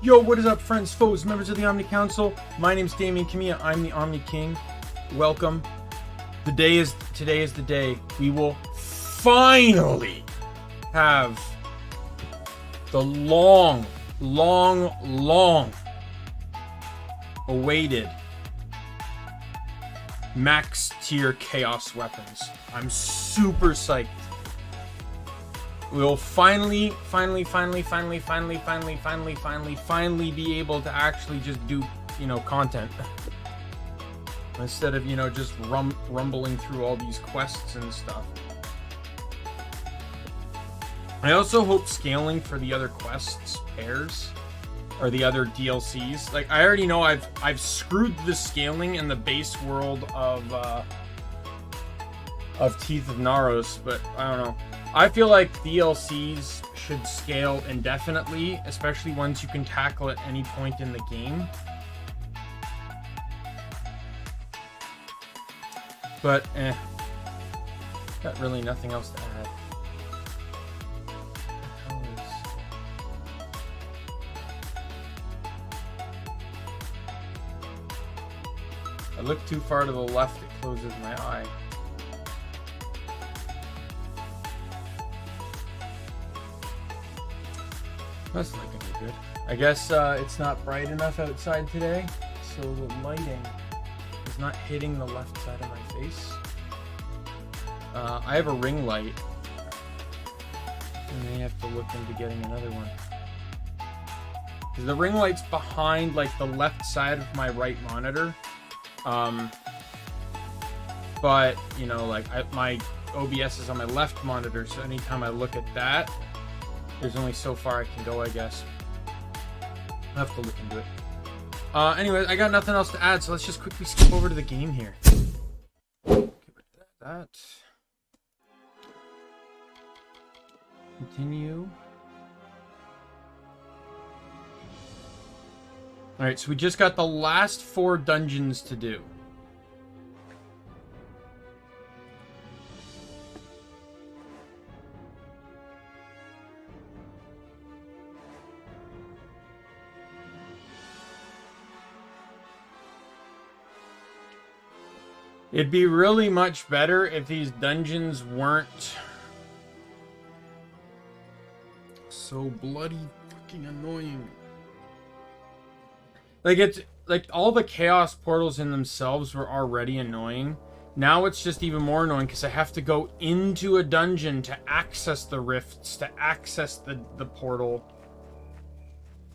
Yo, what is up, friends, foes, members of the Omni Council? My name's Daimien Kamiya. I'm the Omni King. Welcome. Today is the day we will finally have the long awaited max tier chaos weapons. I'm super psyched. We'll finally be able to actually just do, content. Instead of, just rumbling through all these quests and stuff. I also hope scaling for the other quests pairs, or the other DLCs. Like, I already know I've screwed the scaling in the base world of Teeth of Naros, but I don't know. I feel like DLCs should scale indefinitely, especially ones you can tackle at any point in the game. But, got really nothing else to add. I look too far to the left, it closes my eye. That's not gonna be good. I guess it's not bright enough outside today, so the lighting is not hitting the left side of my face. I have a ring light. I may have to look into getting another one. The ring light's behind, like, the left side of my right monitor. But, my OBS is on my left monitor, so anytime I look at that, there's only so far I can go, I guess. I'll have to look into it. Anyways, I got nothing else to add, so let's just quickly skip over to the game here. Get rid of that. Continue. Alright, so we just got the last 4 dungeons to do. It'd be really much better if these dungeons weren't so bloody fucking annoying. Like, it's like all the chaos portals in themselves were already annoying. Now it's just even more annoying because I have to go into a dungeon to access the rifts, to access the portal.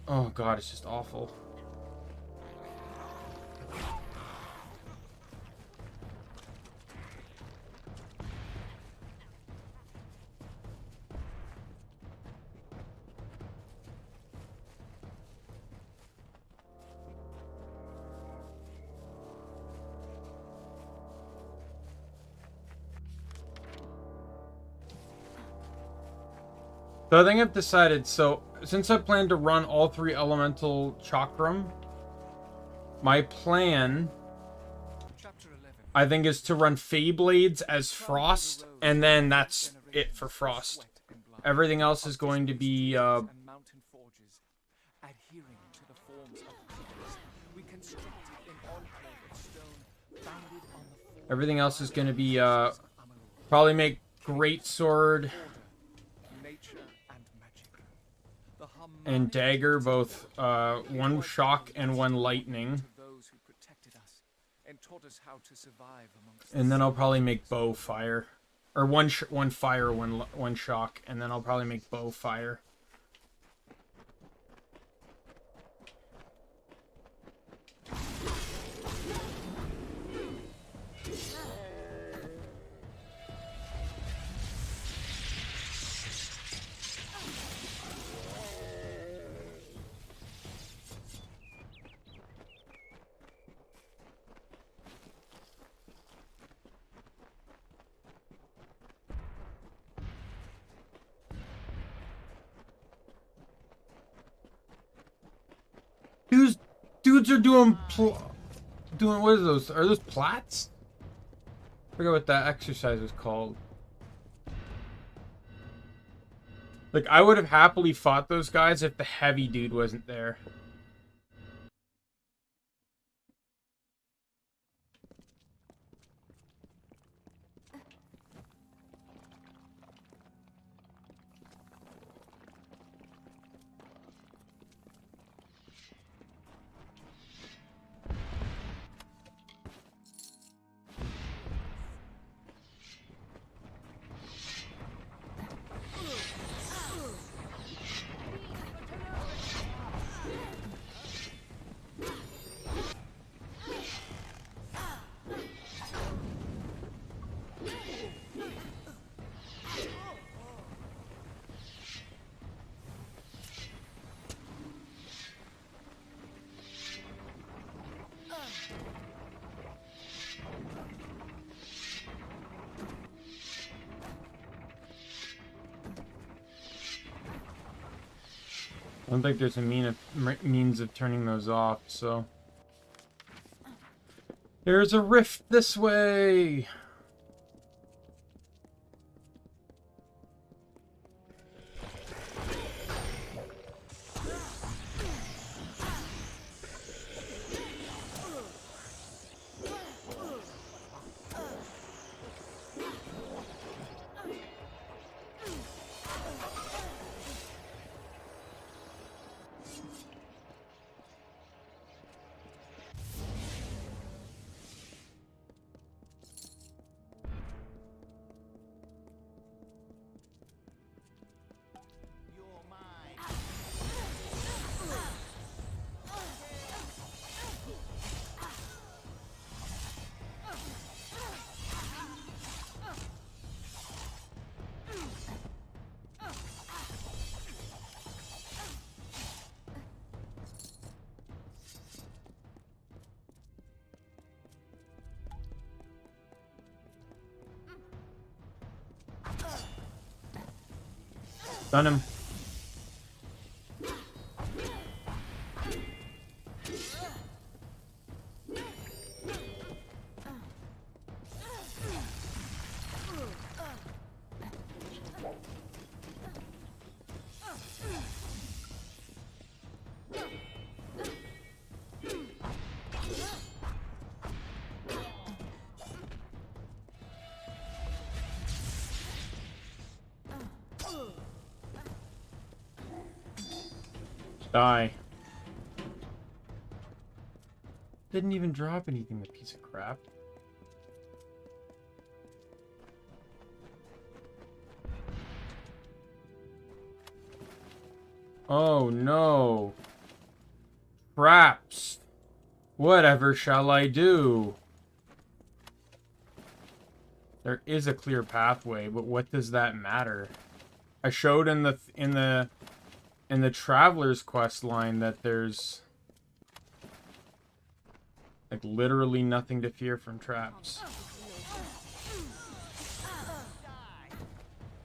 Oh god, it's just awful. So I think I've decided, so since I plan to run all 3 elemental chakram, my plan, I think, is to run Feyblades as Frost, and then that's it for Frost. Everything else is going to be, everything else is going to be, probably make Greatsword and dagger, both 1 shock and 1 lightning. And then I'll probably make bow fire. Or one fire, one shock, and then I'll probably make bow fire. Dudes are doing what is those? Are those plats? I forget what that exercise was called. Like, I would have happily fought those guys if the heavy dude wasn't there. I don't think there's a means of turning those off, so... There's a rift this way! Done him. Die. Didn't even drop anything, the piece of crap. Oh no. Traps. Whatever shall I do? There is a clear pathway, but what does that matter? I showed in the Traveler's Quest line that there's like literally nothing to fear from traps.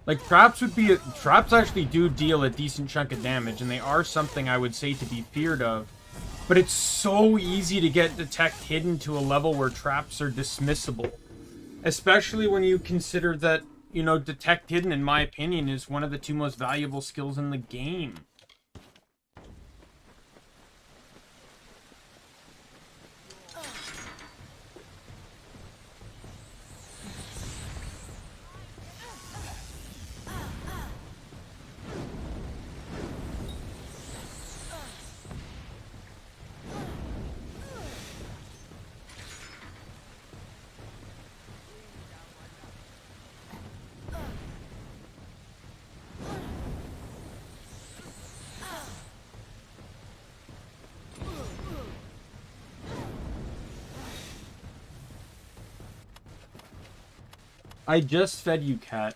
Like traps actually do deal a decent chunk of damage, and they are something I would say to be feared of. But it's so easy to get detect hidden to a level where traps are dismissible. Especially when you consider that, you know, detect hidden, in my opinion, is one of the two most valuable skills in the game. I just fed you, cat.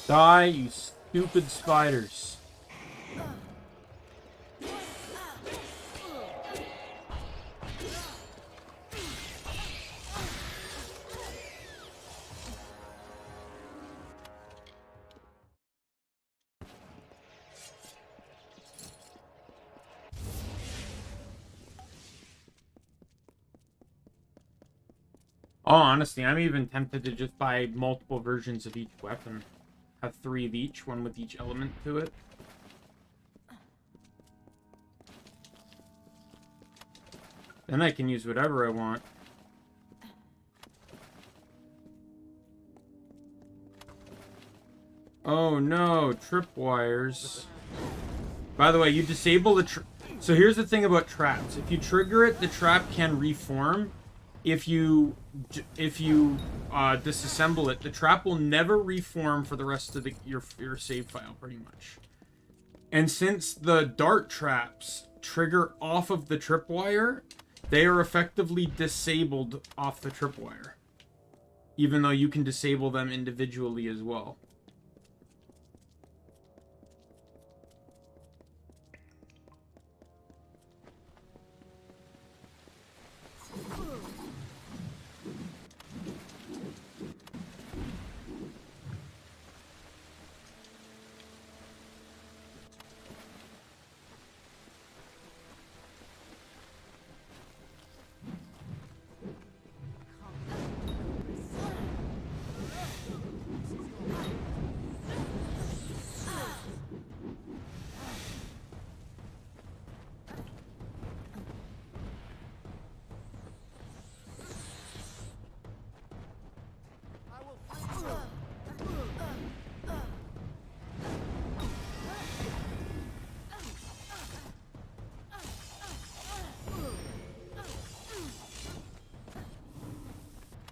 Die, you stupid spiders. Oh, honestly, I'm even tempted to just buy multiple versions of each weapon. Have 3 of each, one with each element to it. Then I can use whatever I want. Oh no, tripwires. By the way, you disable the So here's the thing about traps. If you trigger it, the trap can reform. If you disassemble it, the trap will never reform for the rest of your save file, pretty much. And since the dart traps trigger off of the tripwire, they are effectively disabled off the tripwire, even though you can disable them individually as well.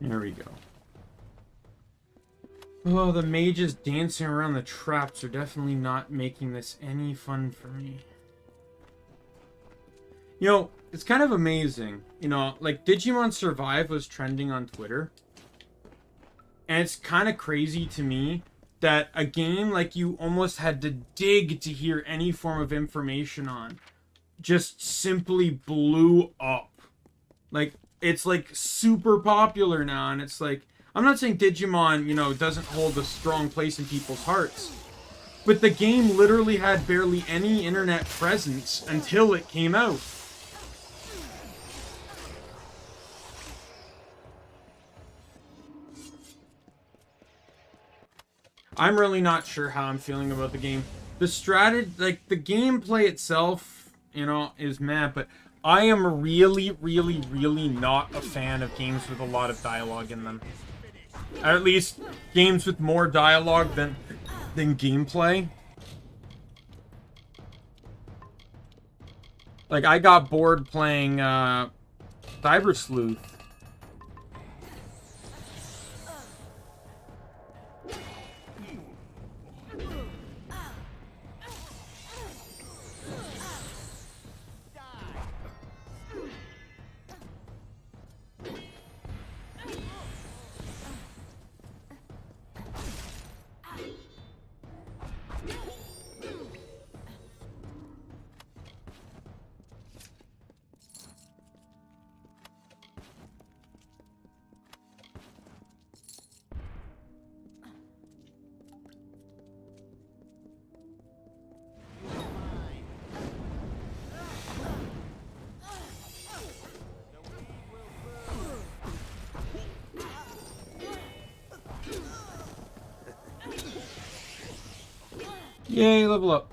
There we go. Oh, the mages dancing around the traps are definitely not making this any fun for me. You know, it's kind of amazing. You know, like Digimon Survive was trending on Twitter. And it's kind of crazy to me that a game like you almost had to dig to hear any form of information on just simply blew up. Like, it's like super popular now, and it's like, I'm not saying Digimon, you know, doesn't hold a strong place in people's hearts, but the game literally had barely any internet presence until it came out. I'm really not sure how I'm feeling about the game. The strategy, like the gameplay itself, you know, is meh, but I am really, really, really not a fan of games with a lot of dialogue in them. At least games with more dialogue than gameplay. Like, I got bored playing Cyber Sleuth. Yay, level up.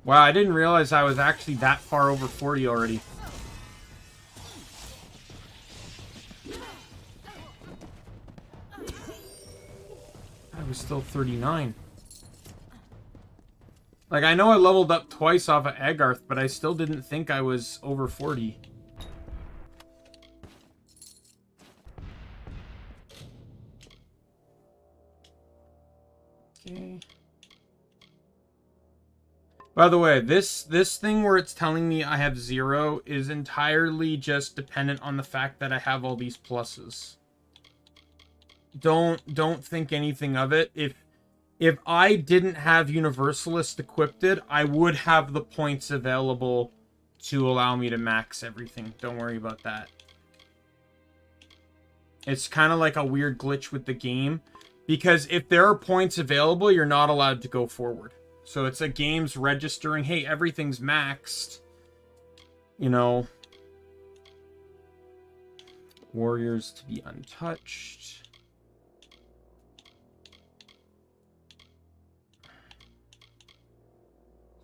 Wow, I didn't realize I was actually that far over 40 already. I was still 39. Like, I know I leveled up twice off of Agarth, but I still didn't think I was over 40. Okay. By the way, this thing where it's telling me I have 0 is entirely just dependent on the fact that I have all these pluses. Don't think anything of it. If I didn't have Universalist equipped, I would have the points available to allow me to max everything. Don't worry about that. It's kind of like a weird glitch with the game, because if there are points available, you're not allowed to go forward. So it's a game's registering, hey, everything's maxed. You know. Warriors to be untouched.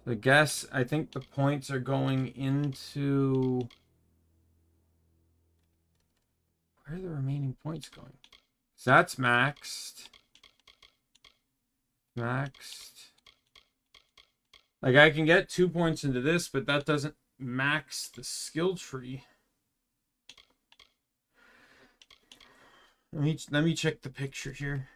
I think the points are going into... Where are the remaining points going? So that's maxed. Maxed. Like, I can get 2 points into this, but that doesn't max the skill tree. Let me check the picture here.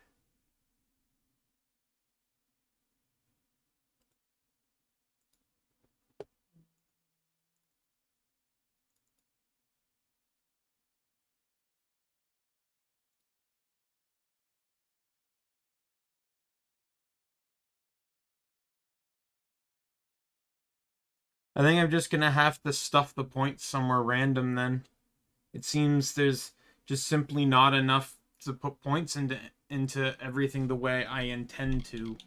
I think I'm just gonna have to stuff the points somewhere random then. It seems there's just simply not enough to put points into everything the way I intend to.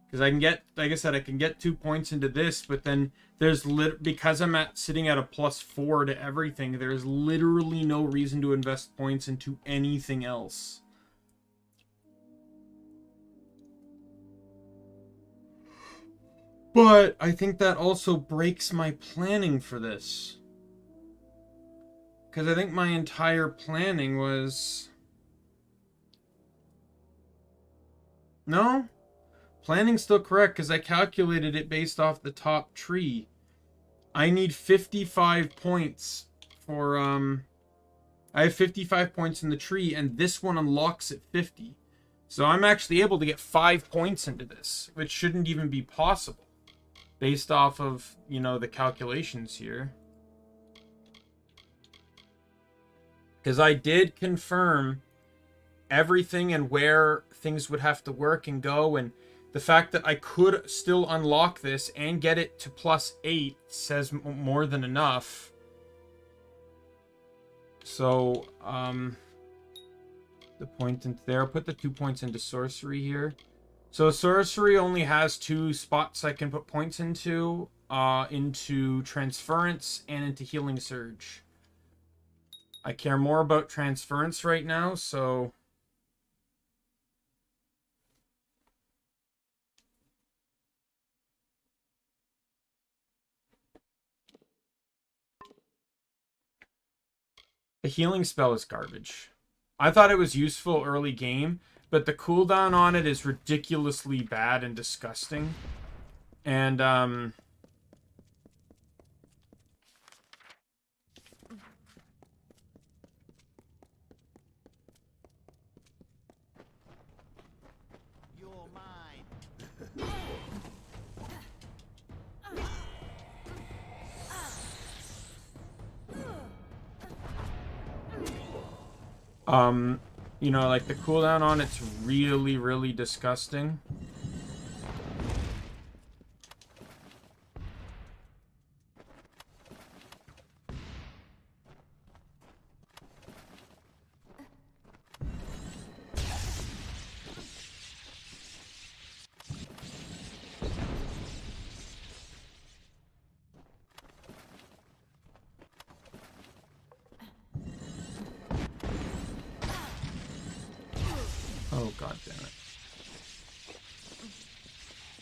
Because I can get, like I said, I can get 2 points into this, but then there's because I'm sitting at a +4 to everything, there's literally no reason to invest points into anything else. But I think that also breaks my planning for this. Because I think my entire planning was... No? Planning's still correct because I calculated it based off the top tree. I need 55 points for, I have 55 points in the tree, and this one unlocks at 50. So I'm actually able to get 5 points into this, which shouldn't even be possible. Based off of, you know, the calculations here. Because I did confirm everything and where things would have to work and go, and the fact that I could still unlock this and get it to +8 says more than enough. So, the point into there. I'll put the 2 points into sorcery here. So sorcery only has 2 spots I can put points into transference and into healing surge. I care more about transference right now, so... The healing spell is garbage. I thought it was useful early game, but the cooldown on it is ridiculously bad and disgusting. And, You're mine. you know, like, the cooldown on it's really, really disgusting. Oh, god damn it.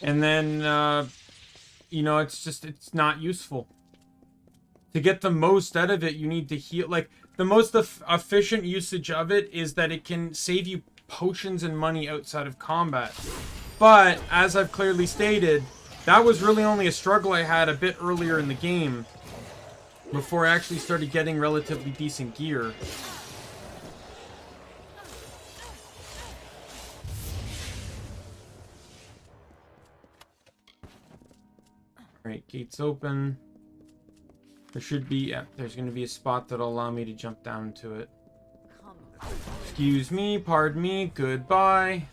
And then, you know, it's not useful. To get the most out of it, you need to heal. Like, the most efficient usage of it is that it can save you potions and money outside of combat. But, as I've clearly stated, that was really only a struggle I had a bit earlier in the game, before I actually started getting relatively decent gear. Alright, gates open. There should be, yeah, there's going to be a spot that'll allow me to jump down to it. Excuse me, pardon me, goodbye.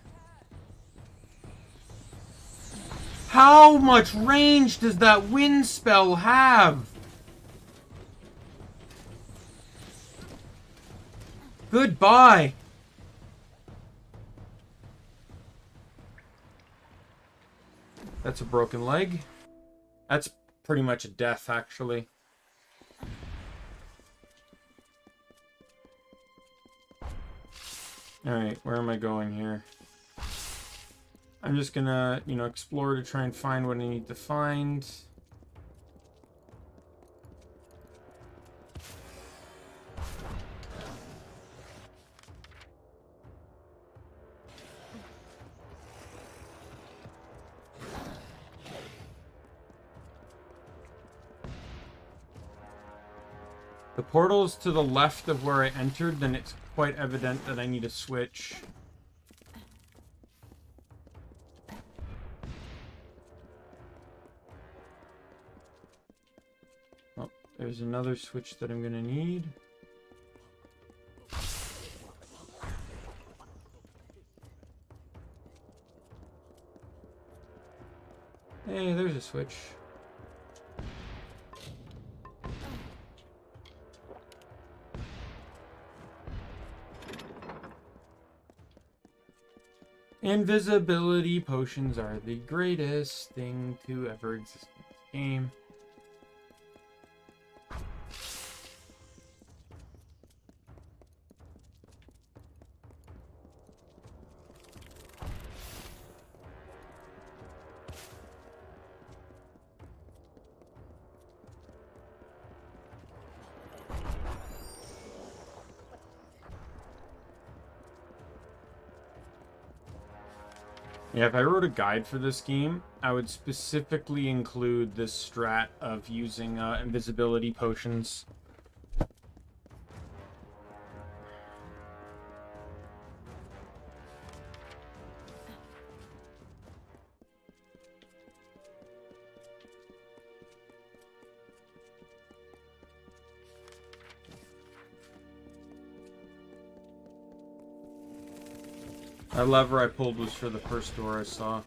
How much range does that wind spell have? Goodbye. That's a broken leg. That's pretty much a death, actually. Alright, where am I going here? I'm just gonna, you know, explore to try and find what I need to find. The portal's to the left of where I entered, then it's quite evident that I need a switch. Oh, there's another switch that I'm gonna need. Hey, there's a switch. Invisibility potions are the greatest thing to ever exist in this game. Yeah, if I wrote a guide for this game, I would specifically include this strat of using invisibility potions. That lever I pulled was for the first door I saw.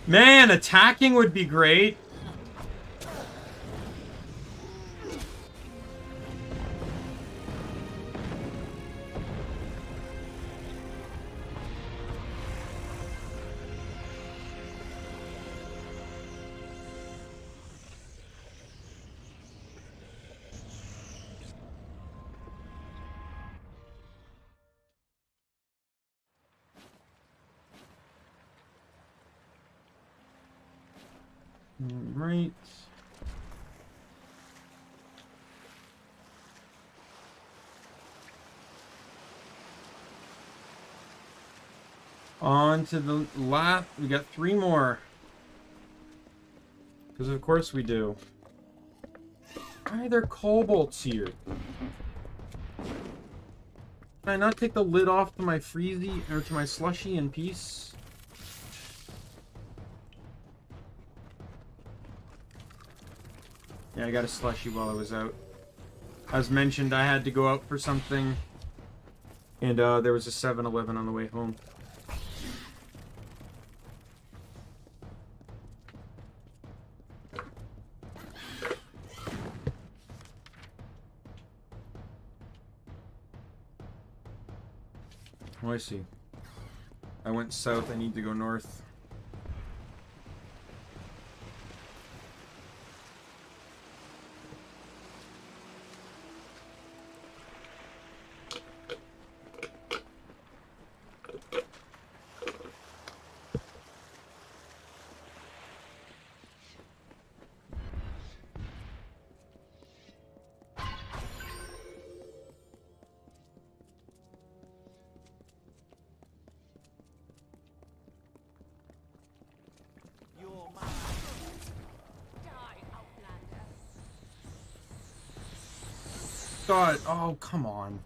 Man, attacking would be great. Right. On to the left. We got 3 more. Because of course we do. Why are there kobolds here? Can I not take the lid off to my freezy or to my slushy in peace? Yeah, I got a slushy while I was out. As mentioned, I had to go out for something. And there was a 7-Eleven on the way home. Oh, I see. I went south, I need to go north. God, oh, come on.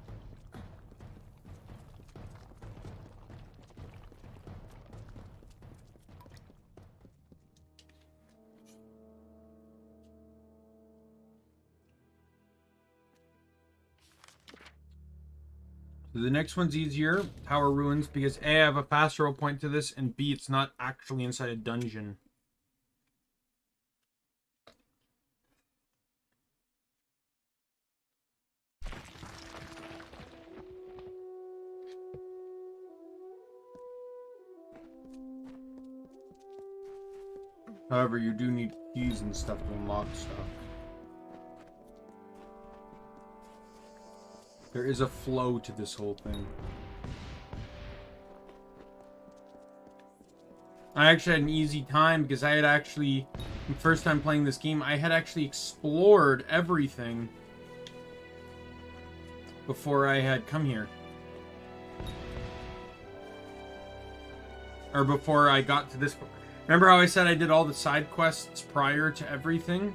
So the next one's easier, Tower Ruins, because A, I have a fast roll point to this, and B, it's not actually inside a dungeon. However, you do need keys and stuff to unlock stuff. There is a flow to this whole thing. I actually had an easy time because I had actually, the first time playing this game, I had actually explored everything before I had come here. Or before I got to this point. Remember how I said I did all the side quests prior to everything?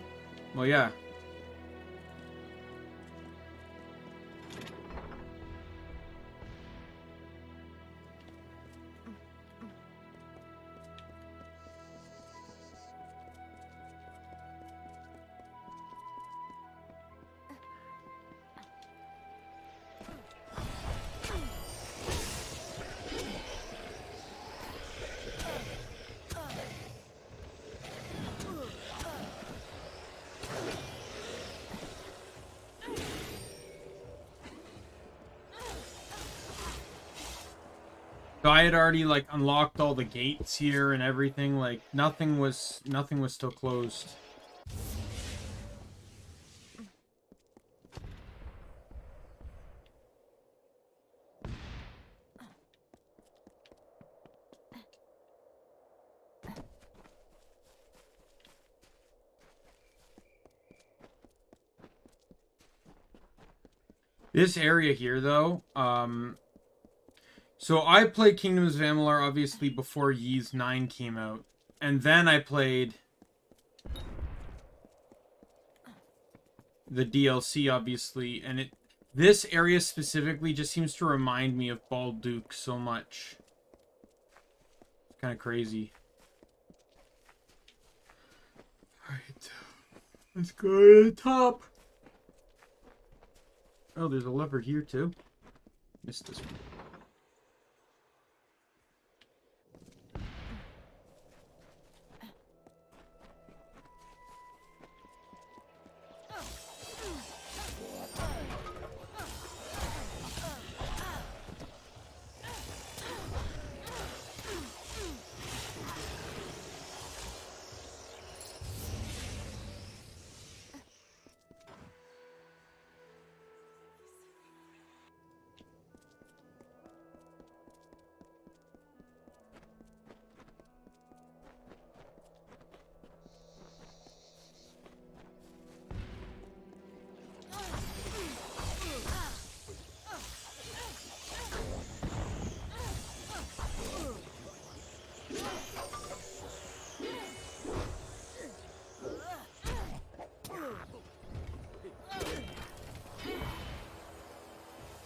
Well, yeah. So I had already like unlocked all the gates here and everything. Like nothing was still closed. This area here, though, so I played Kingdoms of Amalur, obviously, before Ys 9 came out. And then I played the DLC, obviously. And this area specifically just seems to remind me of Balduke so much. It's kind of crazy. Alright. Let's go to the top. Oh, there's a lever here, too. Missed this one.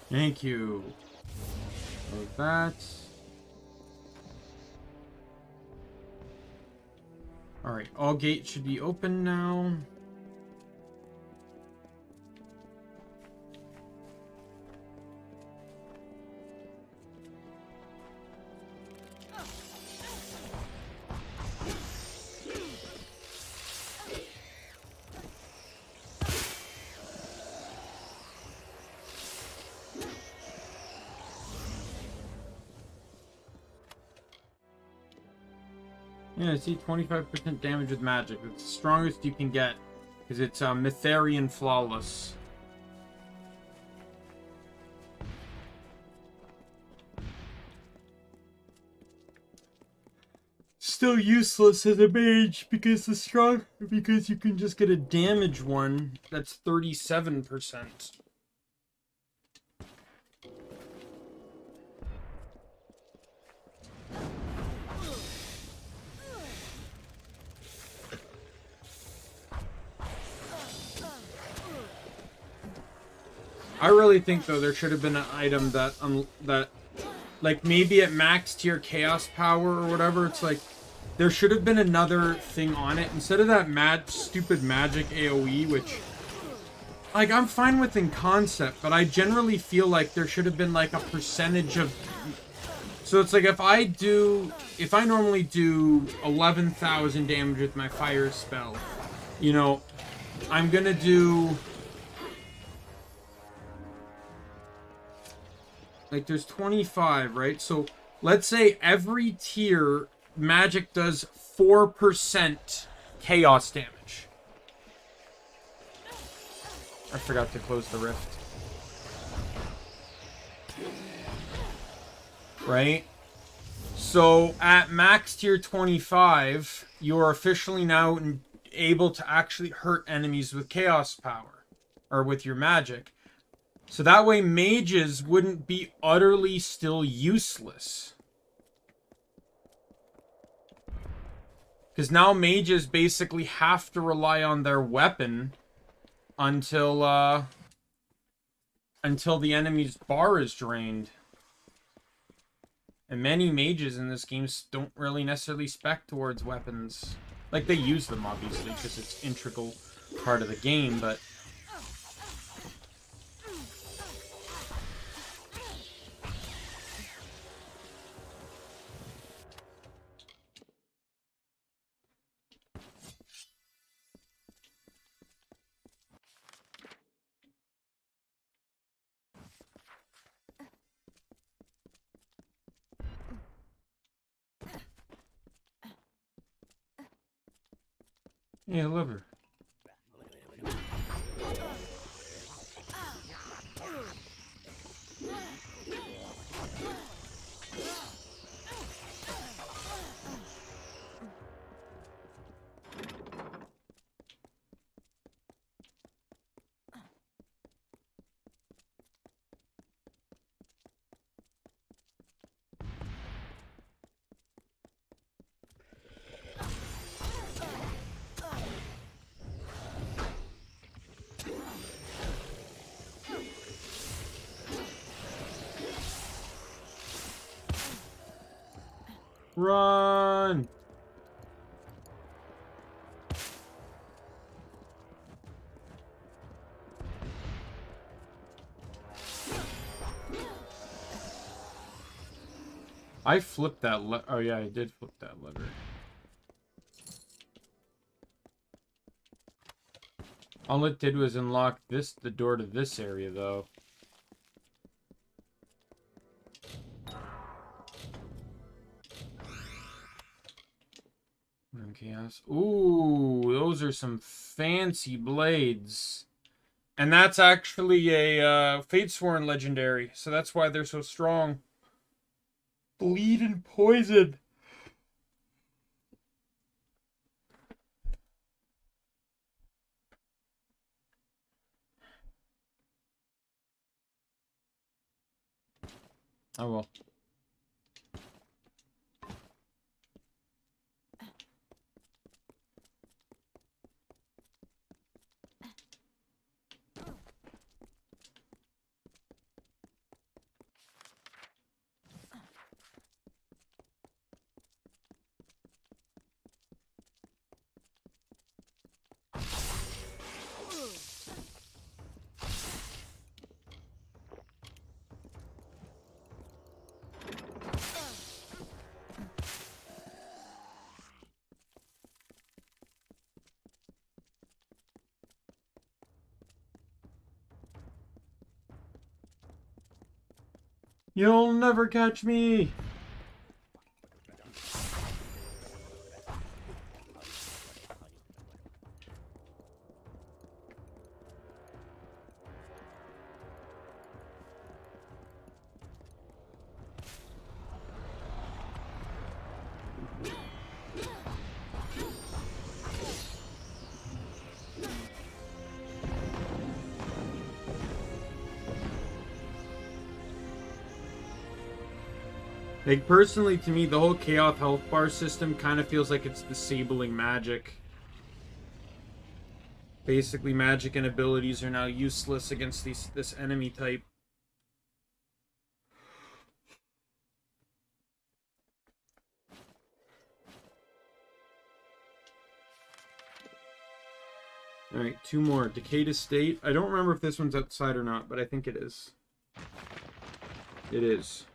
Thank you for that. Alright, all gates should be open now. Yeah, I see 25% damage with magic. It's the strongest you can get. Because it's Mytharian Flawless. Still useless as a mage because because you can just get a damage one that's 37%. I really think, though, there should have been an item that, like, maybe at max tier chaos power or whatever, it's like, there should have been another thing on it. Instead of that stupid magic AoE, which, like, I'm fine with in concept, but I generally feel like there should have been, like, a percentage of... So it's like, if I normally do 11,000 damage with my fire spell, you know, I'm gonna do... Like, there's 25, right? So, let's say every tier, magic does 4% chaos damage. I forgot to close the rift. Right? So at max tier 25, you are officially now able to actually hurt enemies with chaos power, or with your magic. So that way mages wouldn't be utterly still useless. Because now mages basically have to rely on their weapon until the enemy's bar is drained. And many mages in this game don't really necessarily spec towards weapons. Like, they use them, obviously, because it's an integral part of the game, but... Yeah, I love her. Run! I flipped that oh yeah, I did flip that lever. All it did was unlock the door to this area, though. Chaos. Ooh, those are some fancy blades. And that's actually a Fatesworn legendary, so that's why they're so strong. Bleed and poison. Oh well. You'll never catch me! Like, personally, to me, the whole Chaos health bar system kind of feels like it's disabling magic. Basically, magic and abilities are now useless against this enemy type. Alright, 2 more. Decayed Estate. I don't remember if this one's outside or not, but I think it is. It is.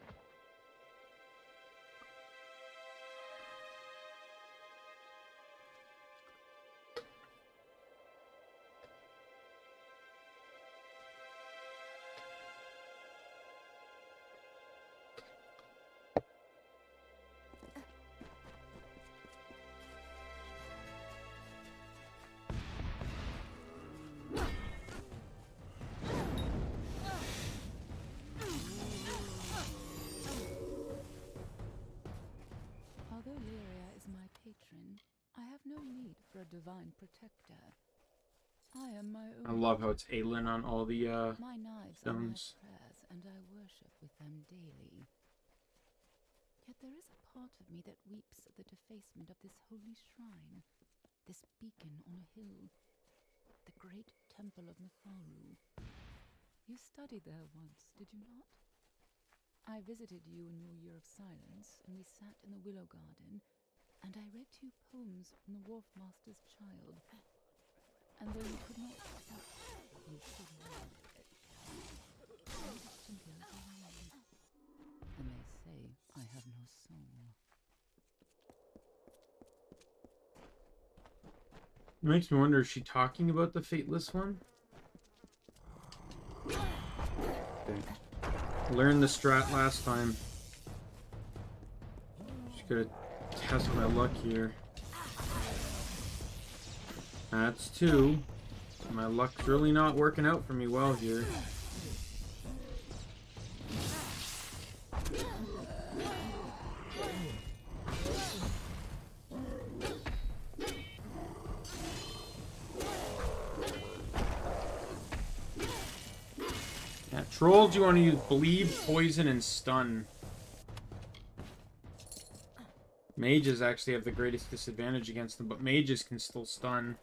divine protector. I am my own. I love how it's Aelin on all the My knives stones. are my prayers, and I worship with them daily. Yet there is a part of me that weeps at the defacement of this holy shrine, this beacon on a hill, the great temple of Matharu. You studied there once, did you not? I visited you in your year of silence, and we sat in the willow garden, and I read to you poems from the wharf master's child. And though you could not speak, you could read. Simply as I am. And they say I have no soul. It makes me wonder, is she talking about the Fateless one? Okay. Learned the strat last time. Just gotta test my luck here. That's 2. My luck's really not working out for me well here. Yeah, trolls, you want to use bleed, poison, and stun. Mages actually have the greatest disadvantage against them, but mages can still stun.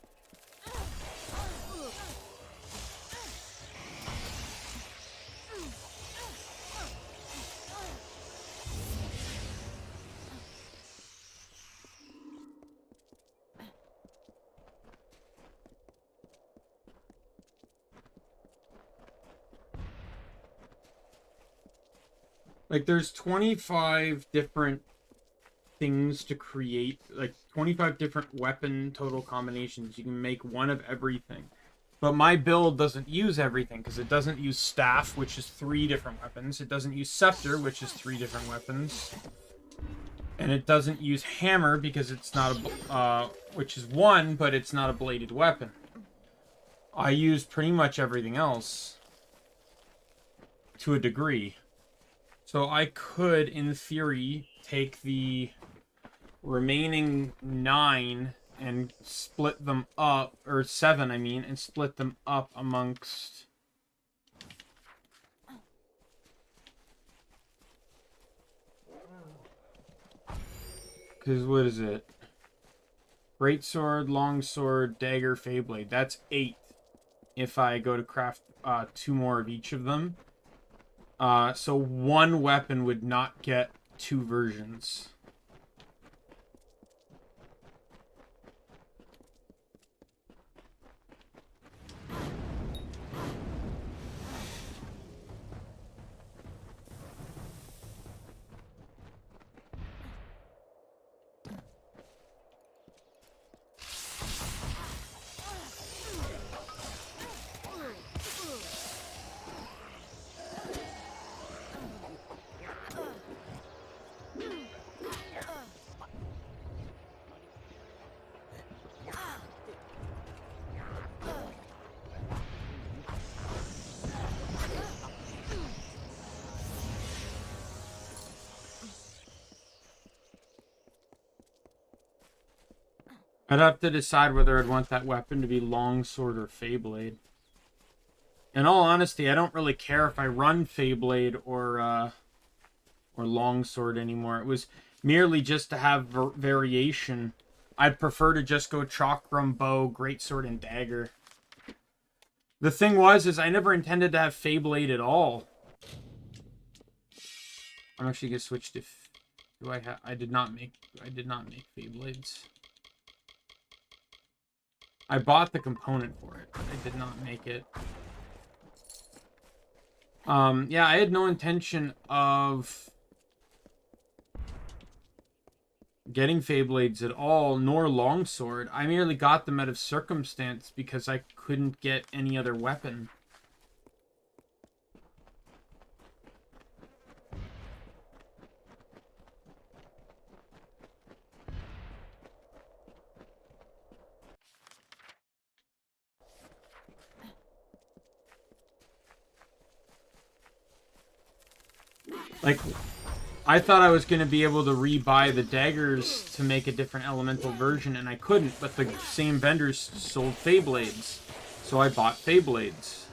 Like, there's 25 different things to create, like 25 different weapon total combinations. You can make one of everything. But my build doesn't use everything, because it doesn't use staff, which is 3 different weapons. It doesn't use scepter, which is 3 different weapons. And it doesn't use hammer, because it's not a, which is 1, but it's not a bladed weapon. I use pretty much everything else to a degree. So I could, in theory, take the remaining 9 and split them up, or 7, I mean, and split them up amongst... Because what is it? Greatsword, longsword, dagger, Feyblade. That's 8 if I go to craft 2 more of each of them. So 1 weapon would not get 2 versions. I'd have to decide whether I'd want that weapon to be longsword or Feyblade. In all honesty, I don't really care if I run Feyblade or longsword anymore. It was merely just to have variation. I'd prefer to just go chakram, bow, greatsword, and dagger. The thing was, I never intended to have Feyblade at all. I'm actually gonna switch to. Do I have? I did not make Feyblades. I bought the component for it, but I did not make it. Yeah, I had no intention of getting Feyblades at all, nor longsword. I merely got them out of circumstance because I couldn't get any other weapon. Like, I thought I was going to be able to rebuy the daggers to make a different elemental version, and I couldn't, but the same vendors sold Feyblades. So I bought Feyblades.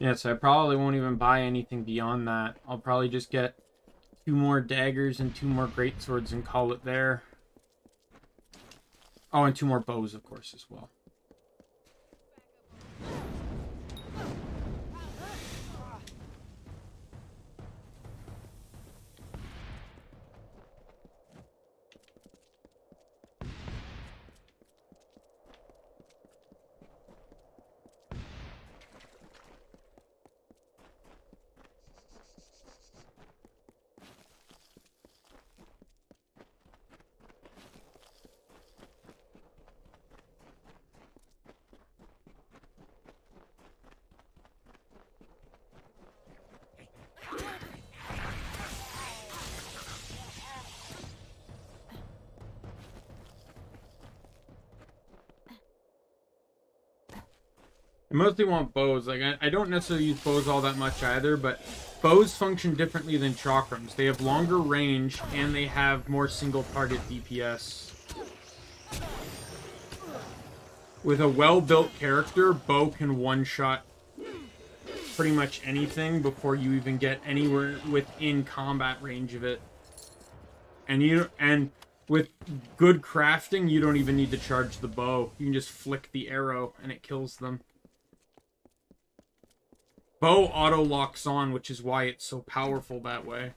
Yeah, so I probably won't even buy anything beyond that. I'll probably just get 2 more daggers and 2 more greatswords and call it there. Oh, and 2 more bows, of course, as well. I mostly want bows. Like, I don't necessarily use bows all that much either, but bows function differently than chakrams. They have longer range, and they have more single-target DPS. With a well-built character, bow can one-shot pretty much anything before you even get anywhere within combat range of it. And with good crafting, you don't even need to charge the bow. You can just flick the arrow, and it kills them. Bow auto locks on, which is why it's so powerful that way.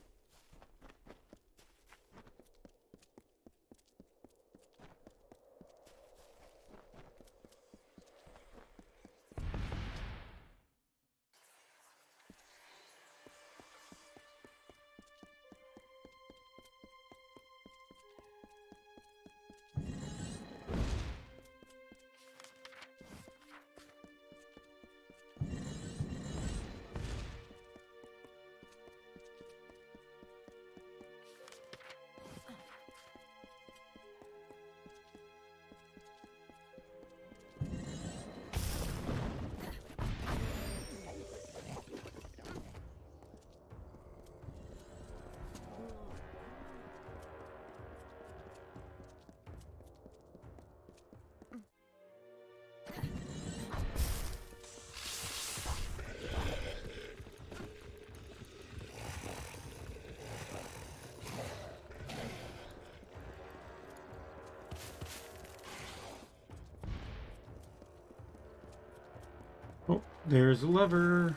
Oh, there's a lever.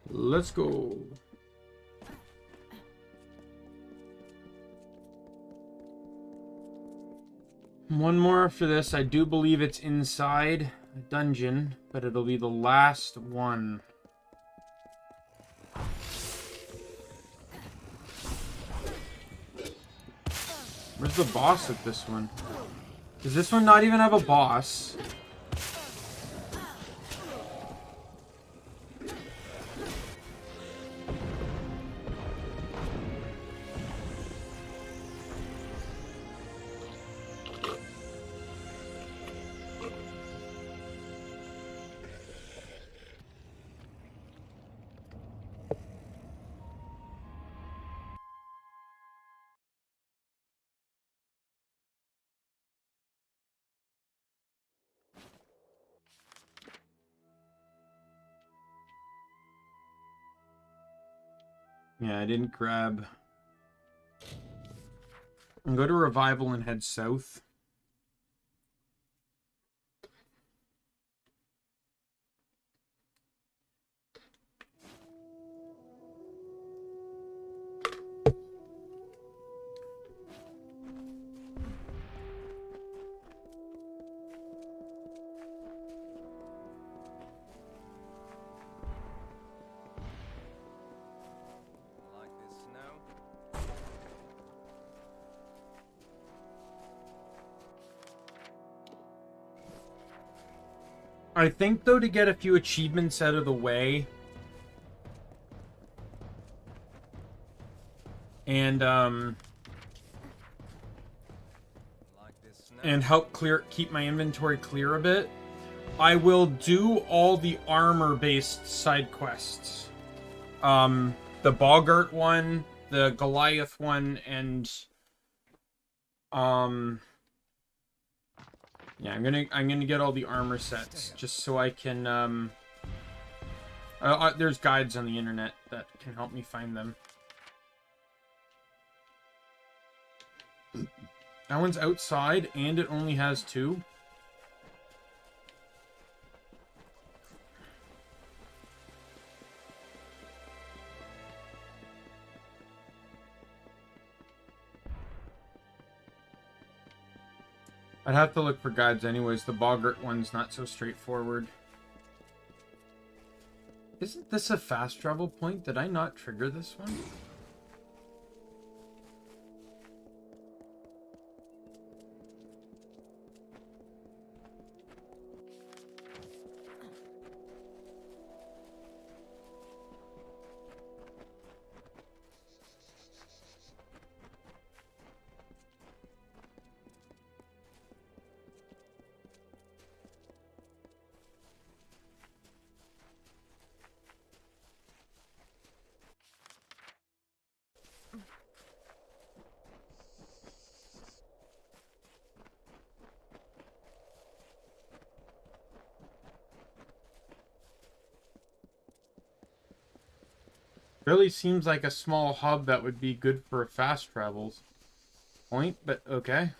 Let's go. One more after this. I do believe it's inside a dungeon, but it'll be the last one. Where's the boss at this one? Does this one not even have a boss? Yeah, I didn't grab. And go to Revival and head south. I think, though, to get a few achievements out of the way, and help keep my inventory clear a bit, I will do all the armor-based side quests. The Boggart one, the Goliath one, and yeah, I'm gonna get all the armor sets just so I can there's guides on the internet that can help me find them. That one's outside and it only has 2. I'd have to look for guides anyways. The Boggart one's not so straightforward. Isn't this a fast travel point? Did I not trigger this one? Really seems like a small hub that would be good for a fast travels point, but okay.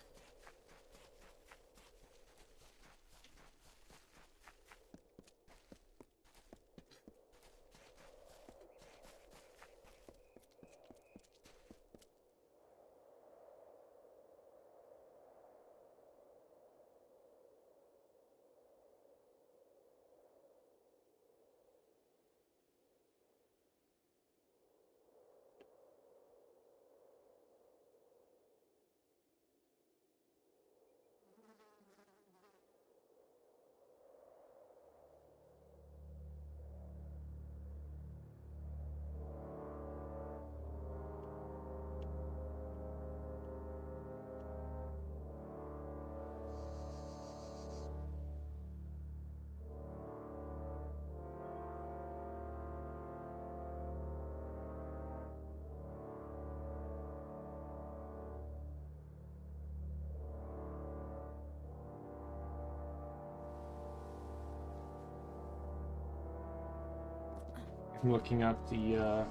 I'm looking up the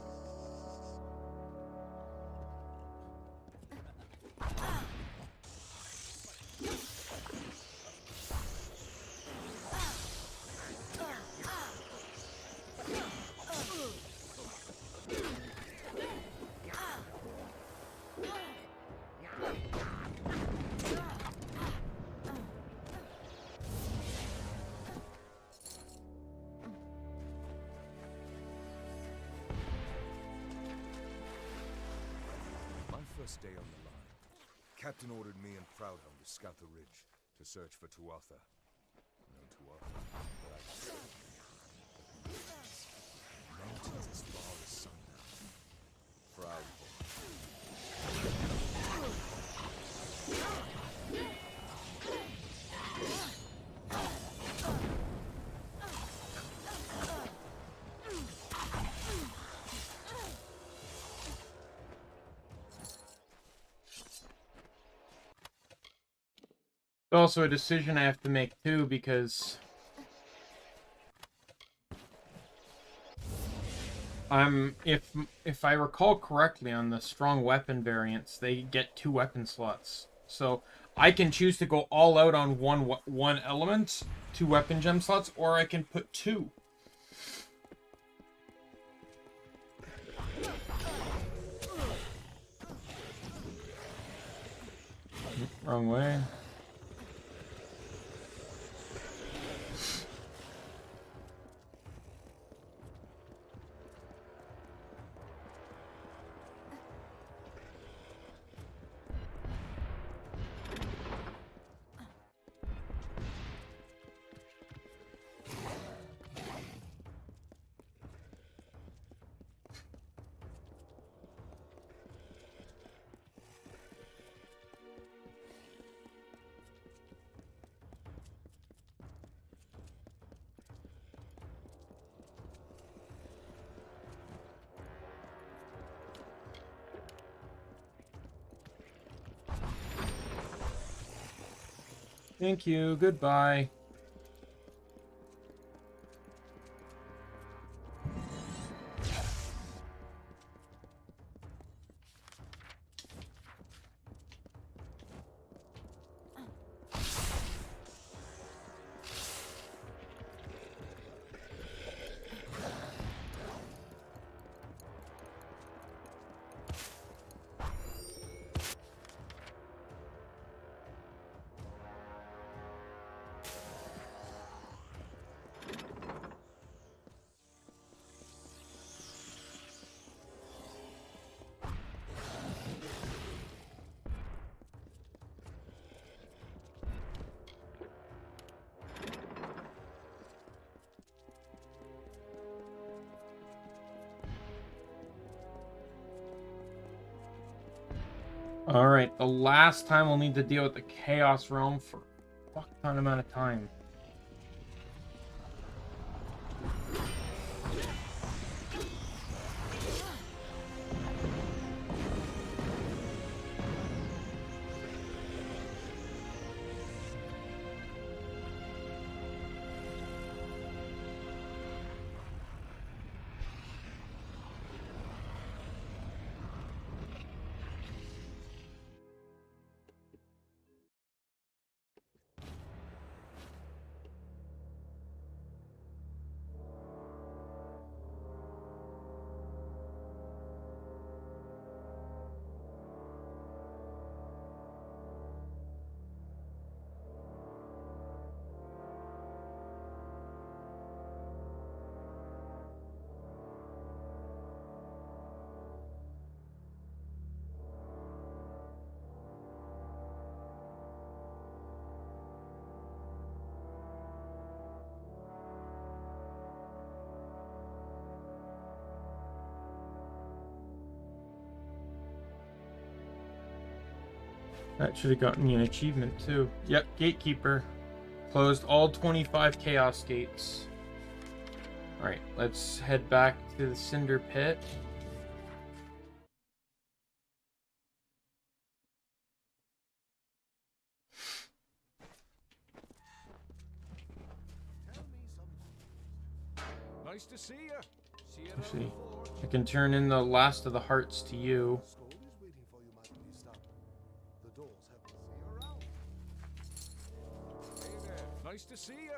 Day on the line. Captain ordered me and Proudhon to scout the ridge to search for Tuatha. No Tuatha, but mountains as far as sundown. Proudhon. also a decision I have to make too, because if I recall correctly, on the strong weapon variants, they get 2 weapon slots. So I can choose to go all out on one element, 2 weapon gem slots, or I can put 2. Wrong way. Thank you. Goodbye. Alright, the last time we'll need to deal with the Chaos Realm for a fuck ton amount of time. That should have gotten me an achievement too. Yep, Gatekeeper. Closed all 25 Chaos Gates. Alright, let's head back to the Cinder Pit. Nice to see you. See you Let's see. I can turn in the last of the hearts to you. Nice to see you.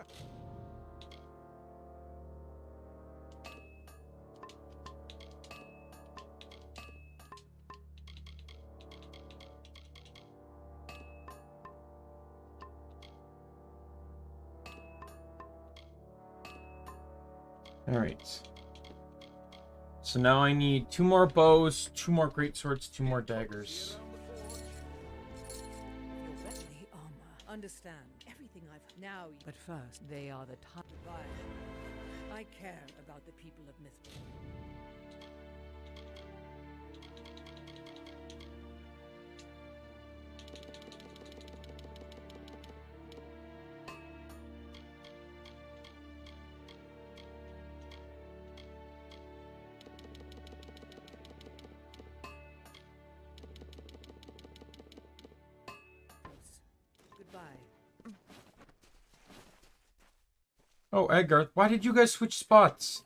Alright. So now I need 2 more bows, 2 more greatswords, 2 more daggers. Your body armor. Understand everything I've now. But first, they are the time. I care about the people of Mithra. Goodbye. Oh, Edgar, why did you guys switch spots?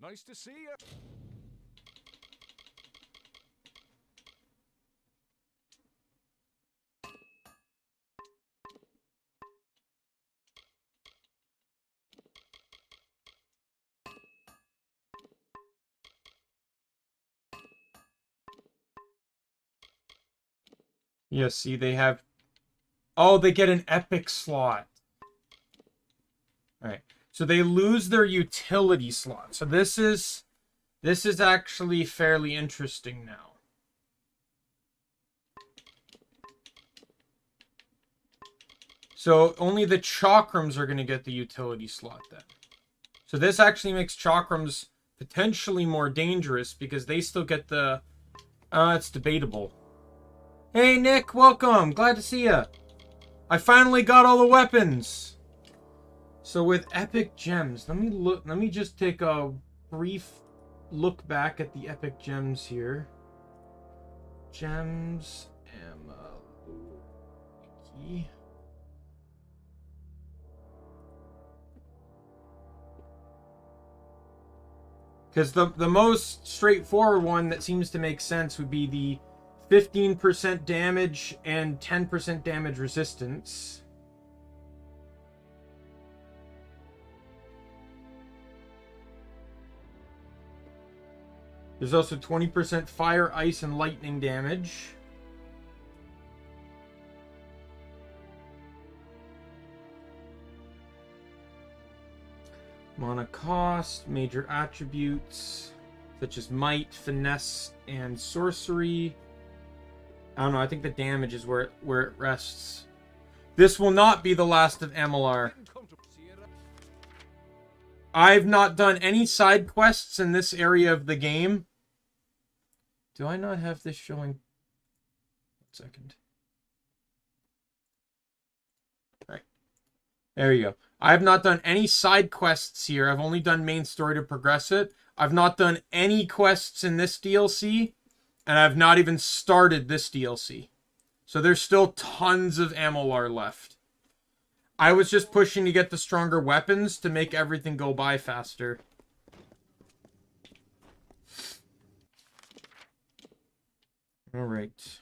Nice to see you. Yeah, see, they have... Oh, they get an epic slot. Alright, so they lose their utility slot. So this is actually fairly interesting now. So only the chakrams are going to get the utility slot then. So this actually makes chakrams potentially more dangerous because they still get the... it's debatable. Hey Nick, welcome. Glad to see ya. I finally got all the weapons. So with epic gems, let me just take a brief look back at the epic gems here. gems. Amalur. Because the most straightforward one that seems to make sense would be the 15% damage and 10% damage resistance. There's also 20% fire, ice, and lightning damage. Mana cost, major attributes, such as might, finesse, and sorcery. I don't know, I think the damage is where it rests. This will not be the last of Amalur. I've not done any side quests in this area of the game. Do I not have this showing? 1 second. All right. There you go. I have not done any side quests here. I've only done main story to progress it. I've not done any quests in this DLC. And I've not even started this DLC. So there's still tons of Amalur left. I was just pushing to get the stronger weapons to make everything go by faster. Alright.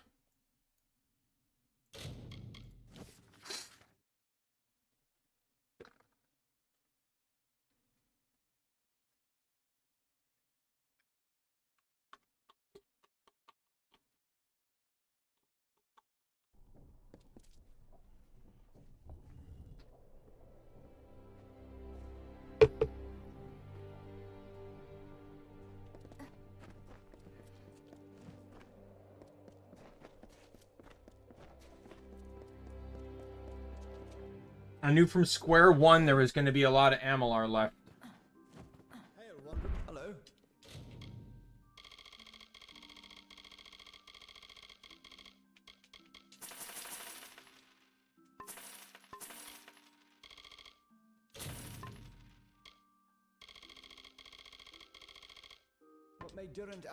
I knew from square one there was going to be a lot of Amalur left. Hey, everyone. Hello. What made Durand...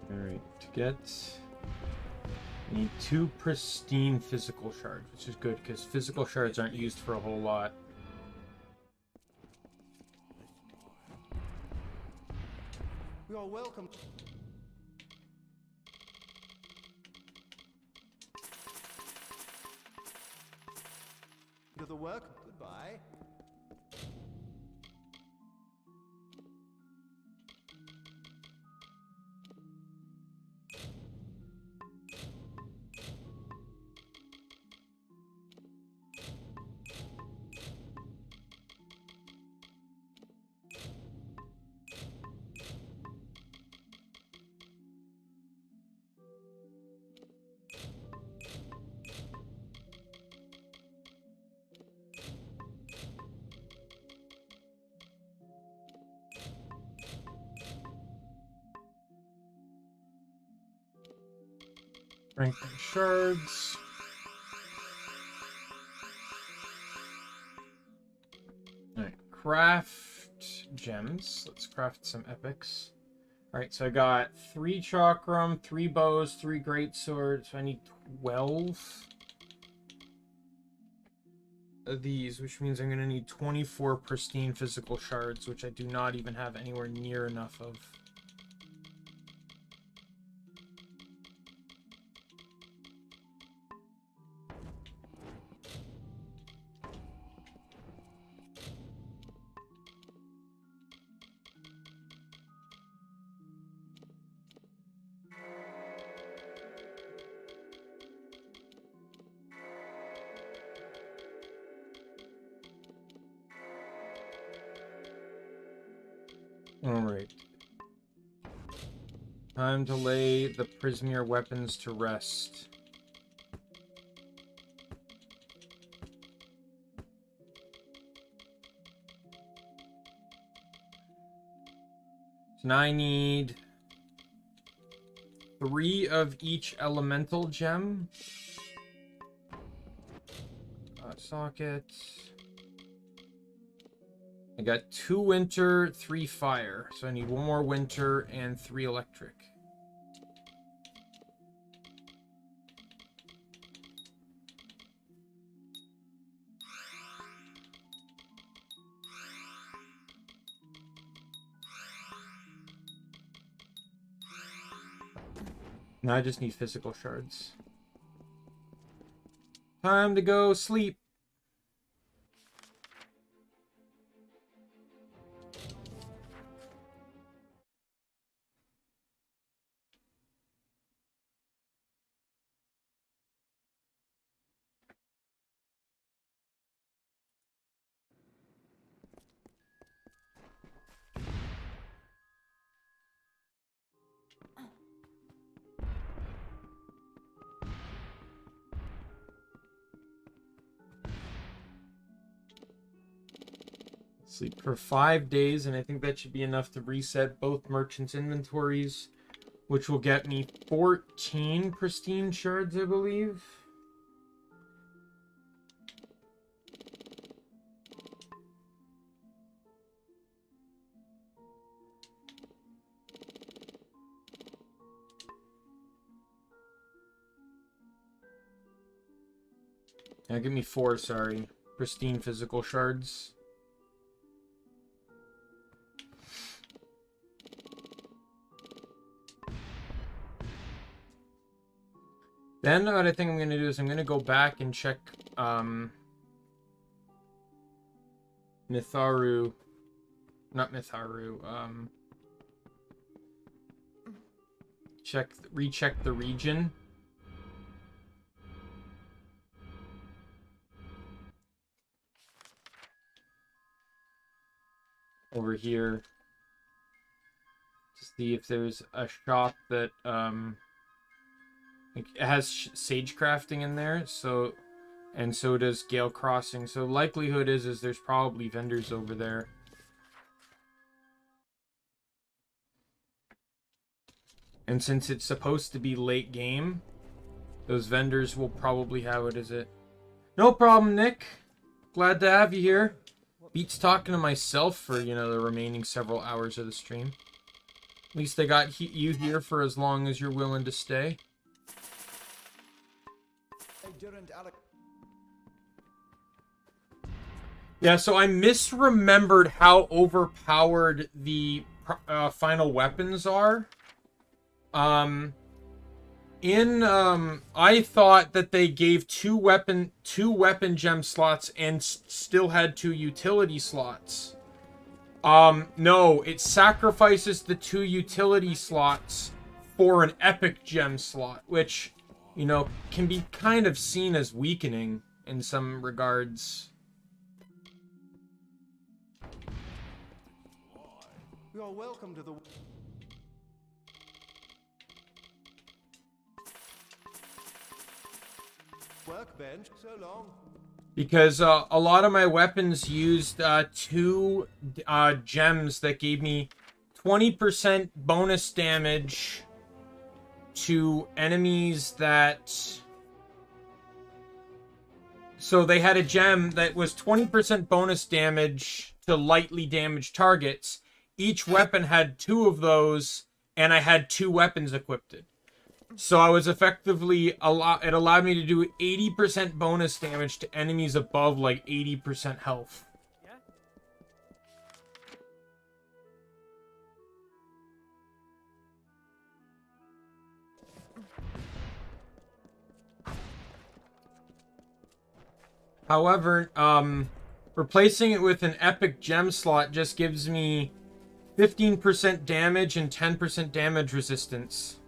Alright, to get... Need 2 pristine physical shards, which is good, because physical shards aren't used for a whole lot. You are welcome. To the work. Goodbye. Strength and shards. Alright, craft gems. Let's craft some epics. Alright, so I got 3 chakram, 3 bows, 3 great swords. So I need 12 of these, which means I'm going to need 24 pristine physical shards, which I do not even have anywhere near enough of. Alright. Time to lay the Prismere weapons to rest. So now I need 3 of each elemental gem. Sockets. I got 2 winter, 3 fire. So I need 1 more winter and 3 electric. Now I just need physical shards. Time to go sleep. Sleep for 5 days, and I think that should be enough to reset both merchants' inventories, which will get me 14 pristine shards, I believe. Give me 4, sorry. Pristine physical shards. Then what I think I'm going to do is I'm going to go back and check Mitharu. Not Mitharu. Recheck the region. Over here. To see if there's a shop that it has sage crafting in there, so does Gale Crossing. So likelihood is there's probably vendors over there. And since it's supposed to be late game, those vendors will probably have it as it. No problem, Nick. Glad to have you here. Beats talking to myself for, the remaining several hours of the stream. At least I got you here for as long as you're willing to stay. Yeah, so I misremembered how overpowered the final weapons are. I thought that they gave two weapon gem slots and still had 2 utility slots. No, it sacrifices the 2 utility slots for an epic gem slot, which, can be kind of seen as weakening in some regards. You are welcome to the workbench. So long. Because a lot of my weapons used 2 gems that gave me 20% bonus damage to enemies that... So they had a gem that was 20% bonus damage to lightly damaged targets. Each weapon had 2 of those, and I had 2 weapons equipped. So I was effectively, it allowed me to do 80% bonus damage to enemies above like 80% health. However, replacing it with an epic gem slot just gives me 15% damage and 10% damage resistance.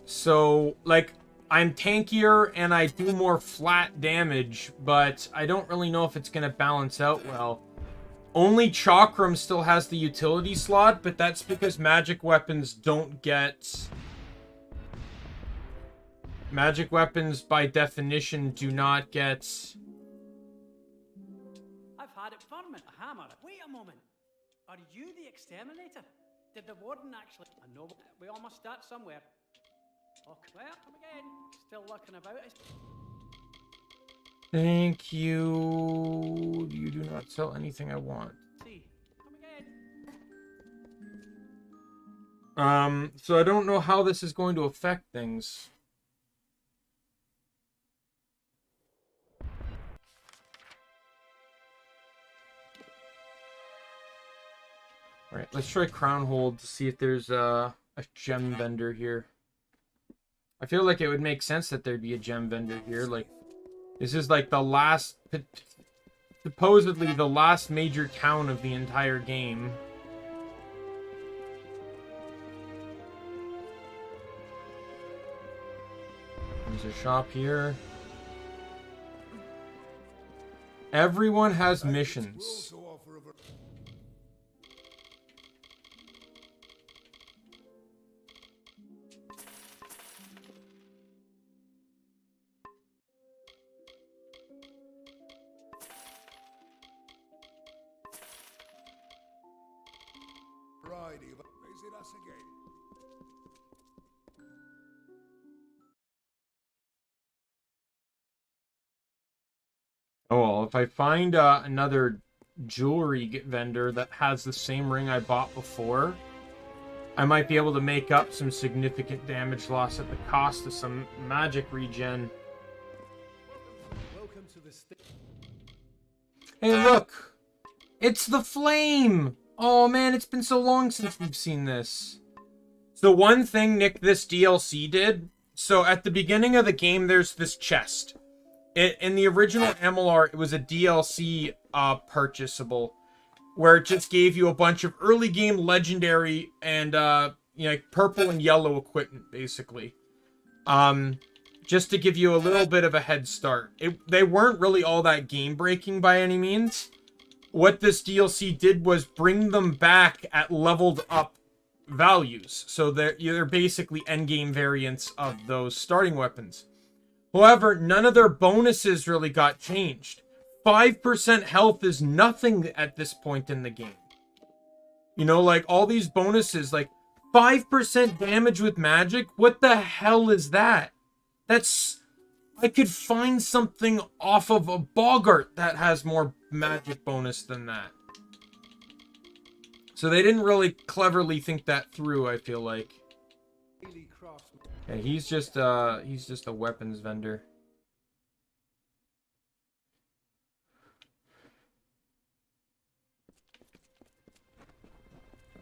So, like, I'm tankier and I do more flat damage, but I don't really know if it's going to balance out well. Only Chakram still has the utility slot, but that's because magic weapons don't get... Magic weapons, by definition, do not get... I've had it firm a hammer. Wait a moment. Are you the exterminator? Did the warden actually... I know, we all must start somewhere. Okay, well, come again. Still looking about us. Thank you. You do not sell anything I want. See, come again. So I don't know how this is going to affect things. All right, let's try Crown Hold to see if there's a gem vendor here. I feel like it would make sense that there'd be a gem vendor here. Like, this is like the last, supposedly the last major town of the entire game. There's a shop here. Everyone has missions. Visit us again. Oh, well, if I find another jewelry vendor that has the same ring I bought before, I might be able to make up some significant damage loss at the cost of some magic regen. Welcome to the Hey, look! It's the flame! Oh man, it's been so long since we've seen this. So one thing, Nick, this DLC did, so at the beginning of the game, there's this chest. In the original Amalur, it was a DLC purchasable, where it just gave you a bunch of early game legendary and you know, purple and yellow equipment, basically. Just to give you a little bit of a head start. They weren't really all that game breaking by any means. What this DLC did was bring them back at leveled up values. So they're basically endgame variants of those starting weapons. However, none of their bonuses really got changed. 5% health is nothing at this point in the game. You know, like all these bonuses, like 5% damage with magic? What the hell is that? That's... I could find something off of a Boggart that has more magic bonus than that. So they didn't really cleverly think that through, I feel like. Yeah, he's just a weapons vendor.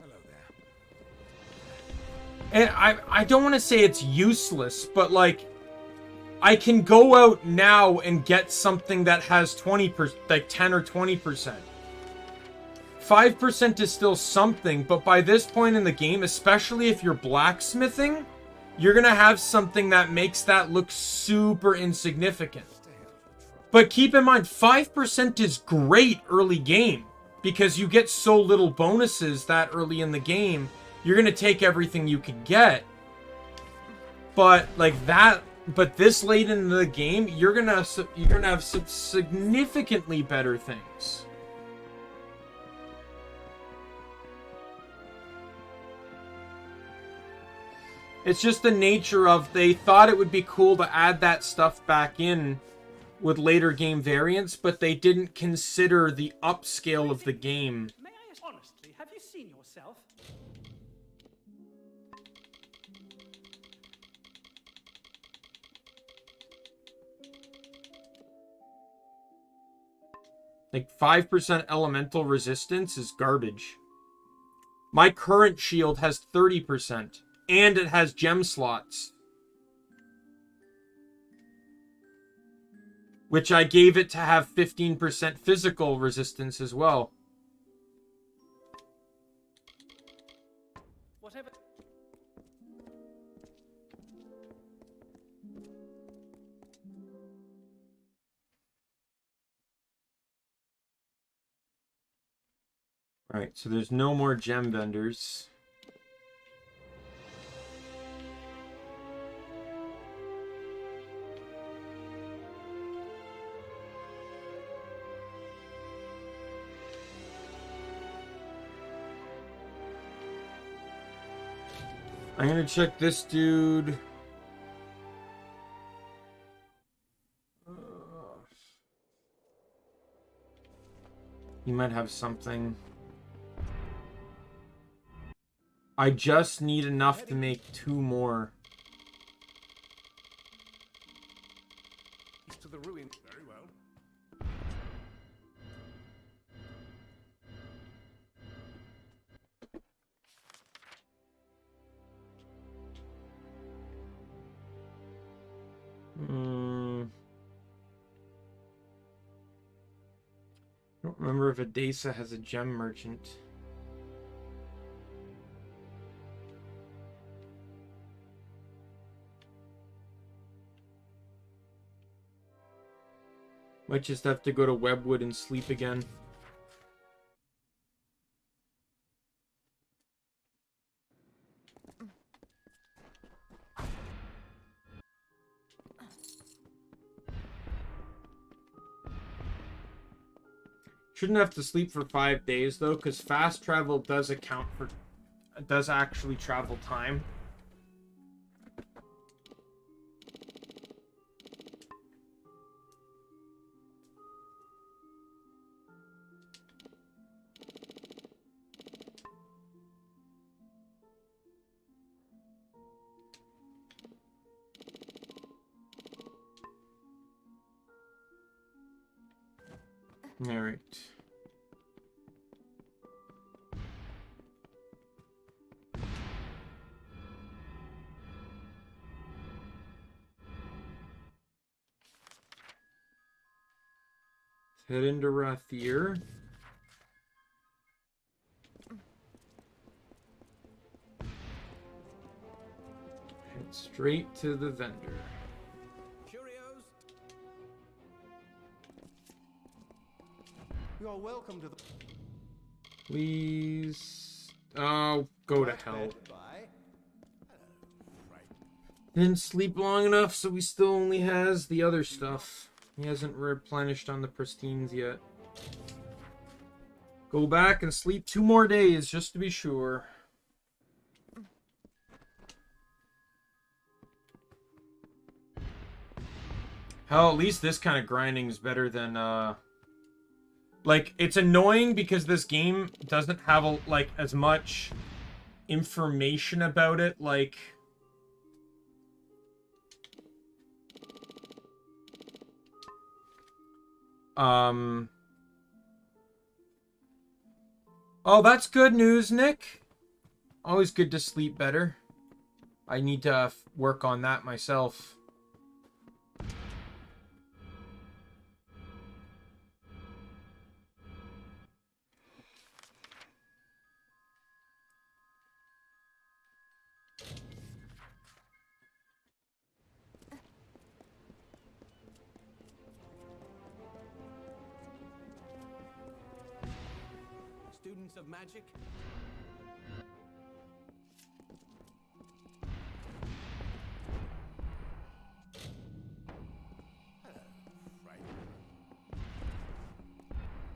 Hello there. And I don't want to say it's useless, but like I can go out now and get something that has 20%, like 10 or 20%. 5% is still something, but by this point in the game, especially if you're blacksmithing, you're going to have something that makes that look super insignificant. But keep in mind, 5% is great early game, because you get so little bonuses that early in the game, you're going to take everything you can get. But like that... But this late in the game, you're gonna have some significantly better things. It's just the nature of, they thought it would be cool to add that stuff back in with later game variants, but they didn't consider the upscale of the game. May I ask honestly, have you seen yourself? Like 5% elemental resistance is garbage. My current shield has 30%. And it has gem slots. Which I gave it to have 15% physical resistance as well. Whatever. Alright, so there's no more gem vendors. I'm gonna check this dude. He might have something. I just need enough to make 2 more. To the ruin. Very well. I don't remember if Edessa has a gem merchant. Might just have to go to Webwood and sleep again. Shouldn't have to sleep for 5 days though, because fast travel does account for, does actually travel time. All right. Let's head into Rathier. Head straight to the vendor. Curios? You are welcome to the Please. Oh, go to hell. Bye. Didn't sleep long enough, so he still only has the other stuff. He hasn't replenished on the pristines yet. Go back and sleep 2 more days, just to be sure. Hell, at least this kind of grinding is better than, like, it's annoying because this game doesn't have, like, as much information about it, like... Oh, that's good news, Nick. Always good to sleep better. I need to work on that myself. Students of magic?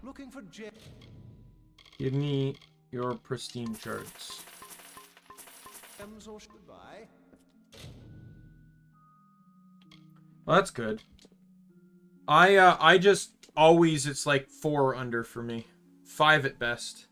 Looking for gems Give me your pristine charts. or goodbye. Well, that's good. I just always, it's like 4 under for me. 5 at best.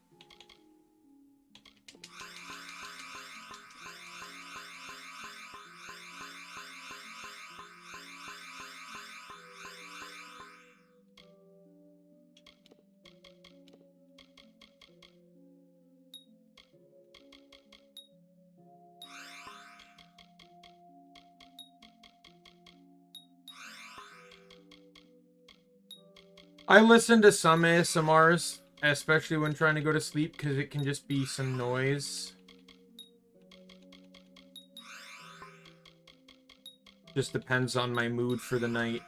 I listen to some ASMRs, especially when trying to go to sleep, because it can just be some noise. Just depends on my mood for the night.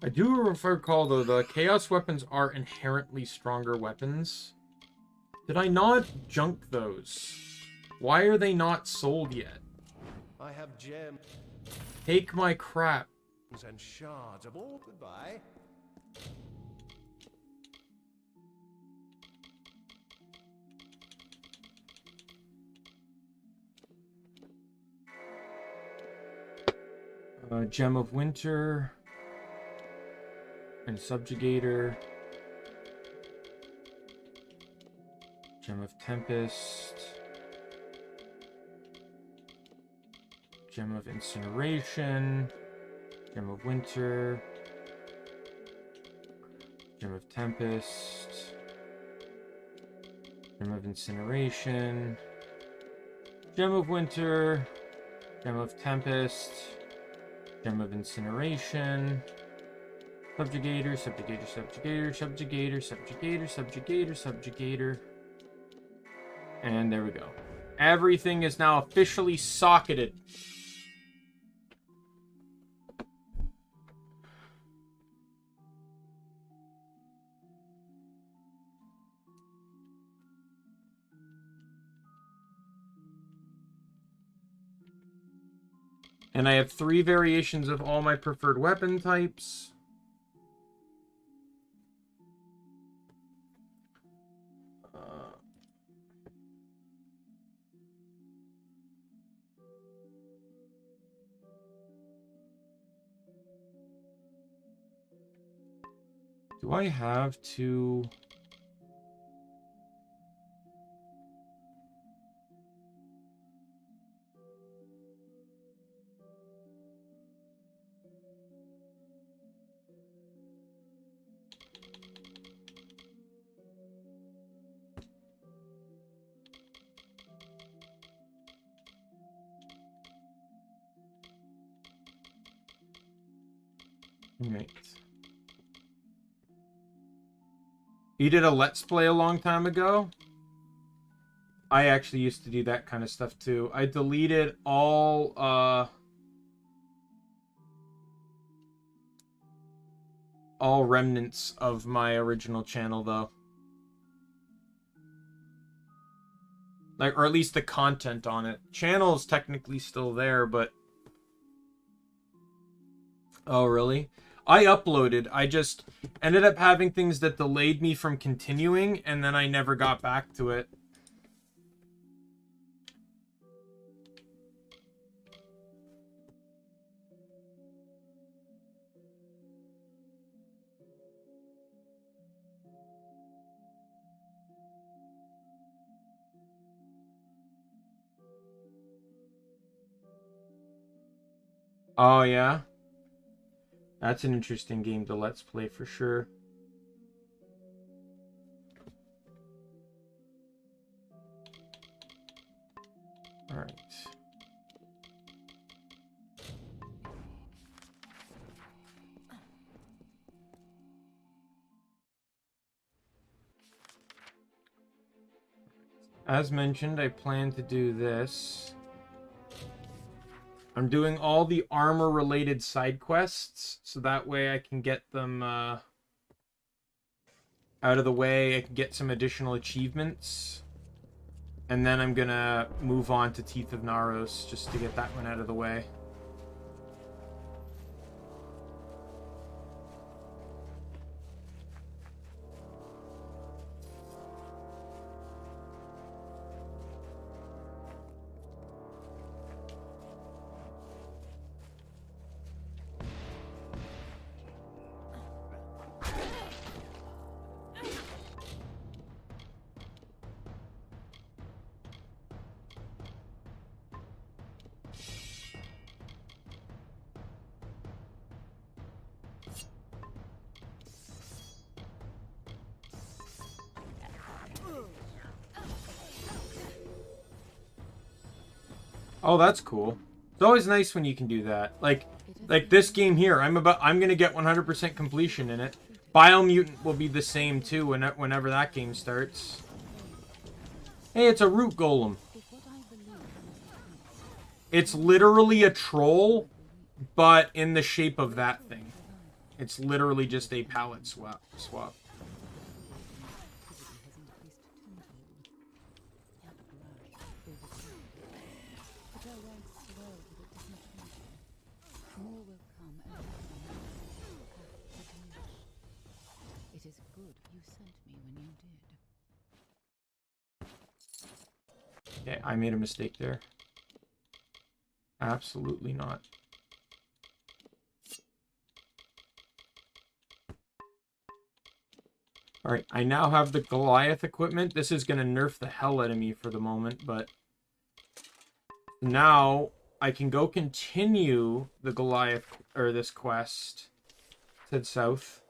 I do recall, though, the Chaos weapons are inherently stronger weapons. Did I not junk those? Why are they not sold yet? I have gems Take my crap. and shards of all. Goodbye. Gem of Winter. And Subjugator. Gem of Tempest. Gem of Incineration. Gem of Winter. Gem of Tempest. Gem of Incineration. Gem of Winter. Gem of Tempest. Gem of Incineration. Subjugator, Subjugator, Subjugator, Subjugator, Subjugator, Subjugator, Subjugator. And there we go. Everything is now officially socketed. And I have 3 variations of all my preferred weapon types. Do I have to... Right. You did a Let's Play a long time ago? I actually used to do that kind of stuff too. I deleted all remnants of my original channel though. Like, or at least the content on it. Channel is technically still there, but... Oh, really? I uploaded. I just ended up having things that delayed me from continuing, and then I never got back to it. Oh, yeah? That's an interesting game to Let's Play for sure. Alright. As mentioned, I plan to do this. I'm doing all the armor-related side quests, so that way I can get them out of the way. I can get some additional achievements. And then I'm gonna move on to Teeth of Naros, just to get that one out of the way. Oh, that's cool. It's always nice when you can do that. Like this game here, I'm gonna get 100% completion in it. Biomutant will be the same too whenever that game starts. Hey, it's a root golem. It's literally a troll, but in the shape of that thing. It's literally just a palette swap. good you sent me when you did. Okay, I made a mistake there. Absolutely not. Alright, I now have the Goliath equipment. This is going to nerf the hell out of me for the moment, but now I can go continue the Goliath, or this quest. Head south.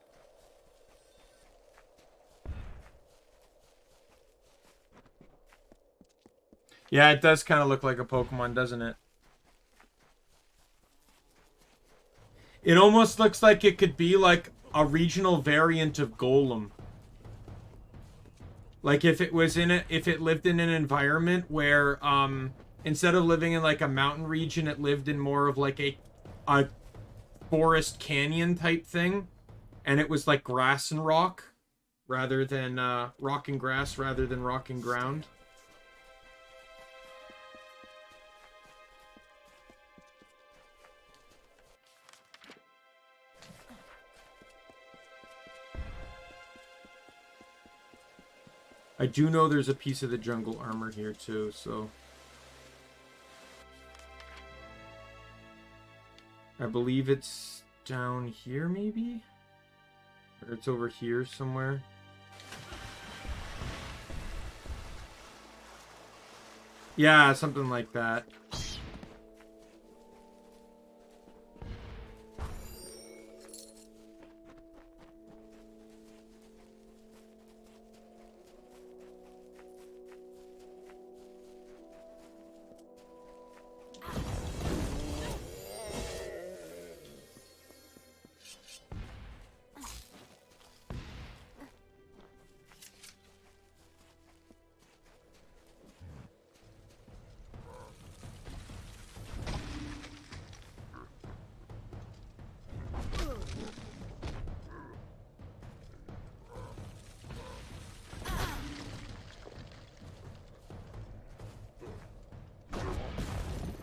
Yeah, it does kind of look like a Pokemon, doesn't it? It almost looks like it could be like a regional variant of Golem. Like if it was in it, if it lived in an environment where instead of living in like a mountain region, it lived in more of like a forest canyon type thing, and it was like grass and rock rather than rock and grass rather than rock and ground. I do know there's a piece of the jungle armor here too, so I believe it's down here maybe? Or it's over here somewhere. Yeah, something like that.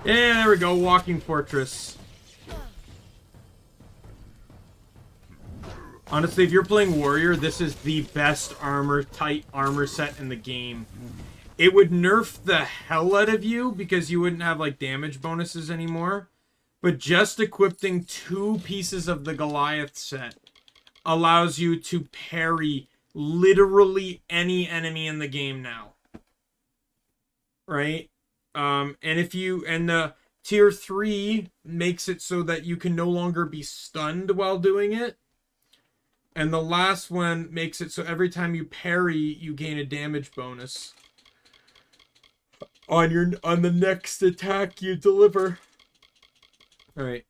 Yeah, there we go, walking fortress. Honestly, if you're playing warrior, this is the best tight armor set in the game. It would nerf the hell out of you because you wouldn't have like damage bonuses anymore. But just equipping 2 pieces of the Goliath set allows you to parry literally any enemy in the game now. Right? And the tier 3 makes it so that you can no longer be stunned while doing it. And the last one makes it so every time you parry, you gain a damage bonus on the next attack you deliver. All right.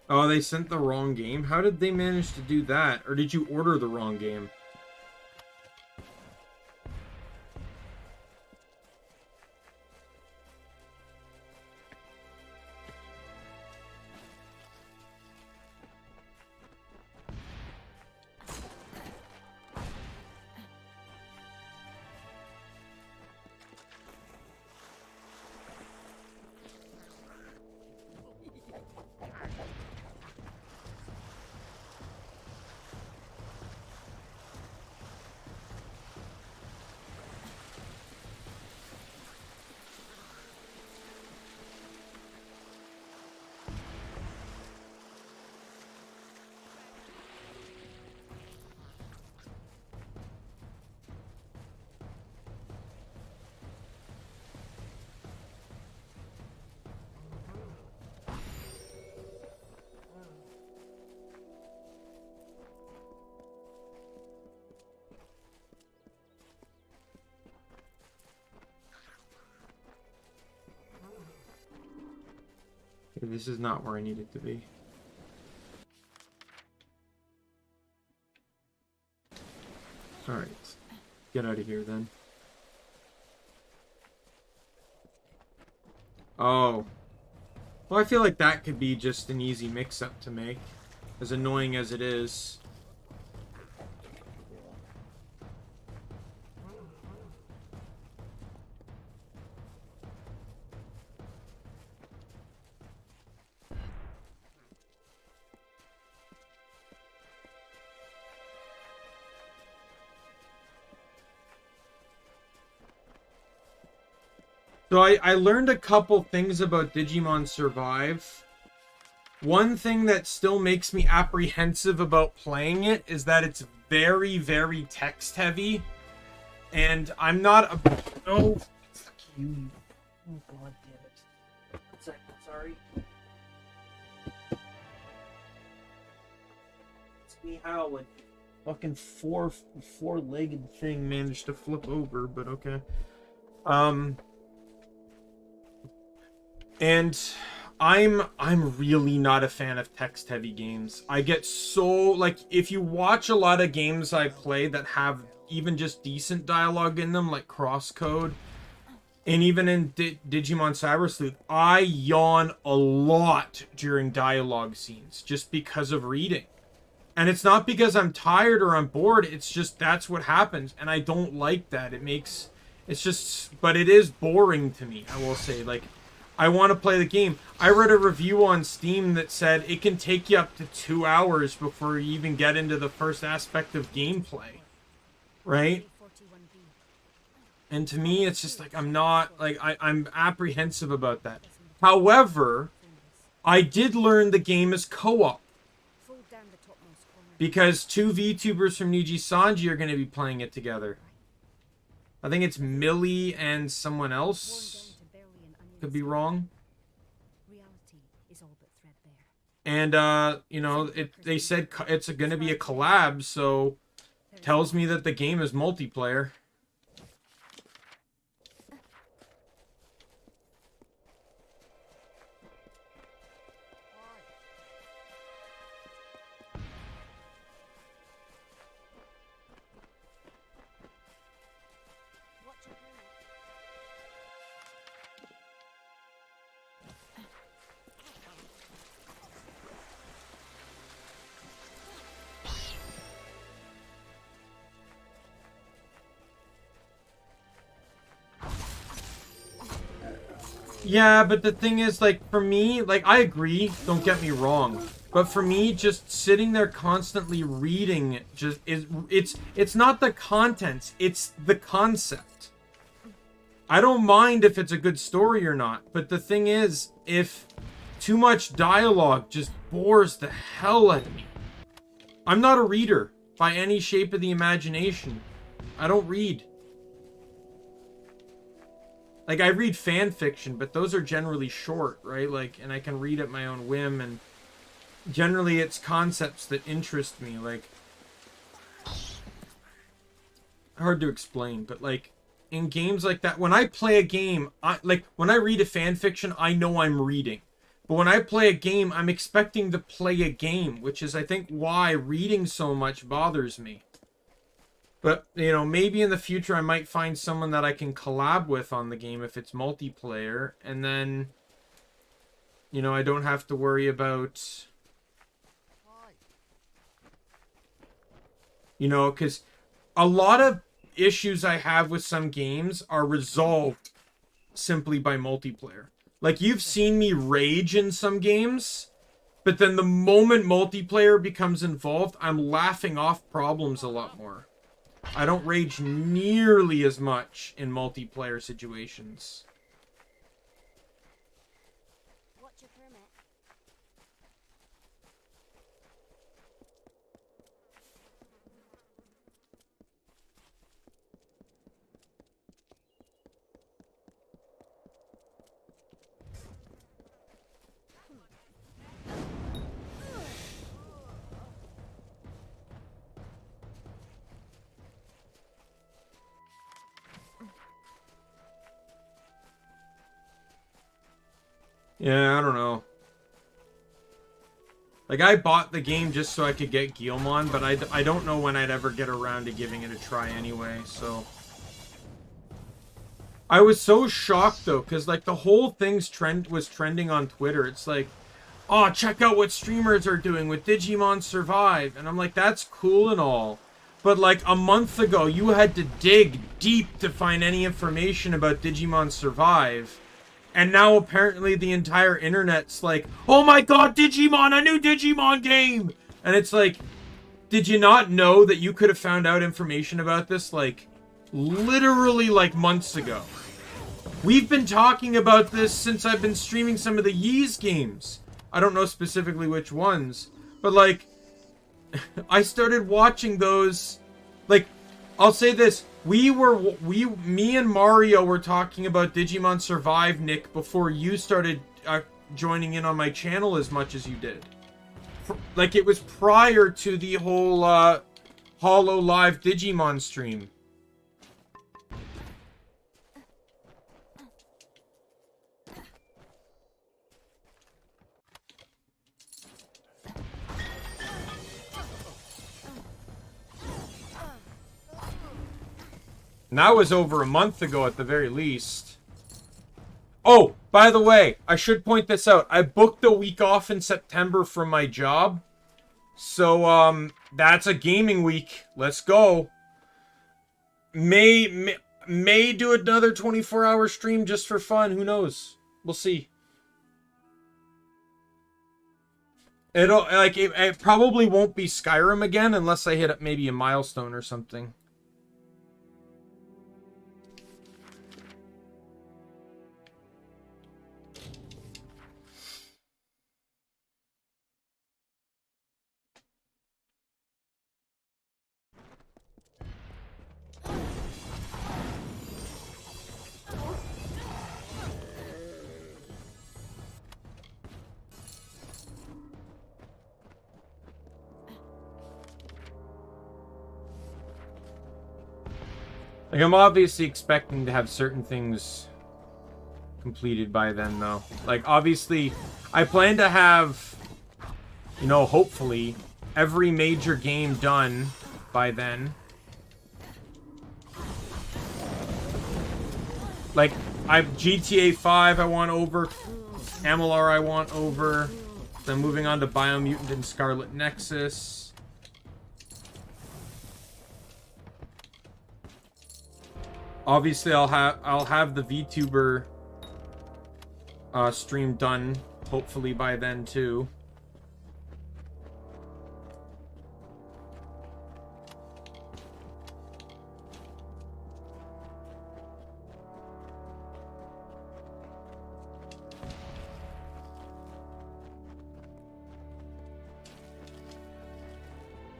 Oh, they sent the wrong game? How did they manage to do that? Or did you order the wrong game? This is not where I need it to be. Alright. Get out of here then. Oh. Well, I feel like that could be just an easy mix-up to make. As annoying as it is. So I learned a couple things about Digimon Survive. One thing that still makes me apprehensive about playing it is that it's very, very text heavy. And I'm not a... Oh, fuck you. Oh, God damn it. 1 second, sorry. It's me howling. Fucking four-legged thing managed to flip over, but okay. And I'm really not a fan of text-heavy games. I get so, like, if you watch a lot of games I play that have even just decent dialogue in them, like Crosscode, and even in Digimon Cyber Sleuth, I yawn a lot during dialogue scenes just because of reading. And it's not because I'm tired or I'm bored, it's just that's what happens, and I don't like that. It's just, but it is boring to me, I will say, like, I want to play the game. I read a review on Steam that said it can take you up to 2 hours before you even get into the first aspect of gameplay. Right? And to me, it's just like, I'm not, like, I'm apprehensive about that. However, I did learn the game is co-op. Because 2 VTubers from Niji Sanji are going to be playing it together. I think it's Millie and someone else. Could be wrong. And, you know, they said it's going to be a collab, so tells me that the game is multiplayer. Yeah, but the thing is, like, for me, like, I agree, don't get me wrong. But for me, just sitting there constantly reading just it's not the contents, it's the concept. I don't mind if it's a good story or not, but the thing is, if too much dialogue just bores the hell out of me. I'm not a reader by any shape of the imagination. I don't read. Like, I read fan fiction, but those are generally short, right? Like, and I can read at my own whim, and generally it's concepts that interest me, like... Hard to explain, but, like, in games like that, when I play a game, when I read a fan fiction, I know I'm reading. But when I play a game, I'm expecting to play a game, which is, I think, why reading so much bothers me. But, you know, maybe in the future I might find someone that I can collab with on the game if it's multiplayer. And then, you know, I don't have to worry about... You know, because a lot of issues I have with some games are resolved simply by multiplayer. Like, you've seen me rage in some games, but then the moment multiplayer becomes involved, I'm laughing off problems a lot more. I don't rage nearly as much in multiplayer situations. What's your permit? Yeah, I don't know. Like, I bought the game just so I could get Guilmon, but I don't know when I'd ever get around to giving it a try anyway, so... I was so shocked, though, because, like, the whole thing's was trending on Twitter. It's like, oh, check out what streamers are doing with Digimon Survive. And I'm like, that's cool and all. But, like, a month ago, you had to dig deep to find any information about Digimon Survive. And now, apparently, the entire internet's like, oh my god, Digimon, a new Digimon game! And it's like, did you not know that you could have found out information about this, like, literally, like, months ago? We've been talking about this since I've been streaming some of the Ys games. I don't know specifically which ones, but, like, I started watching those, like, I'll say this, me and Mario were talking about Digimon Survive, Nick, before you started joining in on my channel as much as you did. Like, it was prior to the whole Hollow Live Digimon stream. And that was over a month ago at the very least. Oh, by the way, I should point this out. I booked a week off in September from my job. So, that's a gaming week. Let's go. May do another 24-hour stream just for fun. Who knows? We'll see. It probably won't be Skyrim again unless I hit maybe a milestone or something. Like, I'm obviously expecting to have certain things completed by then, though. Like, obviously, I plan to have, you know, hopefully, every major game done by then. Like, GTA 5 I want over, Amalur I want over, then moving on to Biomutant and Scarlet Nexus. Obviously, I'll have the VTuber stream done, hopefully by then too.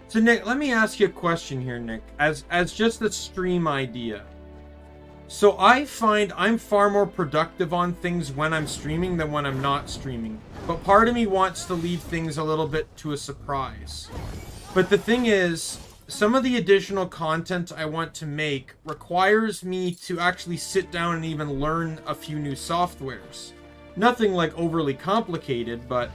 So Nick, let me ask you a question here, Nick, as just a stream idea. So I find I'm far more productive on things when I'm streaming than when I'm not streaming. But part of me wants to leave things a little bit to a surprise. But the thing is, some of the additional content I want to make requires me to actually sit down and even learn a few new softwares. Nothing like overly complicated, but...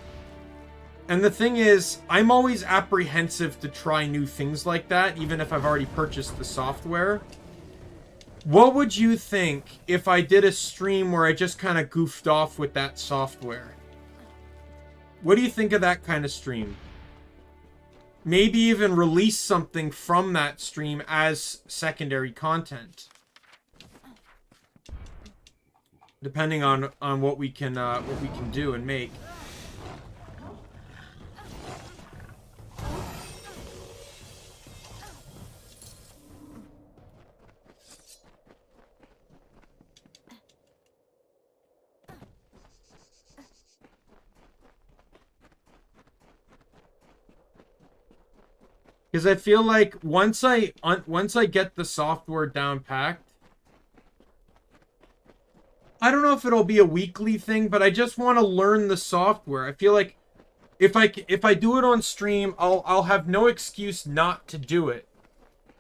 And the thing is, I'm always apprehensive to try new things like that, even if I've already purchased the software. What would you think if I did a stream where I just kind of goofed off with that software? What do you think of that kind of stream? Maybe even release something from that stream as secondary content. Depending on what we can do and make. Because I feel like once I get the software down packed, I don't know if it'll be a weekly thing, but I just want to learn the software. I feel like if I do it on stream, I'll have no excuse not to do it.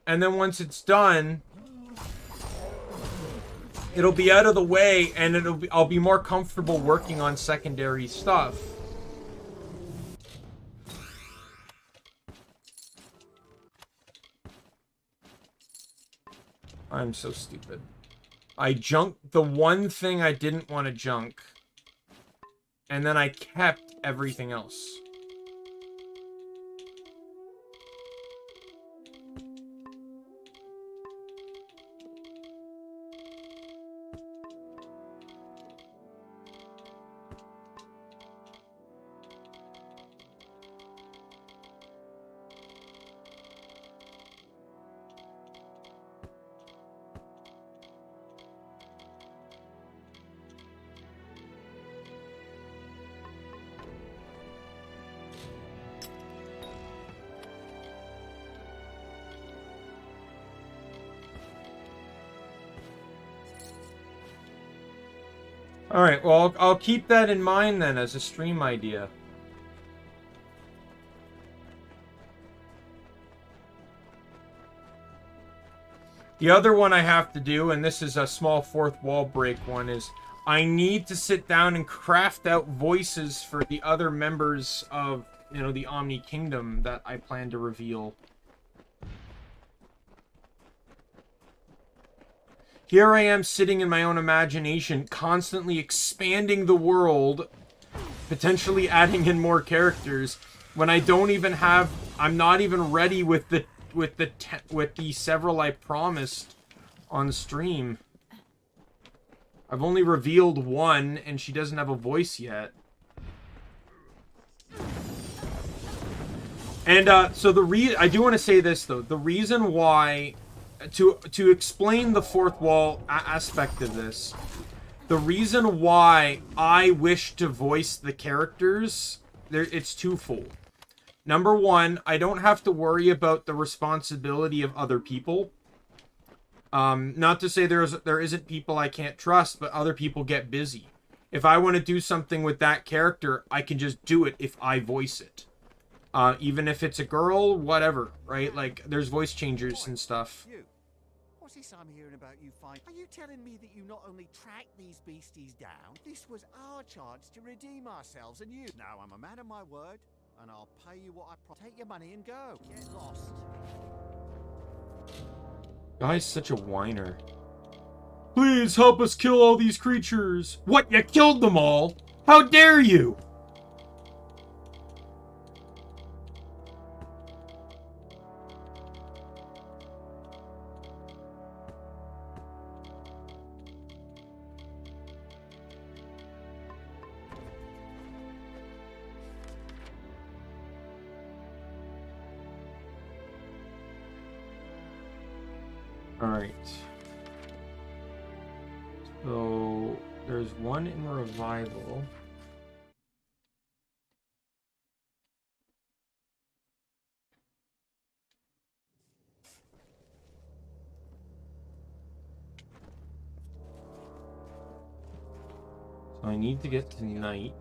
And then once it's done, it'll be out of the way, and I'll be more comfortable working on secondary stuff. I'm so stupid. I junked the one thing I didn't want to junk. And then I kept everything else. Alright, well, I'll keep that in mind then as a stream idea. The other one I have to do, and this is a small fourth wall break one, is I need to sit down and craft out voices for the other members of, you know, the Omni Kingdom that I plan to reveal. Here I am sitting in my own imagination, constantly expanding the world, potentially adding in more characters, when I don't even have, I'm not even ready with the several I promised on stream. I've only revealed one, and she doesn't have a voice yet. And so I do want to say this though, the reason why. To explain the fourth wall aspect of this, the reason why I wish to voice the characters, it's twofold. Number one, I don't have to worry about the responsibility of other people. Not to say there isn't people I can't trust, but other people get busy. If I want to do something with that character, I can just do it if I voice it. Even if it's a girl, whatever, right? Like, there's voice changers and stuff. What's this I'm hearing about you find? Are you telling me that you not only tracked these beasties down, this was our chance to redeem ourselves and you? Now I'm a man of my word, and I'll pay you what I take your money and go. Get lost. Guy's such a whiner. Please help us kill all these creatures. What, you killed them all? How dare you? Alright. So, there's one in Revival. So I need to get to Night.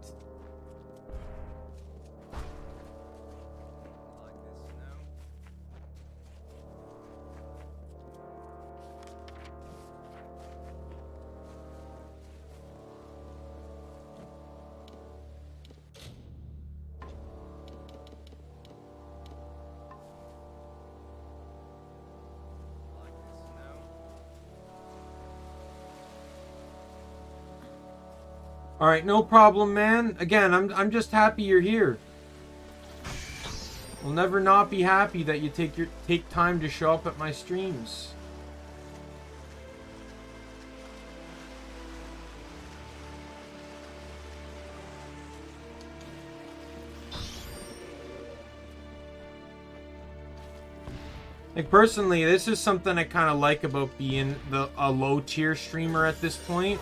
Alright, no problem, man. Again, I'm just happy you're here. I'll never not be happy that you take time to show up at my streams. Like, personally, this is something I kind of like about being a low-tier streamer at this point.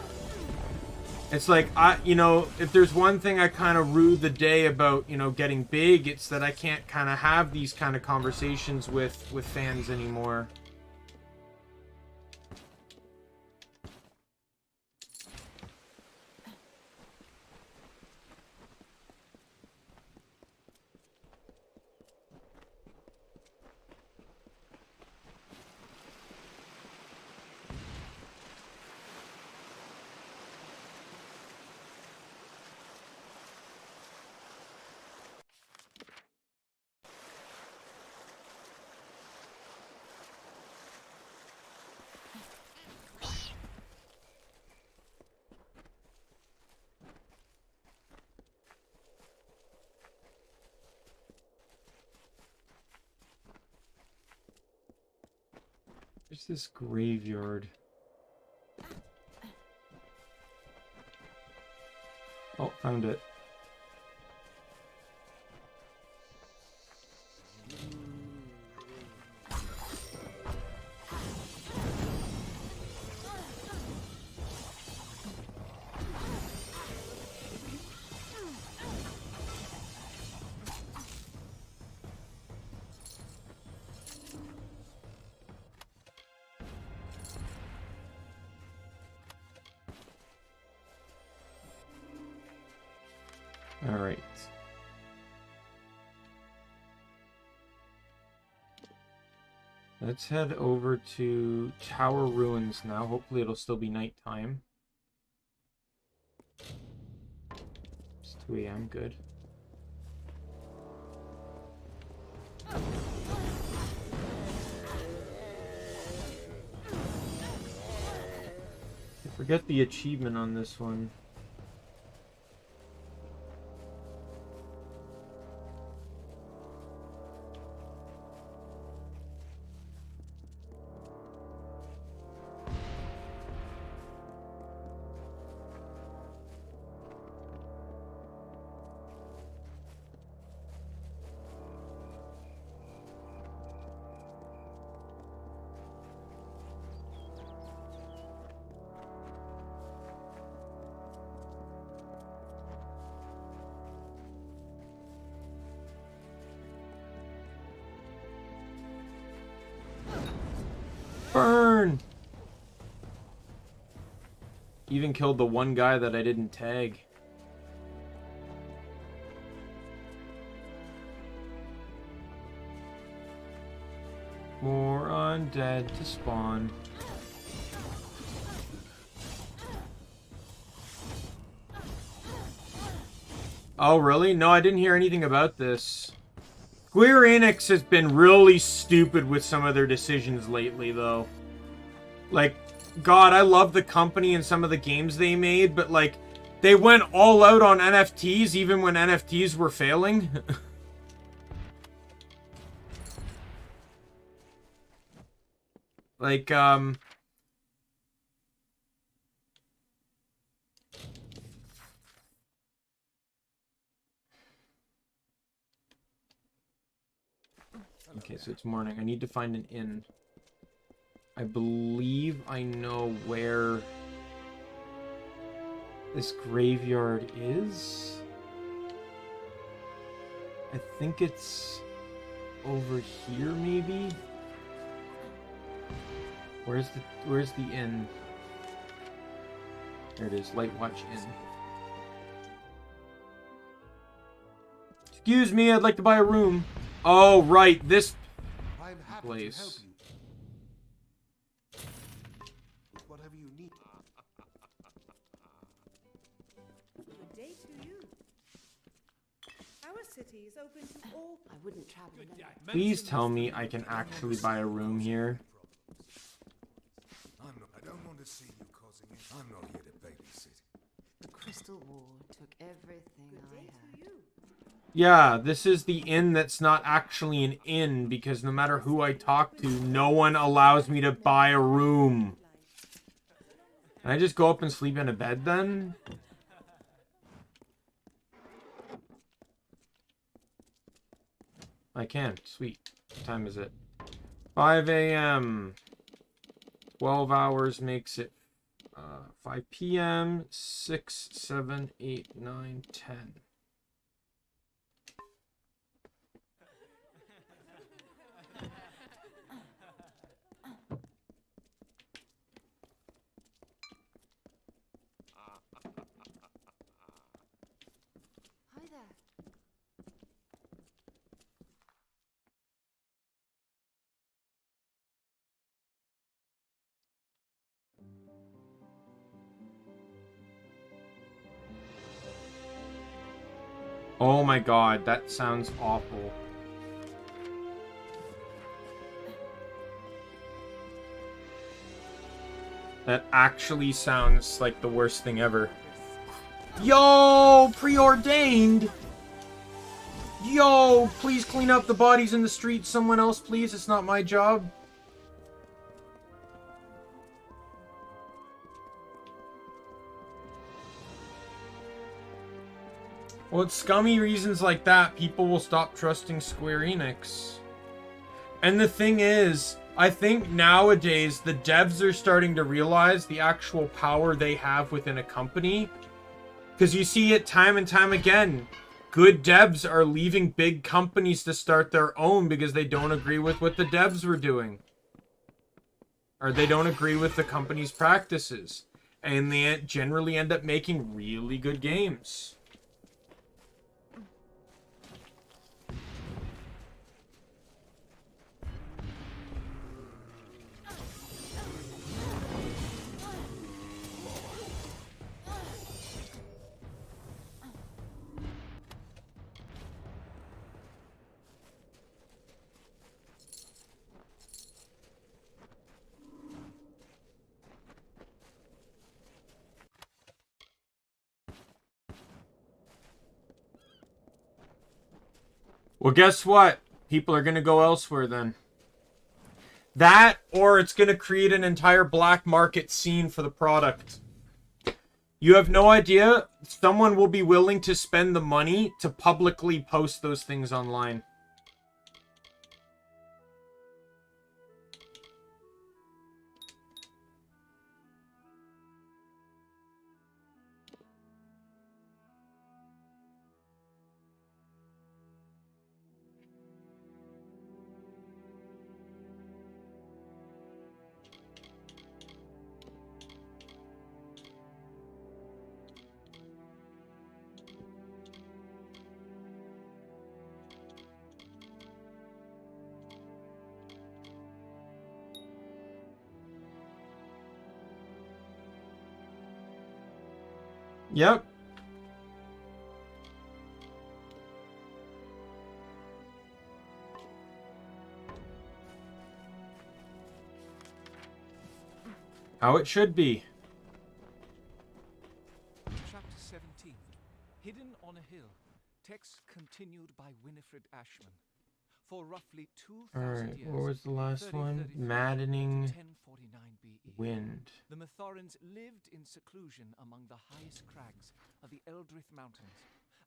It's like, you know, if there's one thing I kind of rue the day about, you know, getting big, it's that I can't kind of have these kind of conversations with fans anymore. There's this graveyard. Oh, found it. All right. Let's head over to Tower Ruins now. Hopefully it'll still be nighttime. It's 2 a.m. Good. I forget the achievement on this one. Burn! Even killed the one guy that I didn't tag. More undead to spawn. Oh, really? No, I didn't hear anything about this. Square Enix has been really stupid with some of their decisions lately, though. Like, God, I love the company and some of the games they made, but, like, they went all out on NFTs even when NFTs were failing. Like, okay, so it's morning. I need to find an inn. I believe I know where this graveyard is. I think it's over here, maybe? Where's the inn? There it is, Light Watch Inn. Excuse me, I'd like to buy a room. Oh, right, this I'm happy place. to help you. With whatever you need. Good day to you. Our city is open to all. I wouldn't travel alone. Please tell me I can actually buy a room here. I don't want to see you causing it. I'm not here to babysit. The Crystal War took everything I had. Yeah, this is the inn that's not actually an inn, because no matter who I talk to, no one allows me to buy a room. Can I just go up and sleep in a bed then? I can. Sweet. What time is it? 5 a.m. 12 hours makes it 5 p.m. 6, 7, 8, 9, 10. Hi there. Oh my god, that sounds awful. That actually sounds like the worst thing ever. Yo, preordained! Yo, please clean up the bodies in the street. Someone else, please. It's not my job. Well, it's scummy reasons like that, people will stop trusting Square Enix. And the thing is, I think nowadays the devs are starting to realize the actual power they have within a company. Because you see it time and time again. Good devs are leaving big companies to start their own because they don't agree with what the devs were doing. Or they don't agree with the company's practices. And they generally end up making really good games. Well, guess what? People are going to go elsewhere then. That, or it's going to create an entire black market scene for the product. You have no idea. Someone will be willing to spend the money to publicly post those things online. Yep. How it should be. Chapter 17. Hidden on a hill. Text continued by Winifred Ashman. For roughly 2,000 Alright, years. what was the last one? 3033 Maddening 1049 BE. wind. The Mathorans lived in seclusion among the highest crags of the Eldrith Mountains,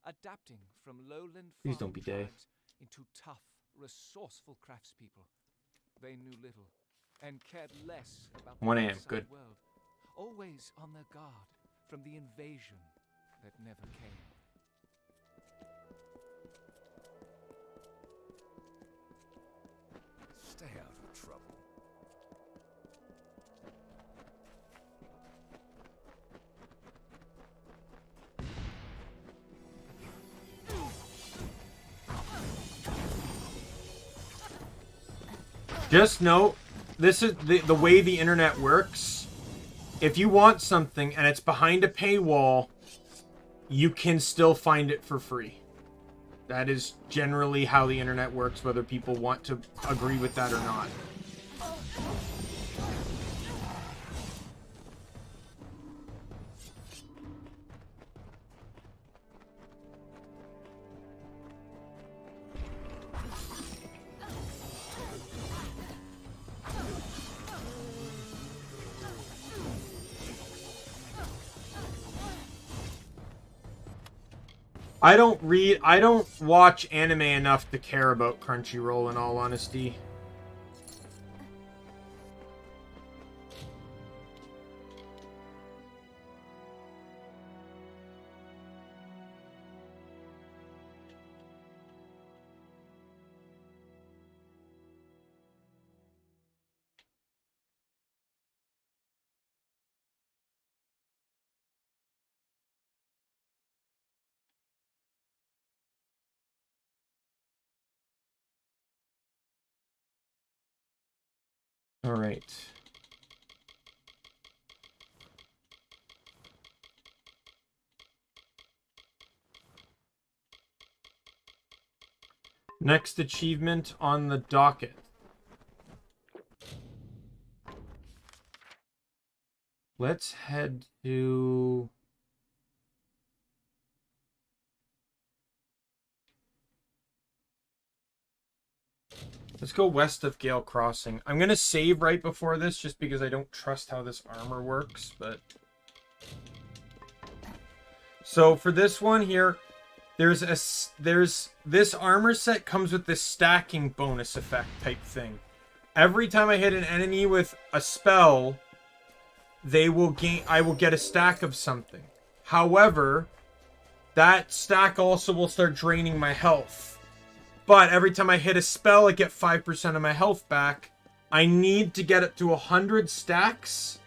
adapting from lowland Please don't be farming Day. tribes into tough, resourceful craftspeople. They knew little and cared less about the 1 a.m., outside good. world, always on their guard from the invasion that never came. Stay out of trouble. Just note, this is the way the internet works. If you want something and it's behind a paywall, you can still find it for free. That is generally how the internet works, whether people want to agree with that or not. I don't watch anime enough to care about Crunchyroll, in all honesty. All right. Next achievement on the docket. Let's head to... Let's go west of Gale Crossing. I'm going to save right before this just because I don't trust how this armor works, but... So for this one here, there's this armor set comes with this stacking bonus effect type thing. Every time I hit an enemy with a spell, I will get a stack of something. However, that stack also will start draining my health. But every time I hit a spell, I get 5% of my health back. I need to get it to 100 stacks.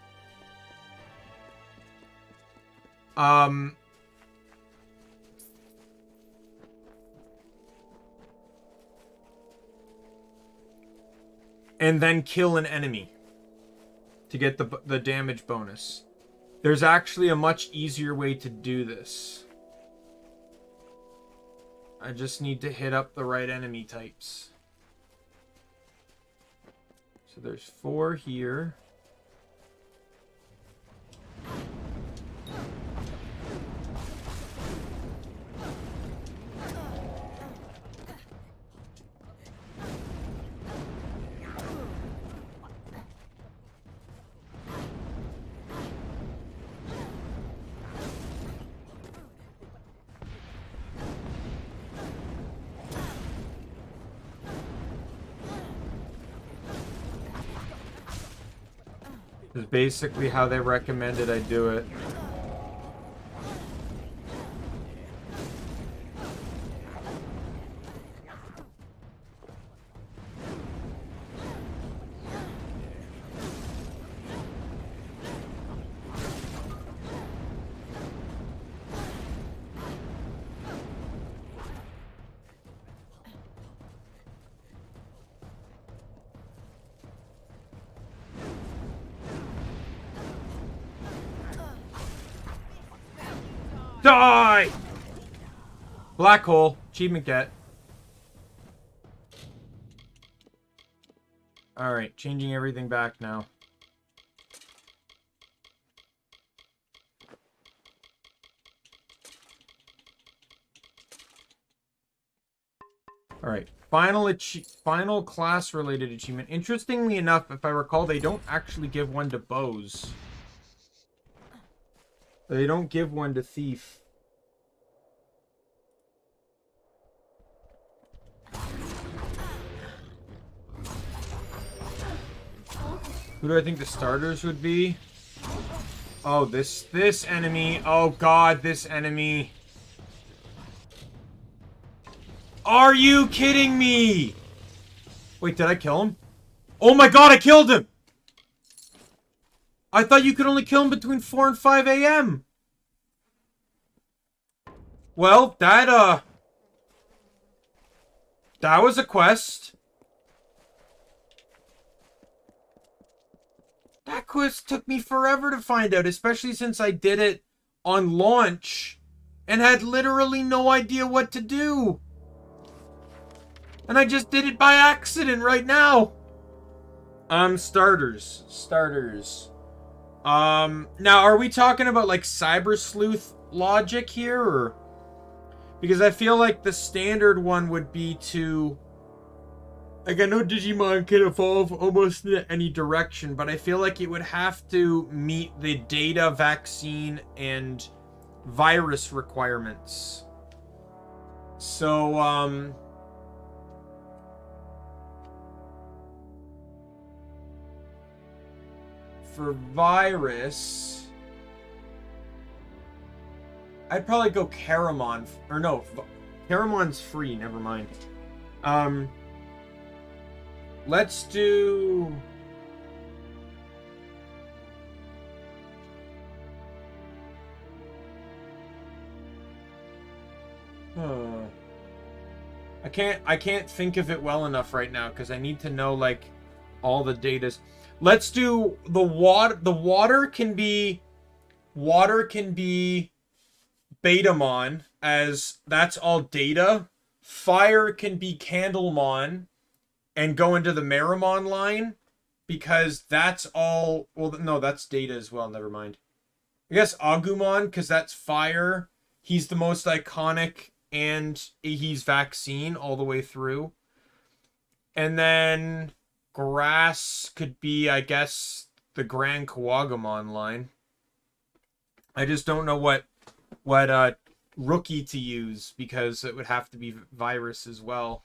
And then kill an enemy to get the damage bonus. There's actually a much easier way to do this. I just need to hit up the right enemy types. So there's 4 here. This is basically how they recommended I do it. Die! Black hole. Achievement get. Alright, changing everything back now. Alright, final class-related achievement. Interestingly enough, if I recall, they don't actually give one to bows. They don't give one to thief. Who do I think the starters would be? Oh, this enemy. Oh god, this enemy. Are you kidding me? Wait, did I kill him? Oh my god, I killed him! I thought you could only kill him between 4 and 5 a.m. Well, that was a quest. That quest took me forever to find out, especially since I did it on launch and had literally no idea what to do. And I just did it by accident right now. Starters. Now, are we talking about, like, Cyber Sleuth logic here, or... Because I feel like the standard one would be to... Like, I know Digimon can evolve almost in any direction, but I feel like it would have to meet the data, vaccine, and virus requirements. So, for virus, I'd probably go Caramon. Or no, Caramon's free, never mind. Let's do... I can't think of it well enough right now because I need to know, like, all the datas. Let's do the water. The water can be Betamon, as that's all data. Fire can be Candlemon and go into the Meramon line because that's all. Well, no, that's data as well. Never mind. I guess Agumon, because that's fire. He's the most iconic and he's vaccine all the way through. And then grass could be, I guess, the Grand Kawagamon line. I just don't know what rookie to use because it would have to be virus as well.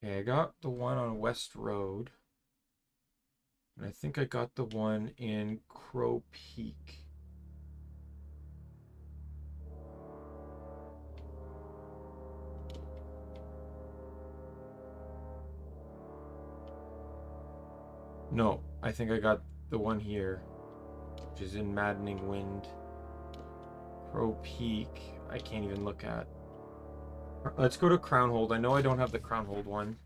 Okay, I got the one on West Road. And I think I got the one in Crow Peak. No, I think I got the one here, which is in Maddening Wind. Crow Peak, I can't even look at. Let's go to Crownhold. I know I don't have the Crownhold one.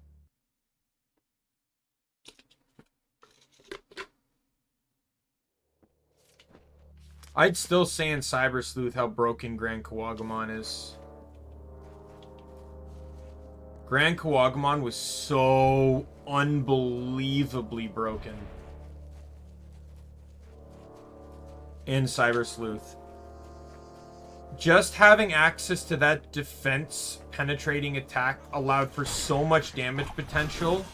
I'd still say in Cyber Sleuth how broken Grand Kawagamon is. Grand Kawagamon was so unbelievably broken in Cyber Sleuth. Just having access to that defense penetrating attack allowed for so much damage potential.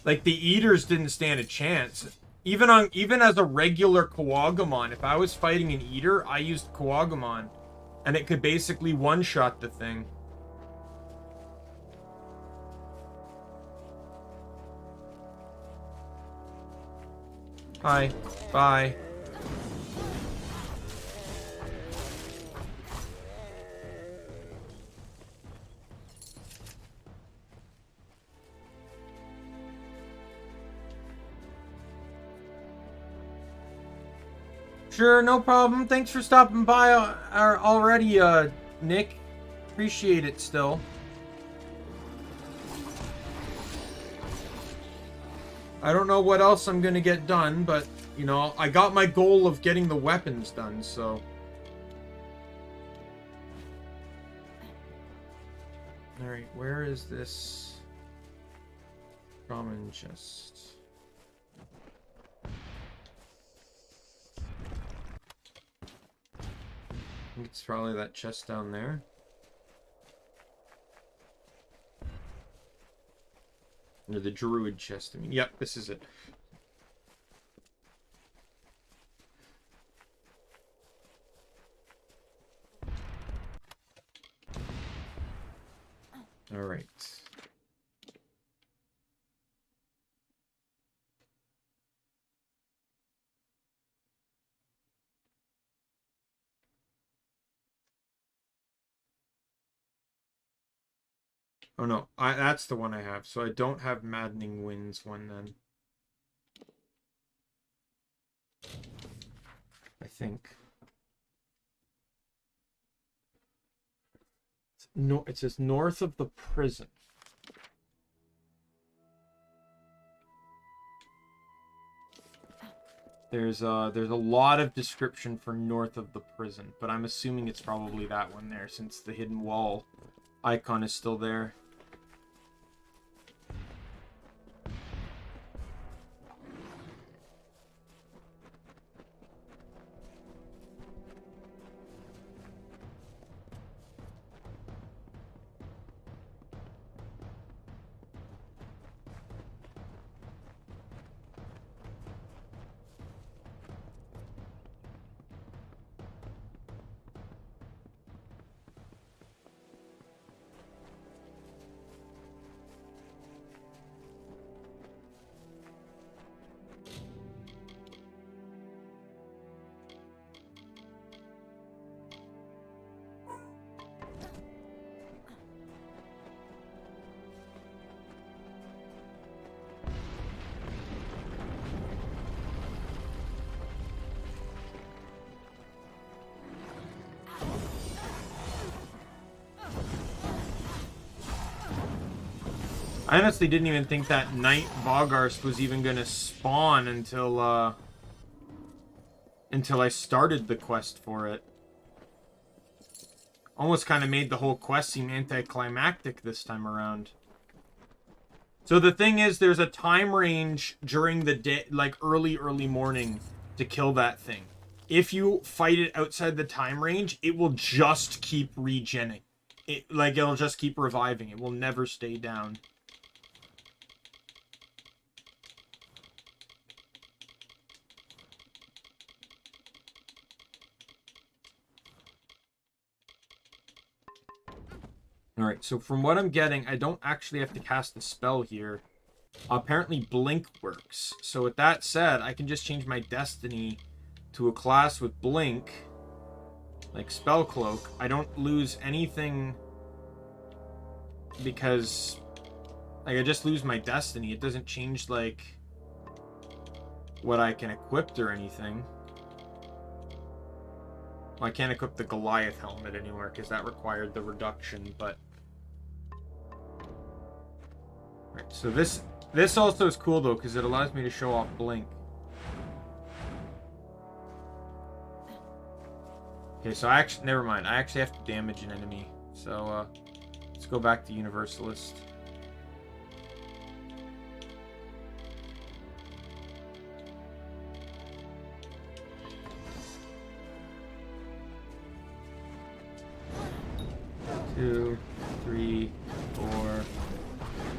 Like, the Eaters didn't stand a chance. Even as a regular Kawagamon, if I was fighting an Eater, I used Kawagamon. And it could basically one-shot the thing. Hi. Bye. Sure, no problem. Thanks for stopping by already, Nick. Appreciate it still. I don't know what else I'm gonna get done, but, you know, I got my goal of getting the weapons done, so. Alright, where is this common chest? I think it's probably that chest down there. Or the druid chest. I mean, yep, this is it. All right. Oh no, that's the one I have. So I don't have Maddening Winds one then. I think. No, it says north of the prison. There's a lot of description for north of the prison, but I'm assuming it's probably that one there since the hidden wall icon is still there. I honestly didn't even think that Knight Bogarst was even gonna spawn until I started the quest for it. Almost kind of made the whole quest seem anticlimactic this time around. So the thing is, there's a time range during the day, like early morning, to kill that thing. If you fight it outside the time range, it will just keep regenning. It'll just keep reviving. It will never stay down. Alright, so from what I'm getting, I don't actually have to cast a spell here. Apparently Blink works. So with that said, I can just change my destiny to a class with Blink, like Spell Cloak. I don't lose anything because, like, I just lose my destiny. It doesn't change, like, what I can equip or anything. Well, I can't equip the Goliath helmet anymore because that required the reduction, but... Right, so this also is cool, though, because it allows me to show off Blink. Okay, so I actually... Never mind. I actually have to damage an enemy. So, let's go back to Universalist. Two, 3, 4,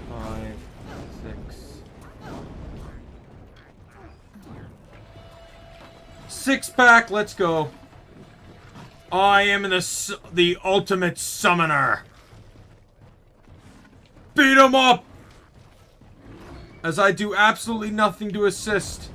5, 6. 6-pack, let's go. I am the ultimate summoner. Beat him up! As I do absolutely nothing to assist.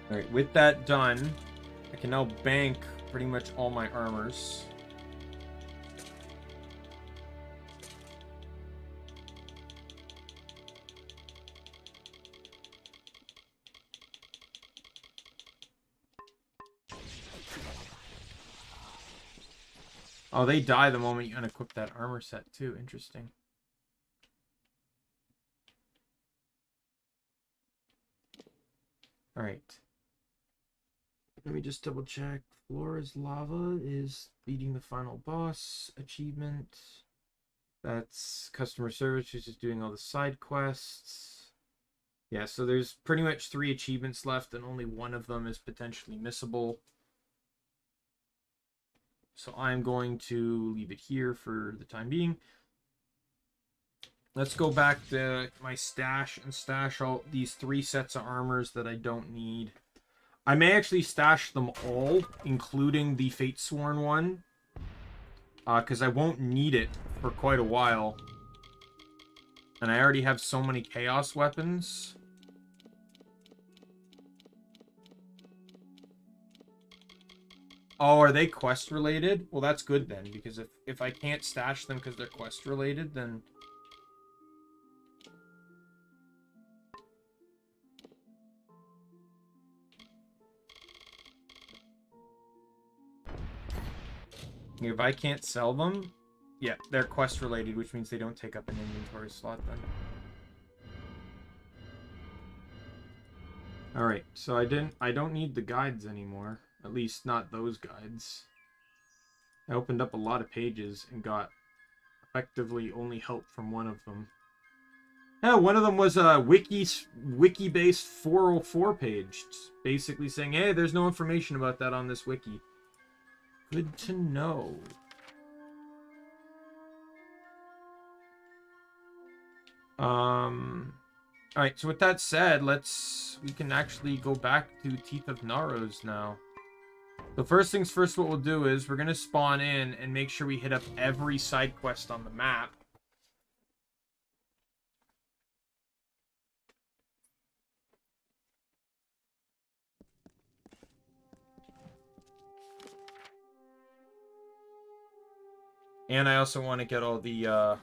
Alright, with that done, I can now bank pretty much all my armors. Oh, they die the moment you unequip that armor set too. Interesting. Alright. Let me just double check. Flora's Lava is beating the final boss achievement. That's customer service, which is doing all the side quests. Yeah, so there's pretty much 3 achievements left, and only one of them is potentially missable. So I'm going to leave it here for the time being. Let's go back to my stash and stash all these 3 sets of armors that I don't need. I may actually stash them all, including the Fatesworn one, because I won't need it for quite a while. And I already have so many Chaos weapons. Oh, are they quest related? Well, that's good then, because if I can't stash them because they're quest related, then... If I can't sell them, yeah, they're quest related, which means they don't take up an inventory slot then. Alright, so I don't need the guides anymore. At least not those guides. I opened up a lot of pages and got effectively only help from one of them. Yeah, one of them was a wiki-based 404 page, basically saying, hey, there's no information about that on this wiki. Good to know. Alright, so with that said, we can actually go back to Teeth of Narrows now. The first things first, what we'll do is we're going to spawn in and make sure we hit up every side quest on the map. And I also want to get all the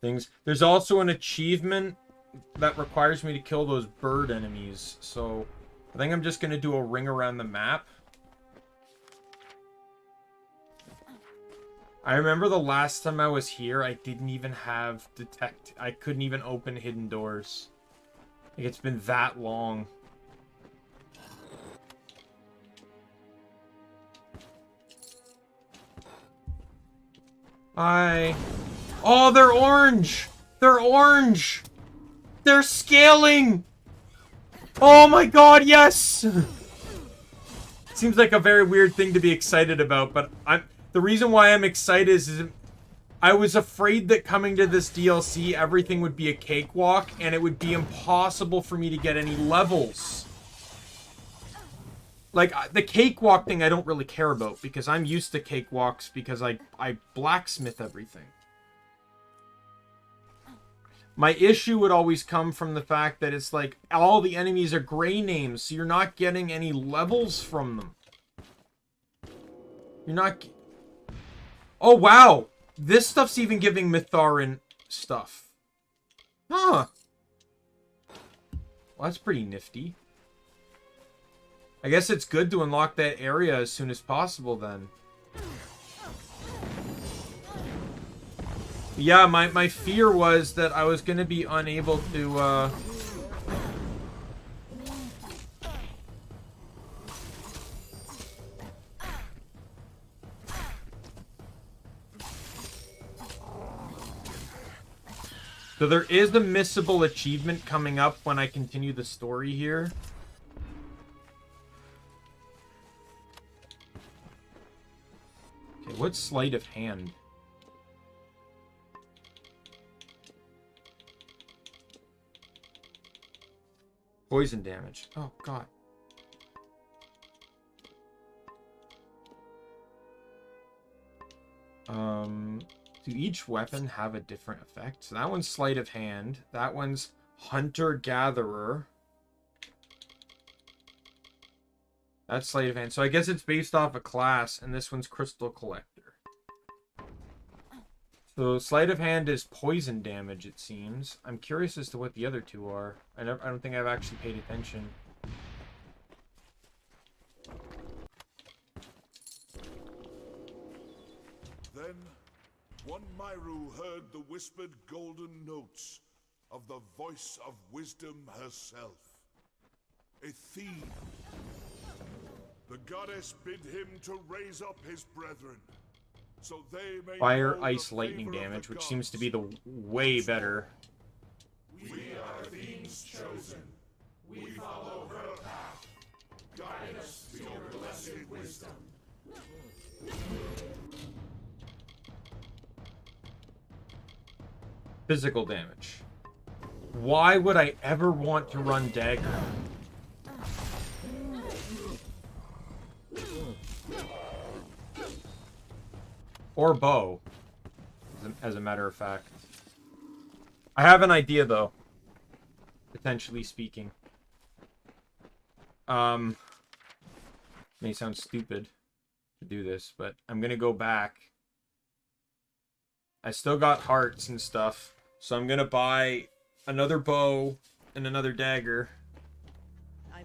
things. There's also an achievement that requires me to kill those bird enemies. So I think I'm just going to do a ring around the map. I remember the last time I was here, I didn't even have detect. I couldn't even open hidden doors. Like, it's been that long. Hi. Oh, they're orange! They're orange! They're scaling! Oh my god, yes! Seems like a very weird thing to be excited about, but the reason why I'm excited is I was afraid that coming to this DLC, everything would be a cakewalk, and it would be impossible for me to get any levels. Like, the cakewalk thing I don't really care about, because I'm used to cakewalks because I blacksmith everything. My issue would always come from the fact that it's like, all the enemies are gray names, so you're not getting any levels from them. You're not... Oh, wow! This stuff's even giving Mitharin stuff. Huh. Well, that's pretty nifty. I guess it's good to unlock that area as soon as possible, then. Yeah, my fear was that I was going to be unable to, So there is the missable achievement coming up when I continue the story here. Okay, what's sleight of hand? Poison damage. Oh, God. Do each weapon have a different effect? So that one's sleight of hand. That one's hunter-gatherer. That's sleight of hand. So I guess it's based off a class, and this one's crystal collector. So sleight of hand is poison damage, it seems. I'm curious as to what the other two are. I don't think I've actually paid attention. Then one Myru heard the whispered golden notes of the voice of wisdom herself. A theme. The goddess bid him to raise up his brethren, so they may Fire, know ice, the lightning favor of damage, the which seems to gods. be the way better. We are themes chosen. We follow her path. Guide us to your blessed wisdom. Physical damage. Why would I ever want to run dagger? Or bow, as a matter of fact. I have an idea, though. Potentially speaking. May sound stupid to do this, but I'm gonna go back. I still got hearts and stuff, so I'm gonna buy another bow and another dagger.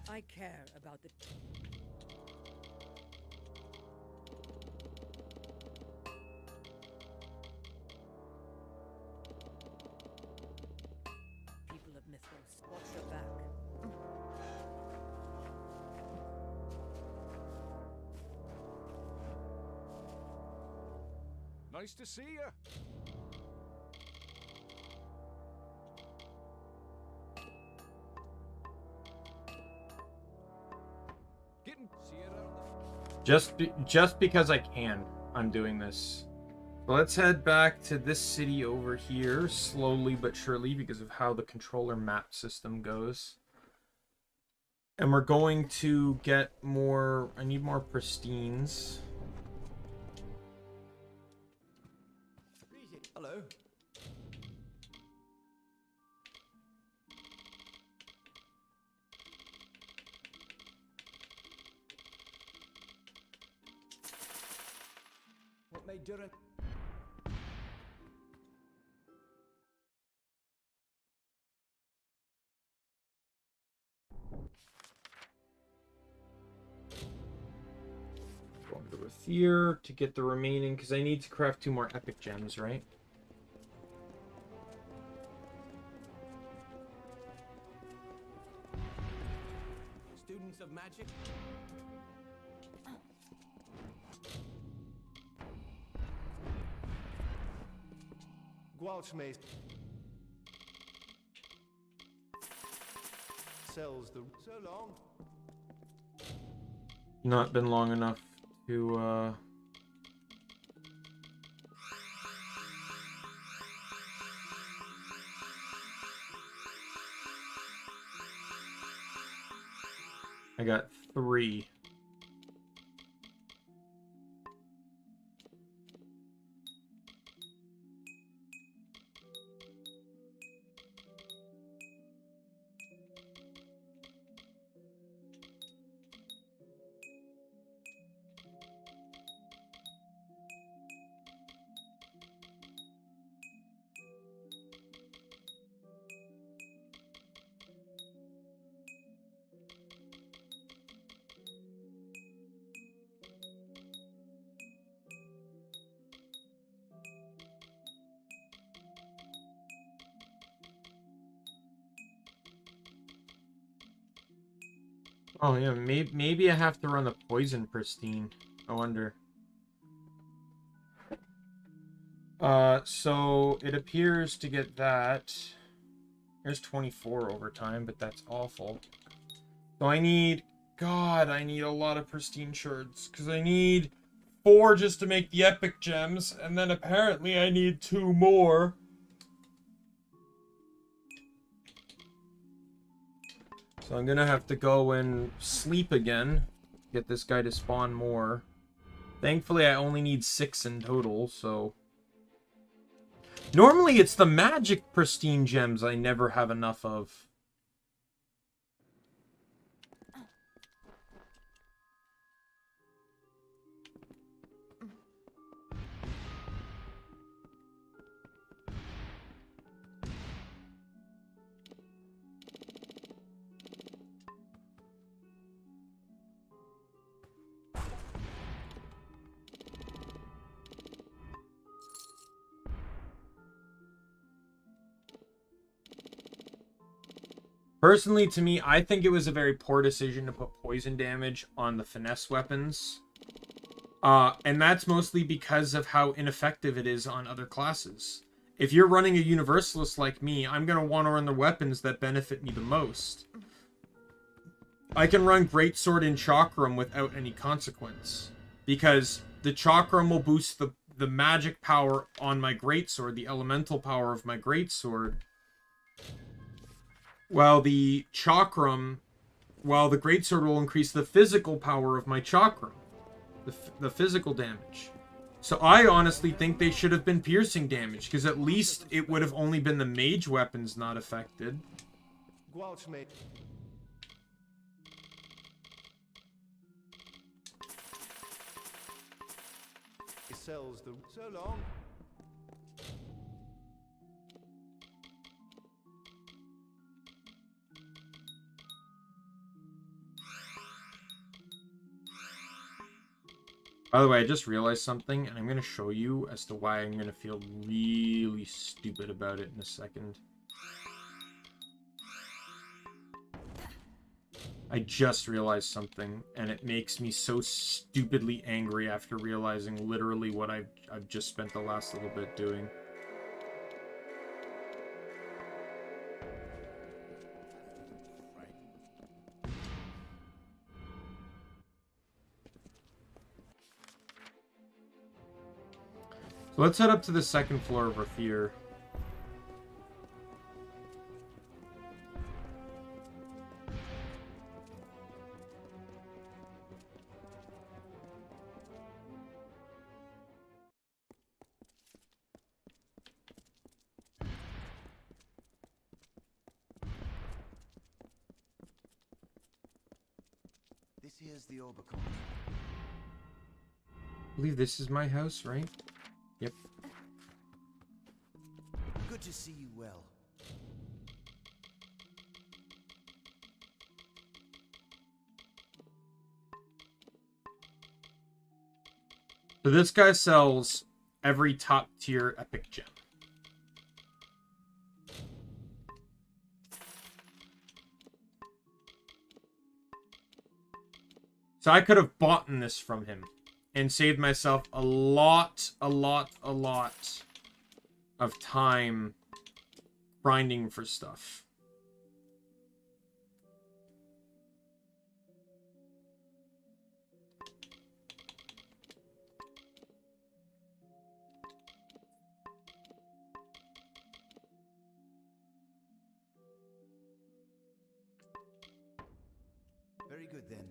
I care about the... people of Mythos. Watch your back. Nice to see you. Just because I can, I'm doing this. So let's head back to this city over here, slowly but surely, because of how the controller map system goes. And we're going to get more... I need more pristines. Hello. What made Duran? Rathier to get the remaining, because I need to craft 2 more epic gems, right? Students of magic. Gwalchmace sells the so long. Not been long enough to I got 3. Oh yeah, maybe I have to run the poison pristine. I wonder. So it appears to get that. There's 24 overtime, but that's awful. So I need, God, I need a lot of pristine shards, because I need 4 just to make the epic gems, and then apparently I need 2 more. So I'm gonna have to go and sleep again, get this guy to spawn more. Thankfully, I only need 6 in total, so... Normally, it's the magic pristine gems I never have enough of. Personally, to me, I think it was a very poor decision to put poison damage on the finesse weapons. And that's mostly because of how ineffective it is on other classes. If you're running a universalist like me, I'm going to want to run the weapons that benefit me the most. I can run Greatsword and Chakram without any consequence. Because the Chakram will boost the magic power on my Greatsword, the elemental power of my Greatsword. While the Greatsword will increase the physical power of my Chakram. The physical damage. So I honestly think they should have been piercing damage, because at least it would have only been the mage weapons not affected. Gwalchmace sells the so long. By the way, I just realized something, and I'm going to show you as to why I'm going to feel really stupid about it in a second. I just realized something, and it makes me so stupidly angry after realizing literally what I've just spent the last little bit doing. So let's head up to the second floor of Rathier. This here's the Orbicon. I believe this is my house, right? Yep. Good to see you well. So this guy sells every top tier epic gem. So I could have bought this from him and saved myself a lot of time grinding for stuff. Very good then.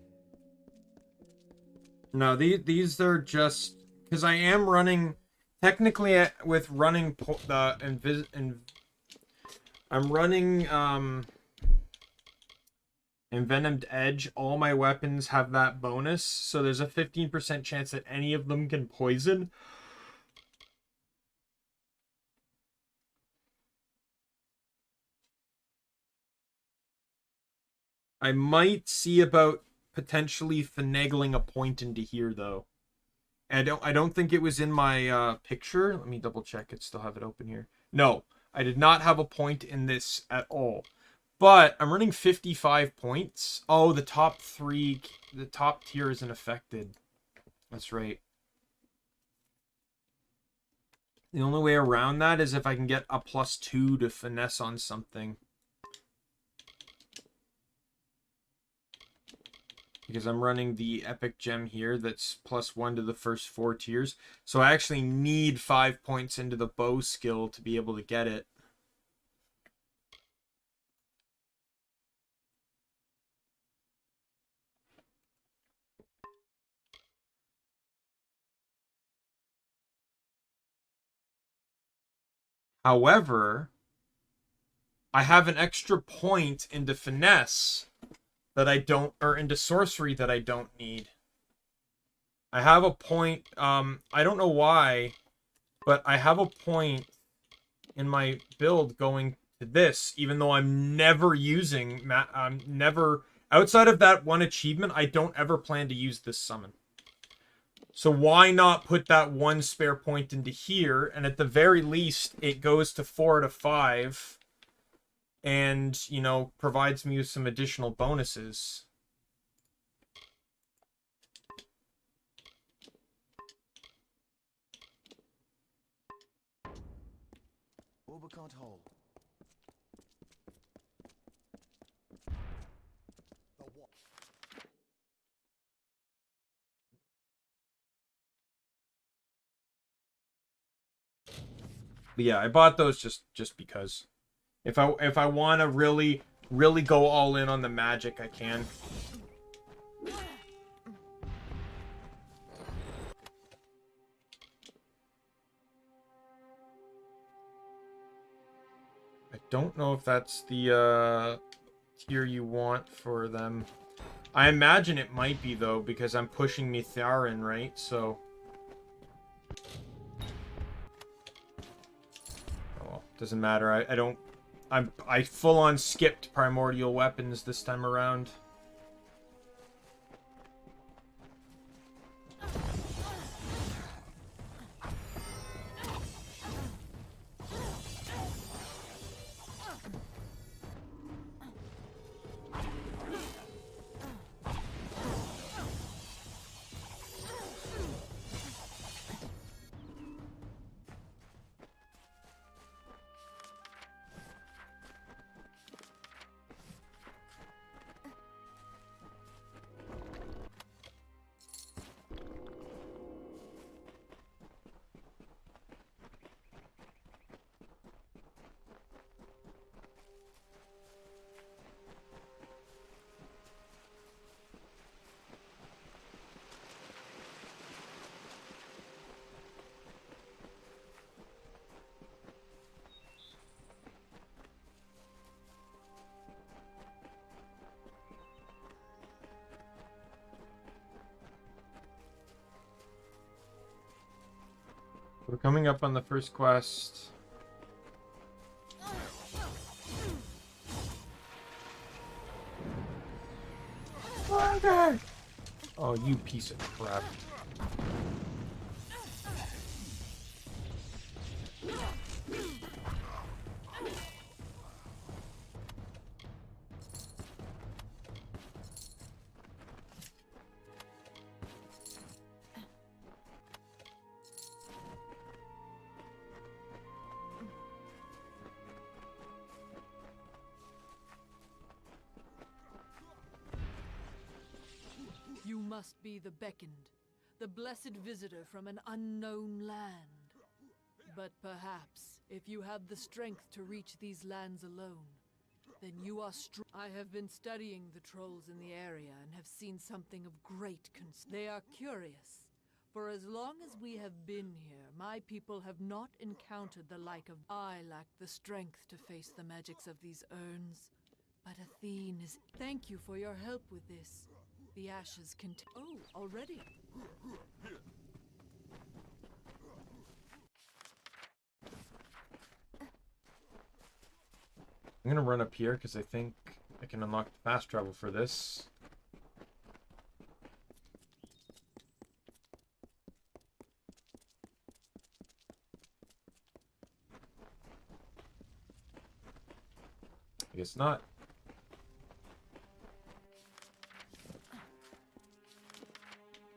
No, these are just because I am running technically with running I'm running Envenomed Edge. All my weapons have that bonus, so there's a 15% chance that any of them can poison. I might see about potentially finagling a point into here, though. And I don't think it was in my picture. Let me double check it. Still have it open here. No, I did not have a point in this at all. But I'm running 55 points. Oh, the top tier isn't affected. That's right. The only way around that is if I can get a +2 to finesse on something. Because I'm running the epic gem here that's +1 to the first 4 tiers. So I actually need 5 points into the bow skill to be able to get it. However, I have an extra point into finesse that I don't, or into sorcery that I don't need. I have a point, I don't know why, but I have a point in my build going to this, even though I'm never using, outside of that one achievement, I don't ever plan to use this summon. So why not put that one spare point into here, and at the very least, it goes to 4 out of 5, and, you know, provides me with some additional bonuses. Orbicant hole. But yeah, I bought those just because. If I want to really go all in on the magic, I can. I don't know if that's the tier you want for them. I imagine it might be, though, because I'm pushing Mitharin, right? So... oh, doesn't matter. I full on skipped primordial weapons this time around. We're coming up on the first quest. Oh, you piece of crap. must be the beckoned, the blessed visitor from an unknown land. But perhaps, if you have the strength to reach these lands alone, then you are strong. I have been studying the trolls in the area and have seen something of great concern. They are curious. For as long as we have been here, my people have not encountered the like of... I lack the strength to face the magics of these urns. But Athene is... Thank you for your help with this. The ashes can... Oh, already? I'm gonna run up here because I think I can unlock the fast travel for this. I guess not.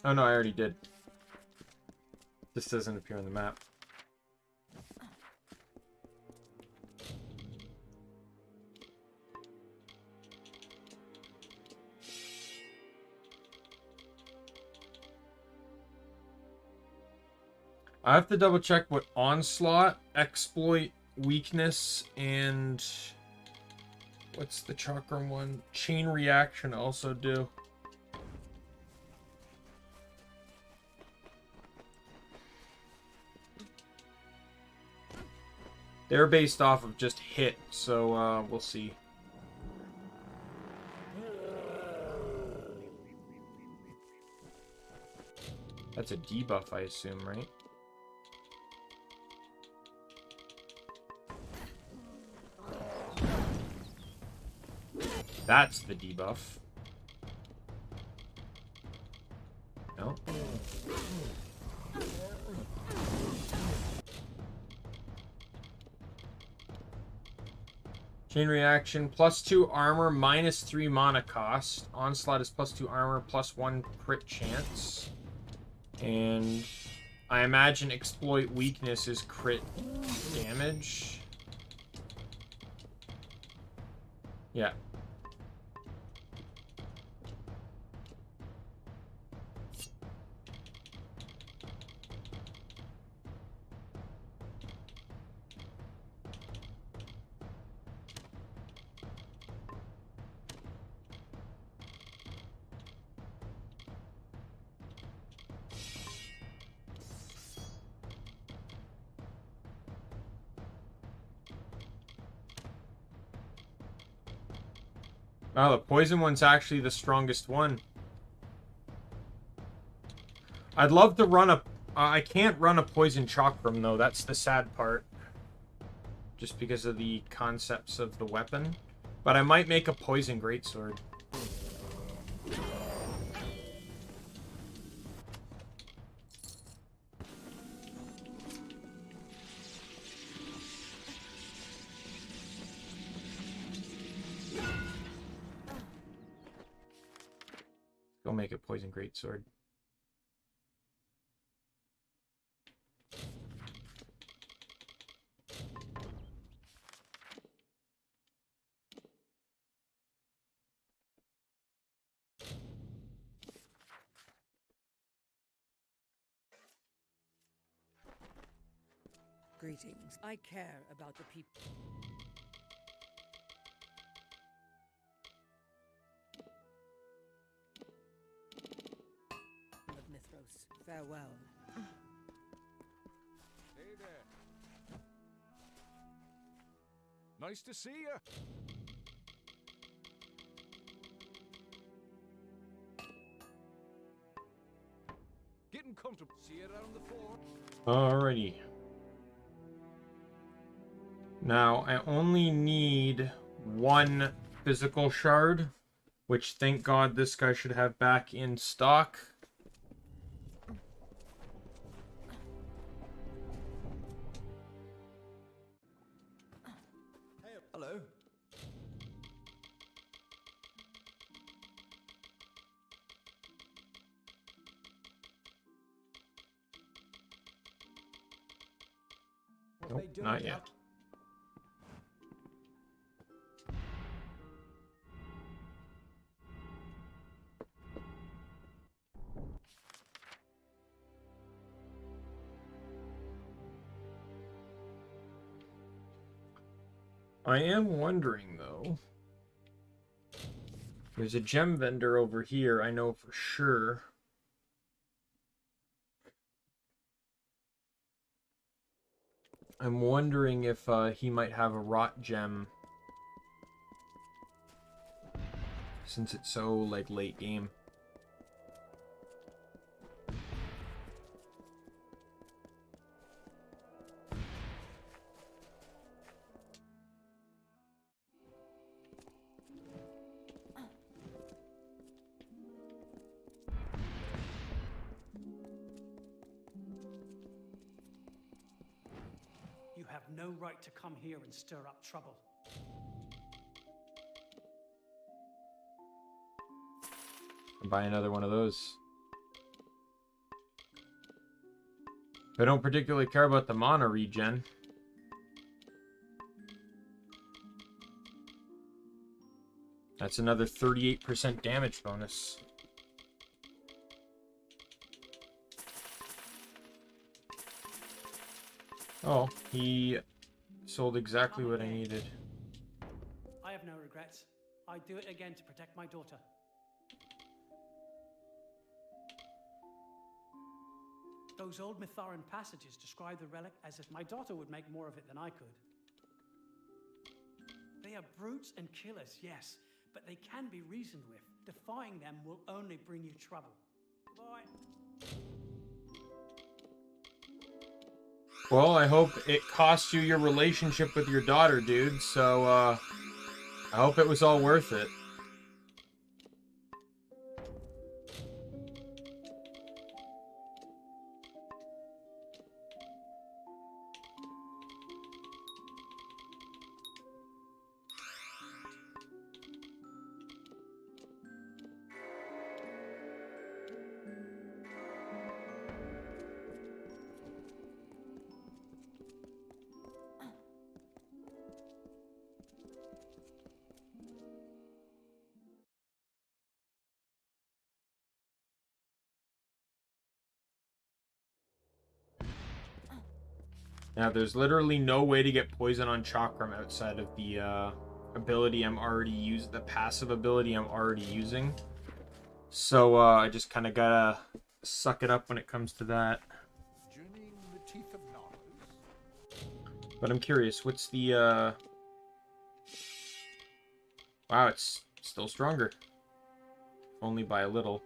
Oh no, I already did. This doesn't appear on the map. I have to double check what onslaught, exploit, weakness, and what's the chakram one? Chain reaction also do. They're based off of just hit, so we'll see. That's a debuff, I assume, right? That's the debuff. No. Chain reaction, +2 armor, -3 mana cost. Onslaught is +2 armor, +1 crit chance. And I imagine exploit weakness is crit damage. Yeah. Oh, the poison one's actually the strongest one. I'd love to run a... I can't run a poison chakram, though. That's the sad part. Just because of the concepts of the weapon. But I might make a poison greatsword. Go make a poison greatsword. Greetings. I care about the people. Of Mithros. Farewell. Hey there. Nice to see you. Getting comfortable. See you around the fort. Alrighty. Now, I only need 1 physical shard, which, thank God, this guy should have back in stock. Hello. Nope, not yet. I am wondering, though. There's a gem vendor over here, I know for sure. I'm wondering if he might have a rot gem. Since it's so, like, late game. You have no right to come here and stir up trouble. Buy another one of those. I don't particularly care about the mana regen. That's another 38% damage bonus. Oh, he sold exactly what I needed. I have no regrets. I'd do it again to protect my daughter. Those old Mitharan passages describe the relic as if my daughter would make more of it than I could. They are brutes and killers, yes, but they can be reasoned with. Defying them will only bring you trouble. Bye. Well, I hope it cost you your relationship with your daughter, dude, so, I hope it was all worth it. Now, there's literally no way to get poison on Chakram outside of the ability I'm already using, the passive ability I'm already using. So I just kind of gotta suck it up when it comes to that. Journeying the teeth of Naros. But I'm curious, what's the Wow, it's still stronger. Only by a little.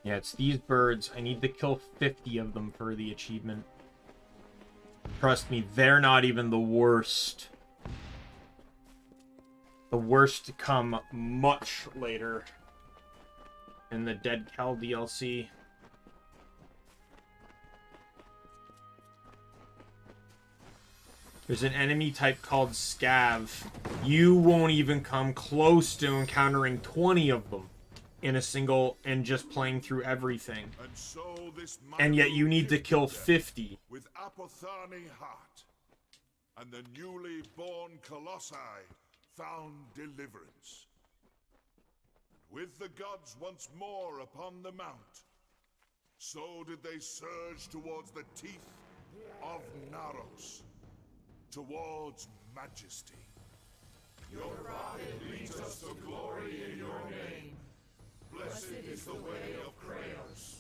Yeah, it's these birds. I need to kill 50 of them for the achievement. Trust me, they're not even the worst. The worst come much later in the Dead Cal DLC. There's an enemy type called Scav. You won't even come close to encountering 20 of them in a single and just playing through everything. And so this And yet you need to kill them 50. with Apothani heart, and the newly born Colossi found deliverance. And with the gods once more upon the mount, so did they surge towards the teeth of Naros, towards majesty. Your rocket leads us to glory in your name. Blessed is the way of Kratos.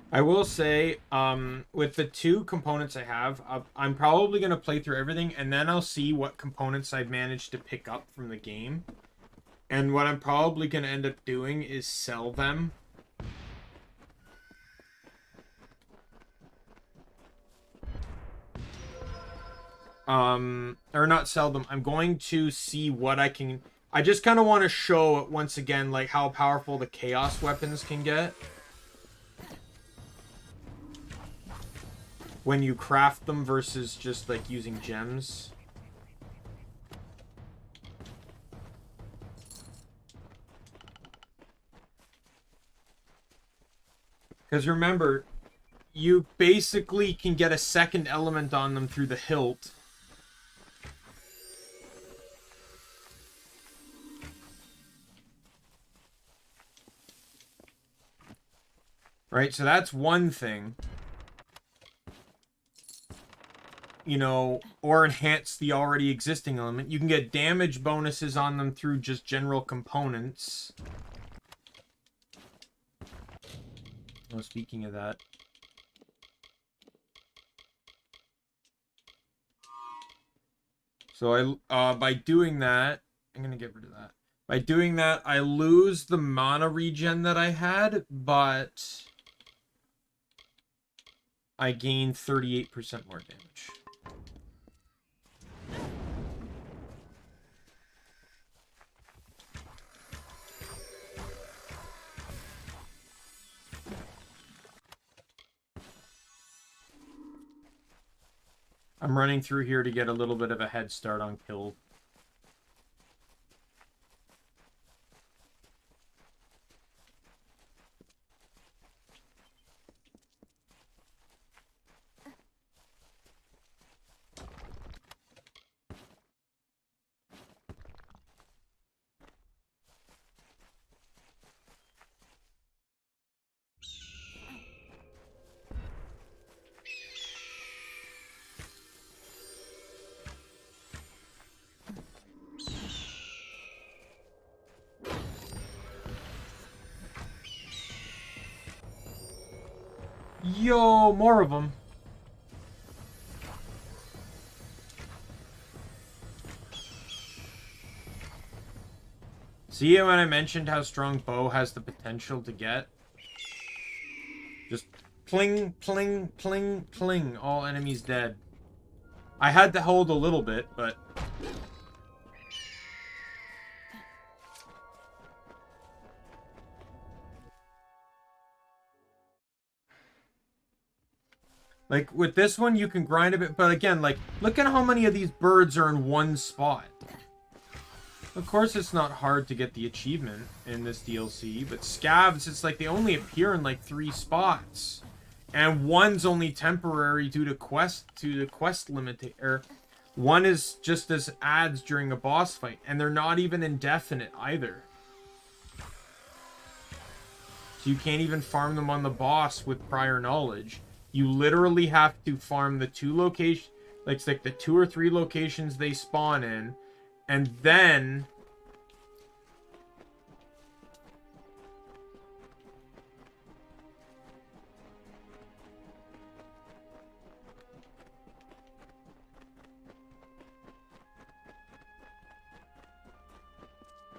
I will say, with the 2 components I have, I'm probably going to play through everything, and then I'll see what components I've managed to pick up from the game. And what I'm probably going to end up doing is sell them. Or not sell them. I'm going to see what I can... I just kind of want to show, once again, like, how powerful the chaos weapons can get. When you craft them versus just, like, using gems. Because remember, you basically can get a second element on them through the hilt. Right, so that's one thing. You know, or enhance the already existing element. You can get damage bonuses on them through just general components. Oh, speaking of that. So by doing that, I'm gonna get rid of that. By doing that, I lose the mana regen that I had, but I gain 38% more damage. I'm running through here to get a little bit of a head start on kills. Yo, more of them. See when I mentioned how strong bow has the potential to get? Just pling, pling, pling, pling. All enemies dead. I had to hold a little bit, but... Like, with this one, you can grind a bit, but again, like, look at how many of these birds are in one spot. Of course, it's not hard to get the achievement in this DLC, but scavs, it's like they only appear in, like, 3 spots. And one's only temporary due to quest limit, or one is just as adds during a boss fight, and they're not even indefinite either. So you can't even farm them on the boss with prior knowledge. You literally have to farm the 2 locations, like the 2 or 3 locations they spawn in, and then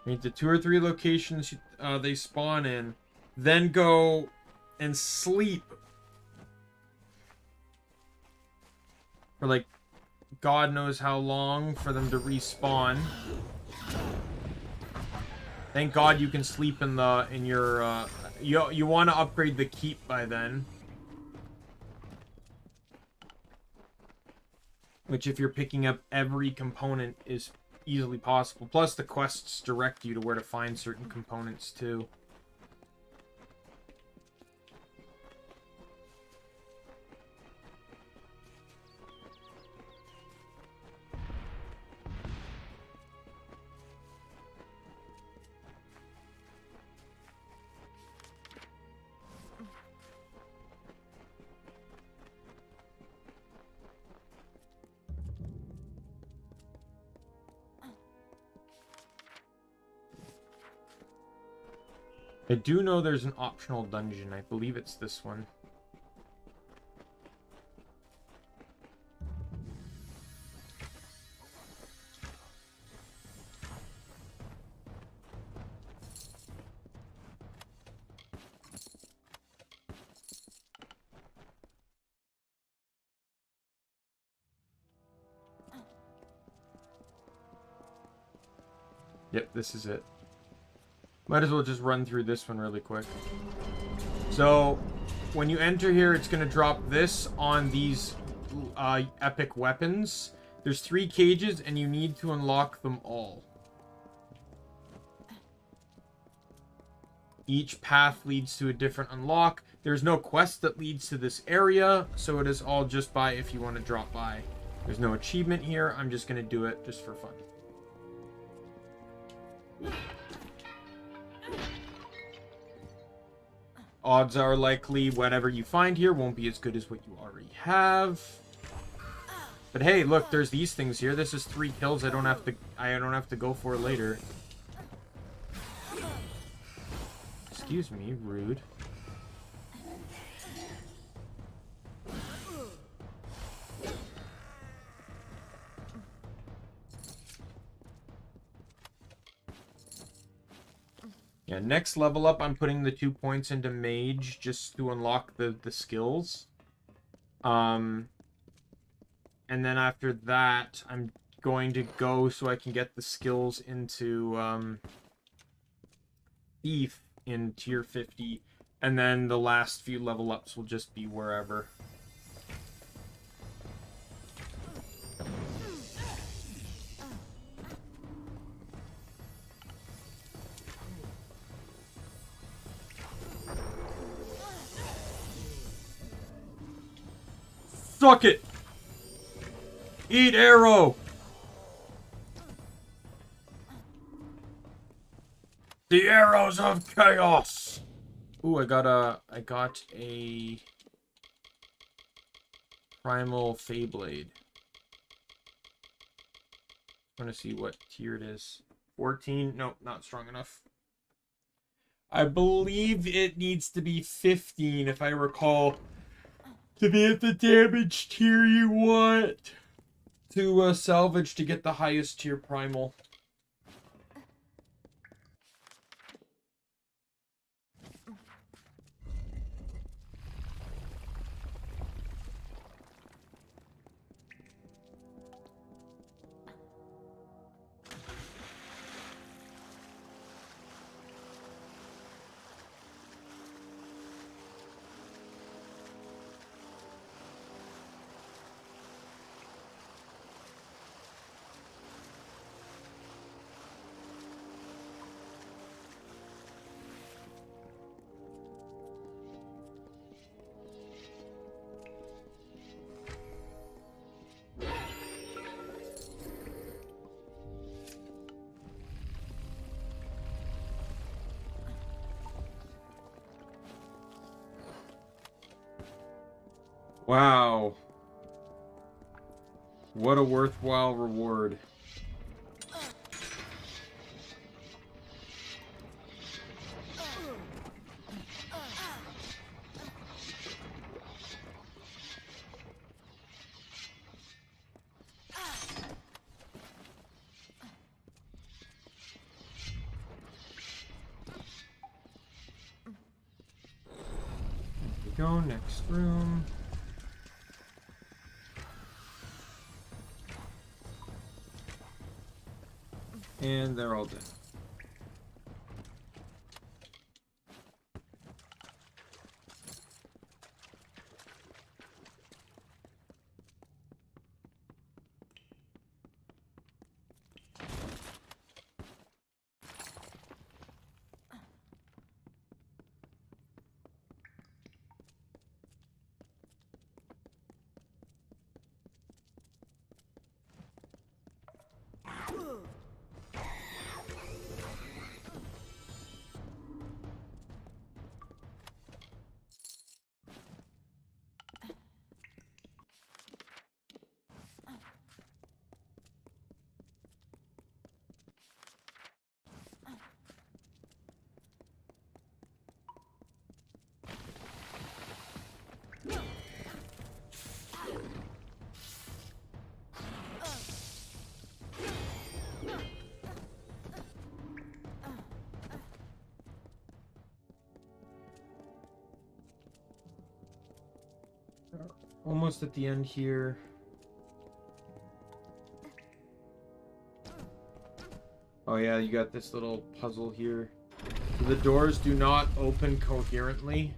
the 2 or 3 locations they spawn in, then go and sleep for like God knows how long for them to respawn. Thank God you can sleep in your you want to upgrade the keep by then. Which if you're picking up every component is easily possible. Plus the quests direct you to where to find certain components too. I do know there's an optional dungeon. I believe it's this one. Yep, this is it. Might as well just run through this one really quick. So, when you enter here, it's going to drop this on these epic weapons. There's 3 cages, and you need to unlock them all. Each path leads to a different unlock. There's no quest that leads to this area, so it is all just by if you want to drop by. There's no achievement here. I'm just going to do it just for fun. Odds are likely whatever you find here won't be as good as what you already have. But hey, look, there's these things here. This is 3 kills I don't have to go for later. Excuse me, rude. Yeah, next level up, I'm putting the 2 points into Mage just to unlock the skills. And then after that, I'm going to go so I can get the skills into Thief in tier 50. And then the last few level ups will just be wherever. Suck it! Eat arrow! The arrows of chaos! Ooh, I got a primal Feyblade. I'm gonna see what tier it is. 14? Nope, not strong enough. I believe it needs to be 15 if I recall. To be at the damage tier you want to salvage to get the highest tier primal. Wow. What a worthwhile reward. There we go, next room. And they're all dead. Almost at the end here. Oh yeah, you got this little puzzle here. The doors do not open coherently.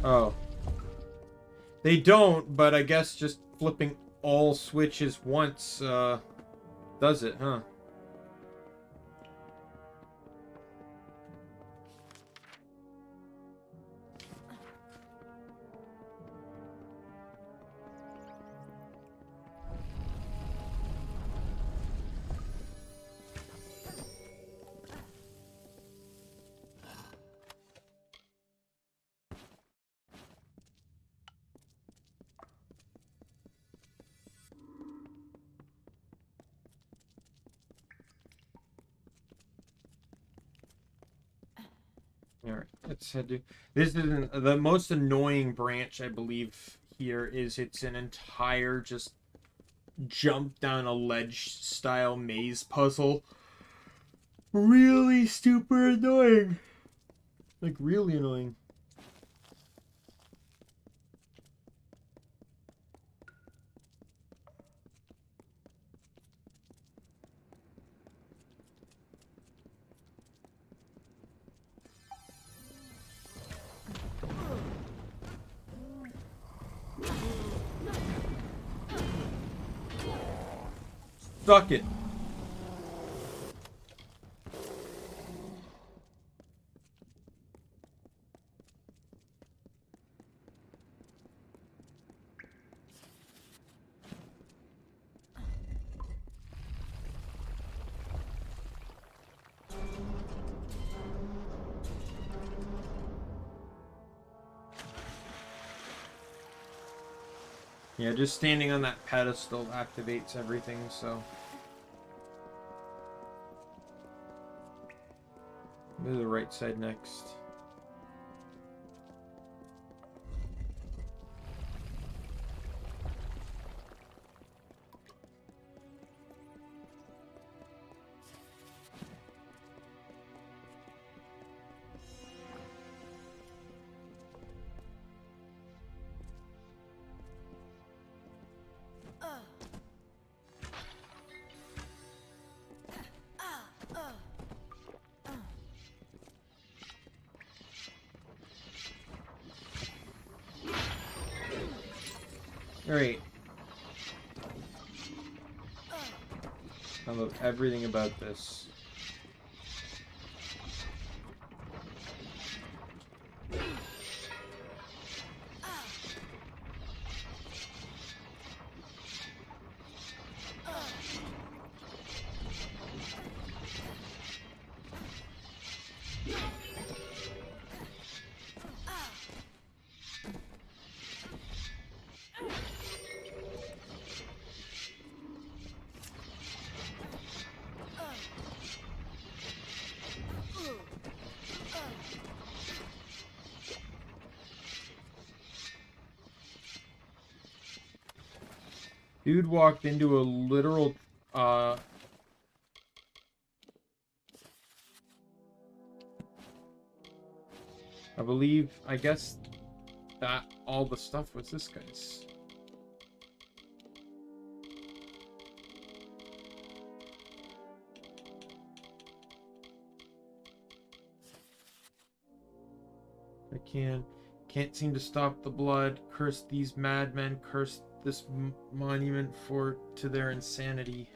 Oh. They don't, but I guess just flipping all switches once, does it, huh? Alright, let's head to... This is the most annoying branch, I believe, here is it's an entire just jump down a ledge style maze puzzle. Really super annoying. Like, really annoying. Suck it. Yeah, just standing on that pedestal activates everything, so... Move to the right side next. Alright. I love everything about this. Dude walked into a literal, I believe, I guess that all the stuff was this guy's. I can't seem to stop the blood. Curse these madmen. Curse this monument to their insanity.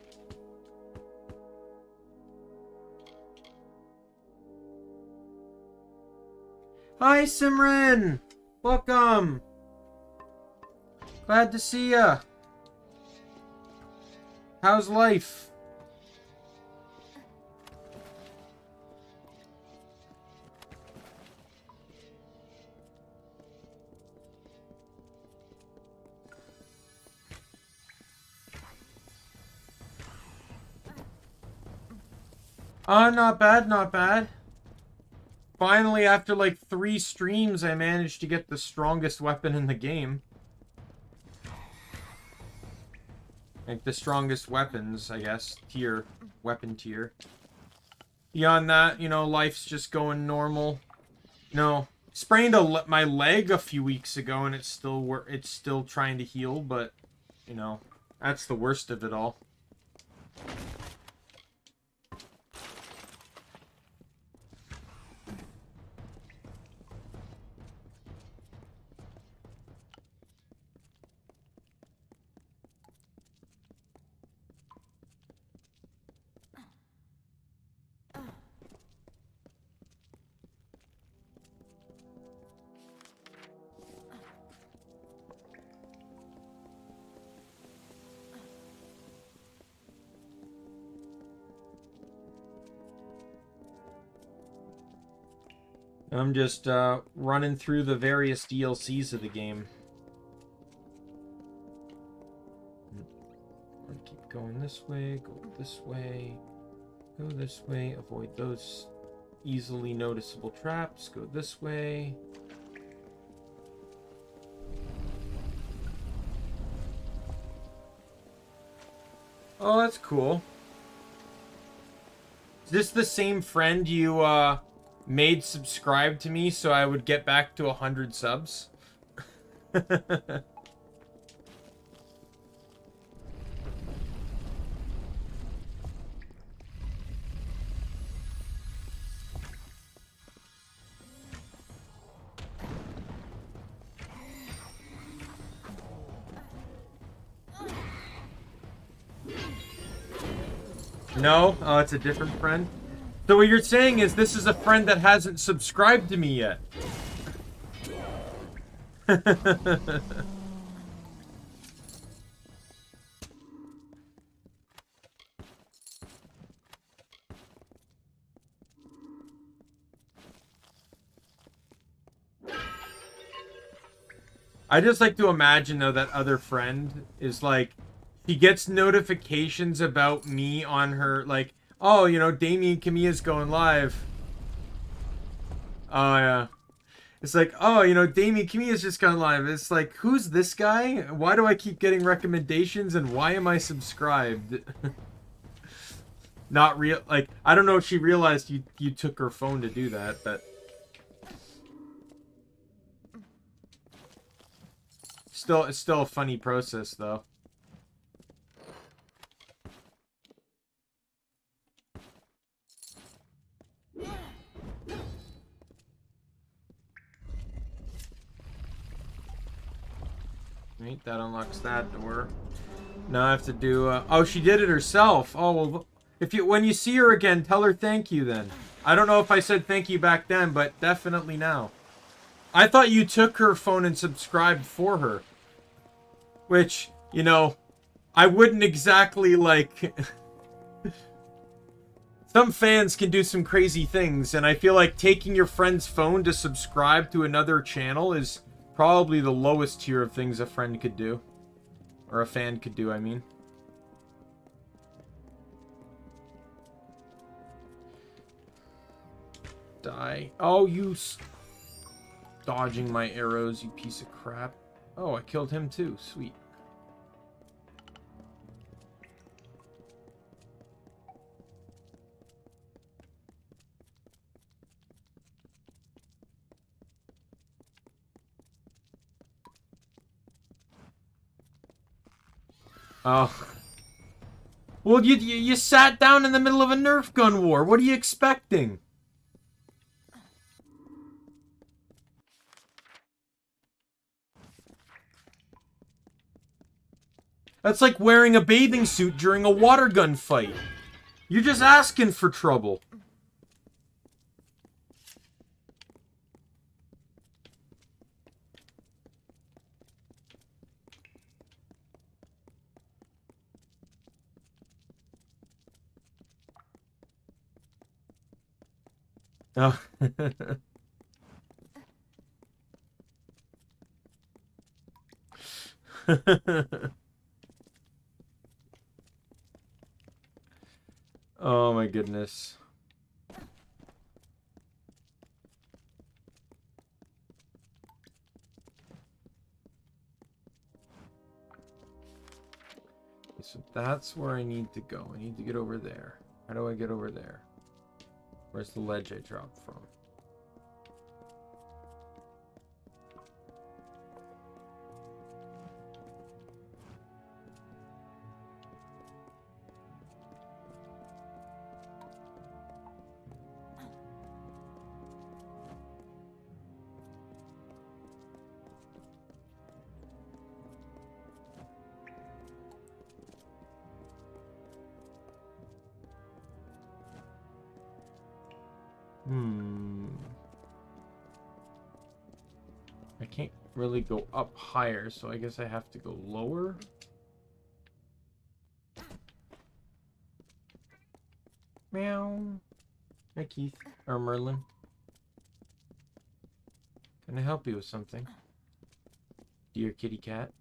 Hi, Simran! Welcome! Glad to see ya! How's life? Not bad, not bad. Finally, after like 3 streams, I managed to get the strongest weapon in the game. Like, the strongest weapons, I guess. Weapon tier. Beyond that, you know, life's just going normal. You know, sprained my leg a few weeks ago, and it's still trying to heal. But you know, that's the worst of it all. I'm just running through the various DLCs of the game. Keep going this way, go this way, go this way, avoid those easily noticeable traps, go this way. Oh, that's cool. Is this the same friend you made subscribe to me so I would get back to 100 subs? No? Oh, it's a different friend? So what you're saying is this is a friend that hasn't subscribed to me yet. I just like to imagine, though, that other friend is like, he gets notifications about me on her, like, oh, you know, Daimien Kamiya's going live. Oh, yeah. It's like, oh, you know, Daimien Kamiya's just gone live. It's like, who's this guy? Why do I keep getting recommendations, and why am I subscribed? Not real, like, I don't know if she realized you took her phone to do that, but... It's still a funny process, though. Right, that unlocks that door. Now I have to do, oh, she did it herself. Oh, well, when you see her again, tell her thank you then. I don't know if I said thank you back then, but definitely now. I thought you took her phone and subscribed for her. Which, you know, I wouldn't exactly, like... Some fans can do some crazy things, and I feel like taking your friend's phone to subscribe to another channel is probably the lowest tier of things a friend could do. Or a fan could do, I mean. Die. Oh, you... Dodging my arrows, you piece of crap. Oh, I killed him too. Sweet. Oh. Well, you sat down in the middle of a Nerf gun war. What are you expecting? That's like wearing a bathing suit during a water gun fight. You're just asking for trouble. Oh. Oh my goodness. So that's where I need to go. I need to get over there. How do I get over there? Where's the ledge I dropped from? I can't really go up higher, so I guess I have to go lower. Meow. Hi, Keith. Or Merlin. Can I help you with something? Dear kitty cat.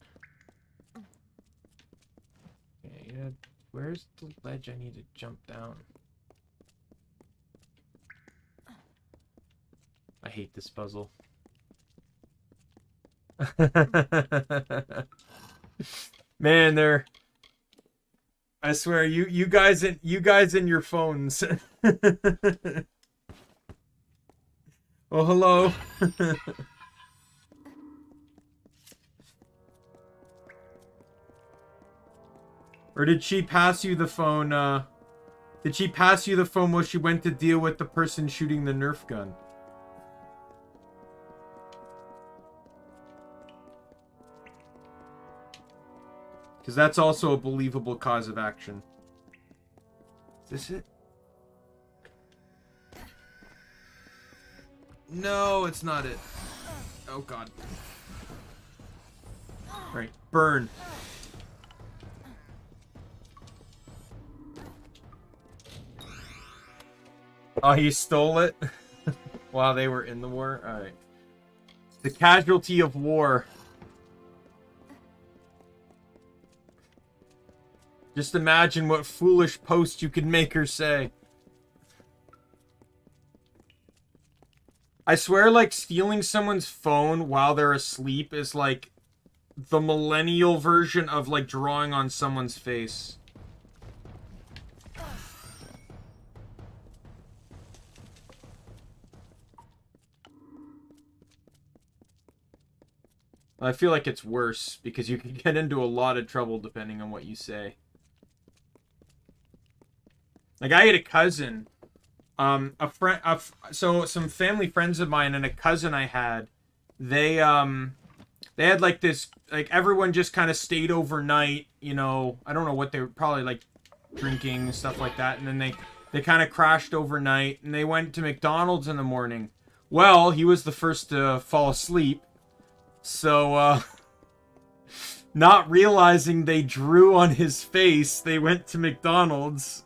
Okay, yeah. Where's the ledge I need to jump down? I hate this puzzle. Man, they're... I swear, you guys in your phones. Oh, hello. Or did she pass you the phone, did she pass you the phone while she went to deal with the person shooting the Nerf gun? Because that's also a believable cause of action. Is this it? No, it's not it. Oh, God. Right, burn. Oh, he stole it? While they were in the war? Alright. The casualty of war. Just imagine what foolish post you could make her say. I swear, like, stealing someone's phone while they're asleep is, like, the millennial version of, like, drawing on someone's face. I feel like it's worse, because you can get into a lot of trouble depending on what you say. Like, I had a cousin, so some family friends of mine and a cousin I had, they had like this, like, everyone just kind of stayed overnight, you know, I don't know what they were, probably like drinking and stuff like that, and then they kind of crashed overnight, and they went to McDonald's in the morning. Well, he was the first to fall asleep, so, not realizing they drew on his face, they went to McDonald's.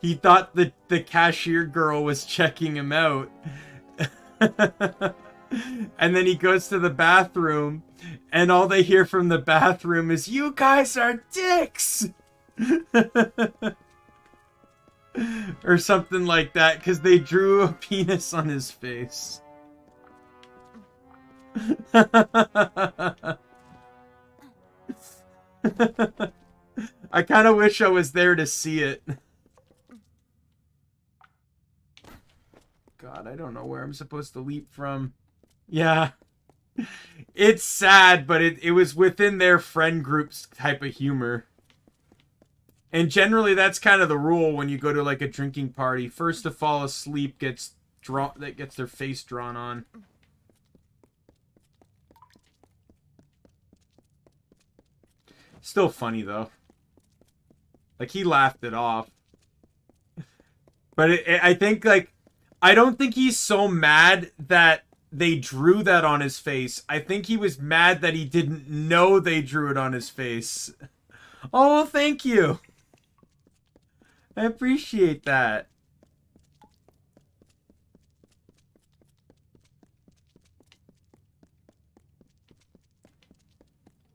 He thought that the cashier girl was checking him out. And then he goes to the bathroom, and all they hear from the bathroom is, "You guys are dicks!" Or something like that, because they drew a penis on his face. I kind of wish I was there to see it. God, I don't know where I'm supposed to leap from. Yeah. It's sad, but it was within their friend group's type of humor. And generally, that's kind of the rule when you go to, like, a drinking party. First to fall asleep gets their face drawn on. Still funny, though. Like, he laughed it off. But I think, like, I don't think he's so mad that they drew that on his face. I think he was mad that he didn't know they drew it on his face. Oh, well, thank you. I appreciate that.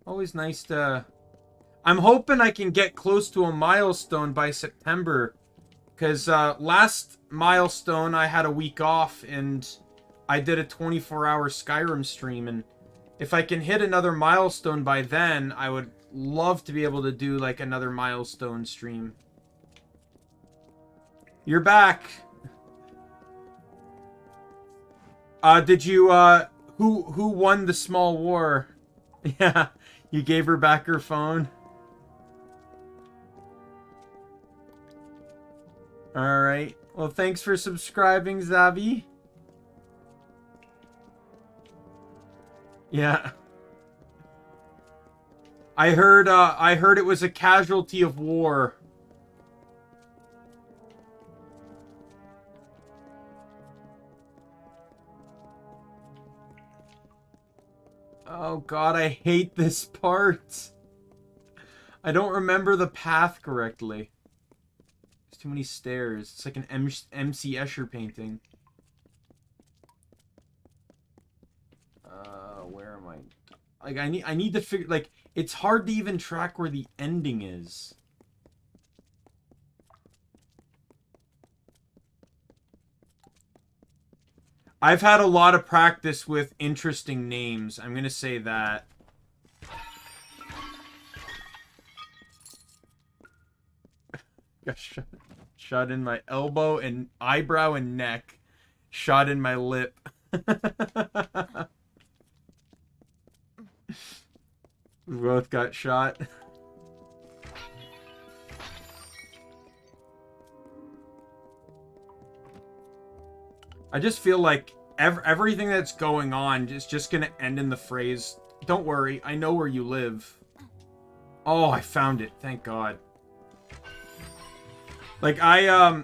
Always nice to... I'm hoping I can get close to a milestone by September. Because last milestone, I had a week off, and I did a 24-hour Skyrim stream. And if I can hit another milestone by then, I would love to be able to do, like, another milestone stream. You're back. Did you, who won the small war? Yeah, you gave her back her phone. Alright. Well, thanks for subscribing, Zavi. Yeah. I heard it was a casualty of war. Oh god, I hate this part. I don't remember the path correctly. There's too many stairs. It's like an MC Escher painting. Where am I? Like, I need to figure, like, it's hard to even track where the ending is. I've had a lot of practice with interesting names. I'm gonna say that. Got shot in my elbow and eyebrow and neck. Shot in my lip. We both got shot. I just feel like everything that's going on is just gonna end in the phrase, "Don't worry, I know where you live." Oh, I found it. Thank God. Like, I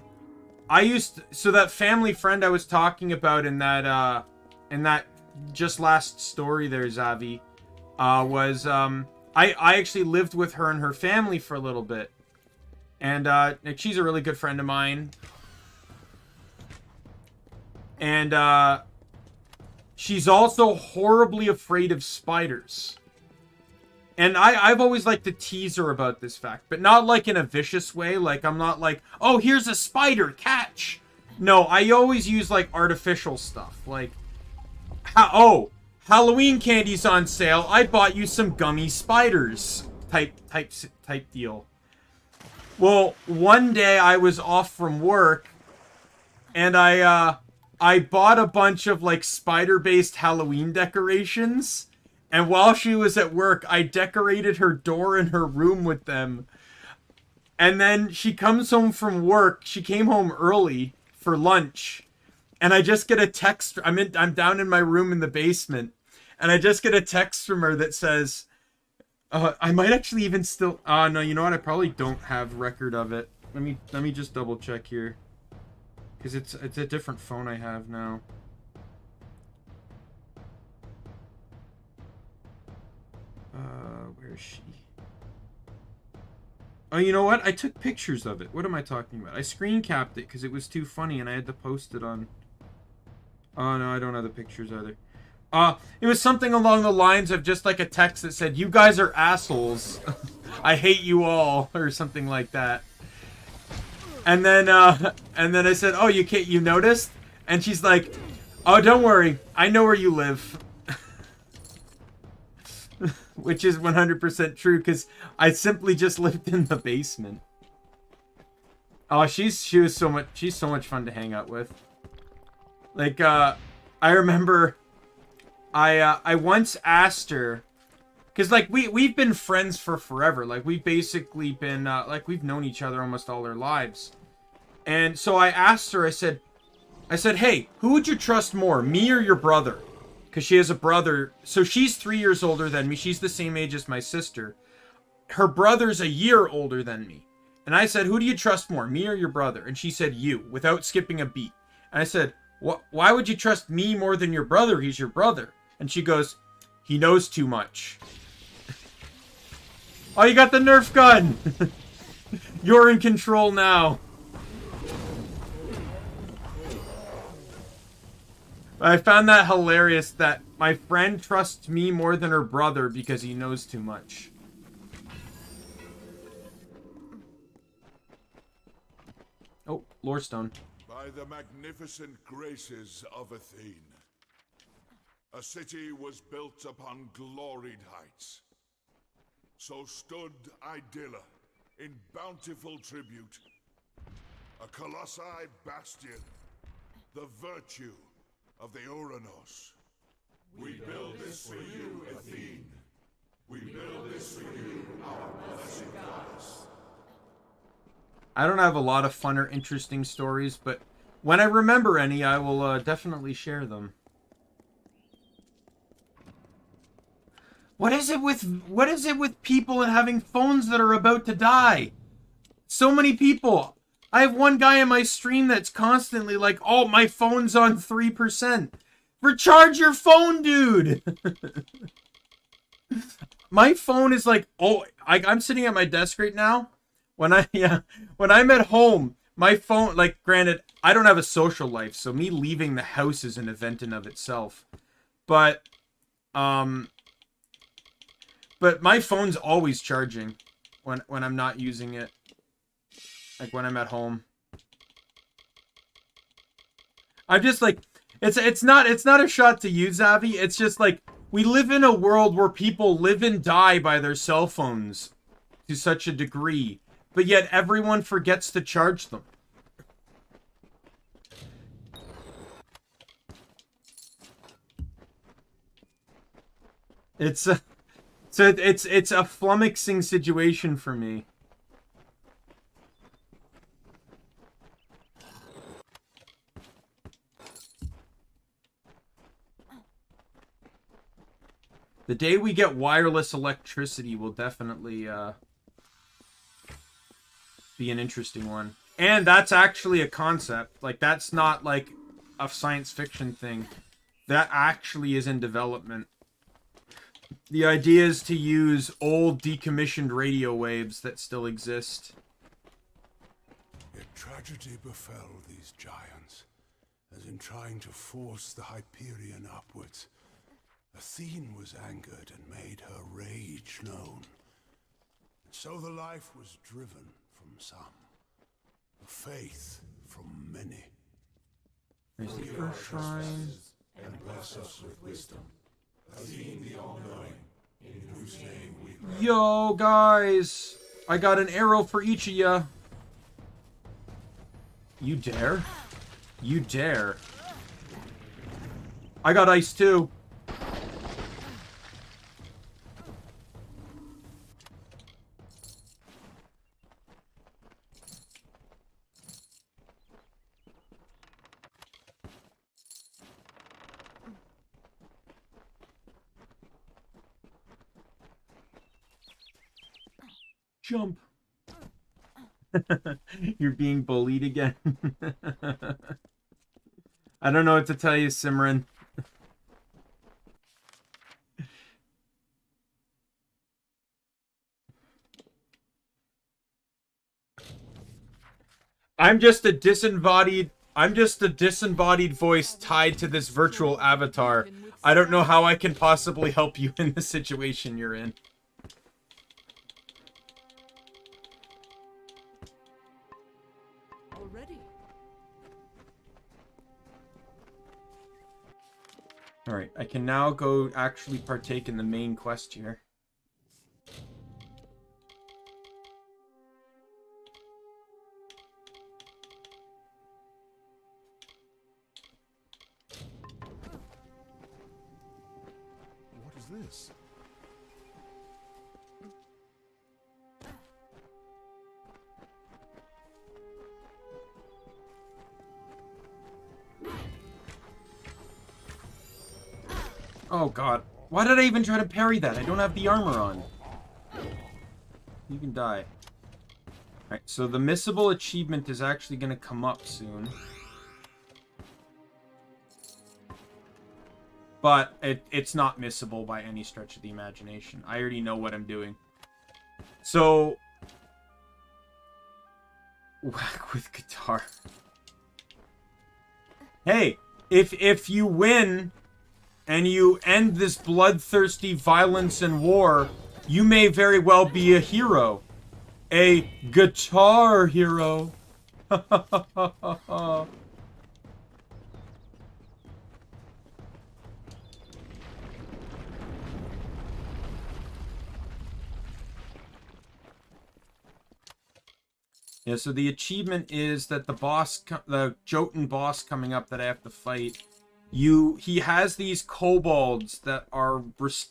used to, so that family friend I was talking about in that just last story there, Zavi, was, I actually lived with her and her family for a little bit. And, like, she's a really good friend of mine. And, she's also horribly afraid of spiders. And I've always liked to tease her about this fact, but not like in a vicious way. Like, I'm not like, oh, here's a spider, catch. No, I always use, like, artificial stuff. Like, oh, Halloween candy's on sale. I bought you some gummy spiders. Type deal. Well, one day I was off from work, and I bought a bunch of, like, spider-based Halloween decorations. And while she was at work, I decorated her door in her room with them. And then she comes home from work. She came home early for lunch. And I just get a text. I'm down in my room in the basement. And I just get a text from her that says, I might actually even still... no, you know what? I probably don't have record of it. Let me just double check here. Because it's a different phone I have now. Where is she? Oh, you know what? I took pictures of it. What am I talking about? I screen capped it because it was too funny and I had to post it on... Oh, no, I don't have the pictures either. It was something along the lines of just like a text that said, "You guys are assholes. I hate you all," or something like that. And then I said, "Oh, you noticed?" And she's like, "Oh, don't worry. I know where you live." Which is 100% true, because I simply just lived in the basement. Oh, she's so much fun to hang out with. Like, I remember I once asked her, because, like, we've been friends for forever. Like, we've basically been, like, we've known each other almost all our lives. And so I asked her, I said, "Hey, who would you trust more, me or your brother?" Because she has a brother. So she's 3 years older than me. She's the same age as my sister. Her brother's a year older than me. And I said, "Who do you trust more, me or your brother?" And she said, "You," without skipping a beat. And I said, "Why would you trust me more than your brother? He's your brother." And she goes, "He knows too much." Oh, you got the Nerf gun! You're in control now. I found that hilarious that my friend trusts me more than her brother because he knows too much. Oh, Lorestone. By the magnificent graces of Athene, a city was built upon gloried heights. So stood Idylla in bountiful tribute, a colossi bastion, the virtue of the Uranos. We build this for you, Athene. We build this for you, our blessed goddess. I don't have a lot of fun or interesting stories, but when I remember any, I will definitely share them. What is it with people and having phones that are about to die? So many people. I have one guy in my stream that's constantly like, "Oh, my phone's on 3%." Recharge your phone, dude. My phone is like, I'm sitting at my desk right now. When I'm at home, my phone, like, granted, I don't have a social life, so me leaving the house is an event in of itself. But my phone's always charging when I'm not using it. Like when I'm at home. I'm just like, it's not a shot to you, Zavi. It's just like, we live in a world where people live and die by their cell phones to such a degree, but yet everyone forgets to charge them. It's a flummoxing situation for me. The day we get wireless electricity will definitely be an interesting one. And that's actually a concept. Like, that's not like a science fiction thing. That actually is in development. The idea is to use old decommissioned radio waves that still exist. Yet tragedy befell these giants, as in trying to force the Hyperion upwards, Athene was angered and made her rage known. And so the life was driven from some, the faith from many. There's the first shrine. And bless us with wisdom, Athene the all-knowing, in whose name we pray. Yo, guys! I got an arrow for each of ya. You dare? You dare. I got ice too. Jump. You're being bullied again. I don't know what to tell you, Simran. I'm just a disembodied voice tied to this virtual avatar. I don't know how I can possibly help you in the situation you're in. Alright, I can now go actually partake in the main quest here. What is this? Oh god. Why did I even try to parry that? I don't have the armor on. You can die. Alright, so the missable achievement is actually going to come up soon. But it's not missable by any stretch of the imagination. I already know what I'm doing. So... whack with guitar. Hey, if you win... and you end this bloodthirsty violence and war, you may very well be a hero. A guitar hero. Yeah, so the achievement is that the boss, the Jotun boss coming up that I have to fight, he has these kobolds that are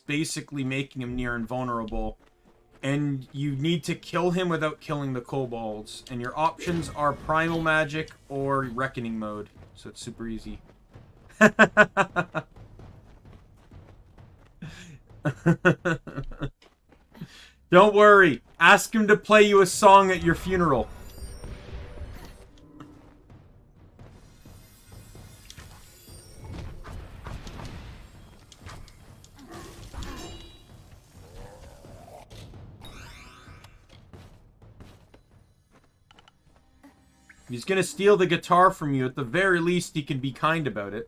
basically making him near invulnerable, and you need to kill him without killing the kobolds, and your options are primal magic or reckoning mode, so it's super easy. Don't worry, ask him to play you a song at your funeral. He's gonna steal the guitar from you. At the very least, he can be kind about it.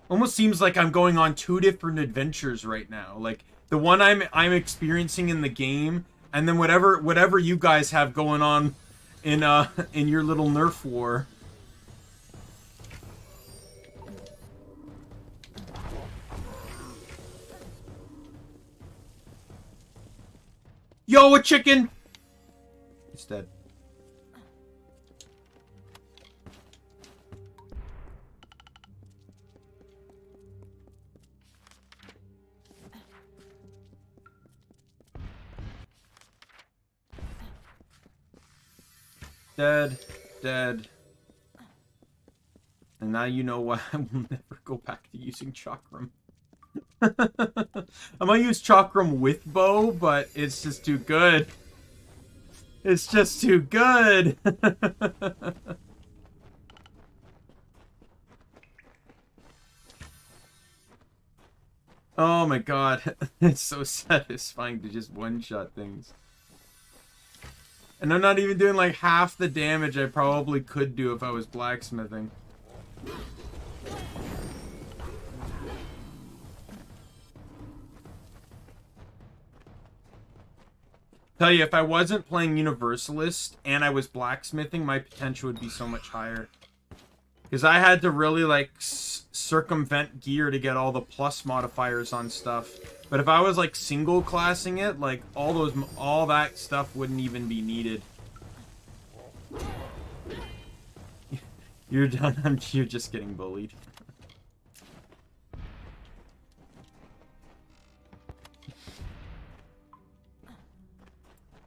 Almost seems like I'm going on 2 different adventures right now. Like the one I'm experiencing in the game, and then whatever you guys have going on in your little Nerf war. Yo, a chicken! It's dead. Dead. Dead. And now you know why I will never go back to using chakram. I might use chakram with bow, but it's just too good. It's just too good. Oh my god. It's so satisfying to just one-shot things. And I'm not even doing like half the damage I probably could do if I was blacksmithing. Tell you, if I wasn't playing Universalist and I was blacksmithing, my potential would be so much higher. Because I had to really, like, circumvent gear to get all the plus modifiers on stuff. But if I was, like, single-classing it, like, all that stuff wouldn't even be needed. You're done. You're just getting bullied.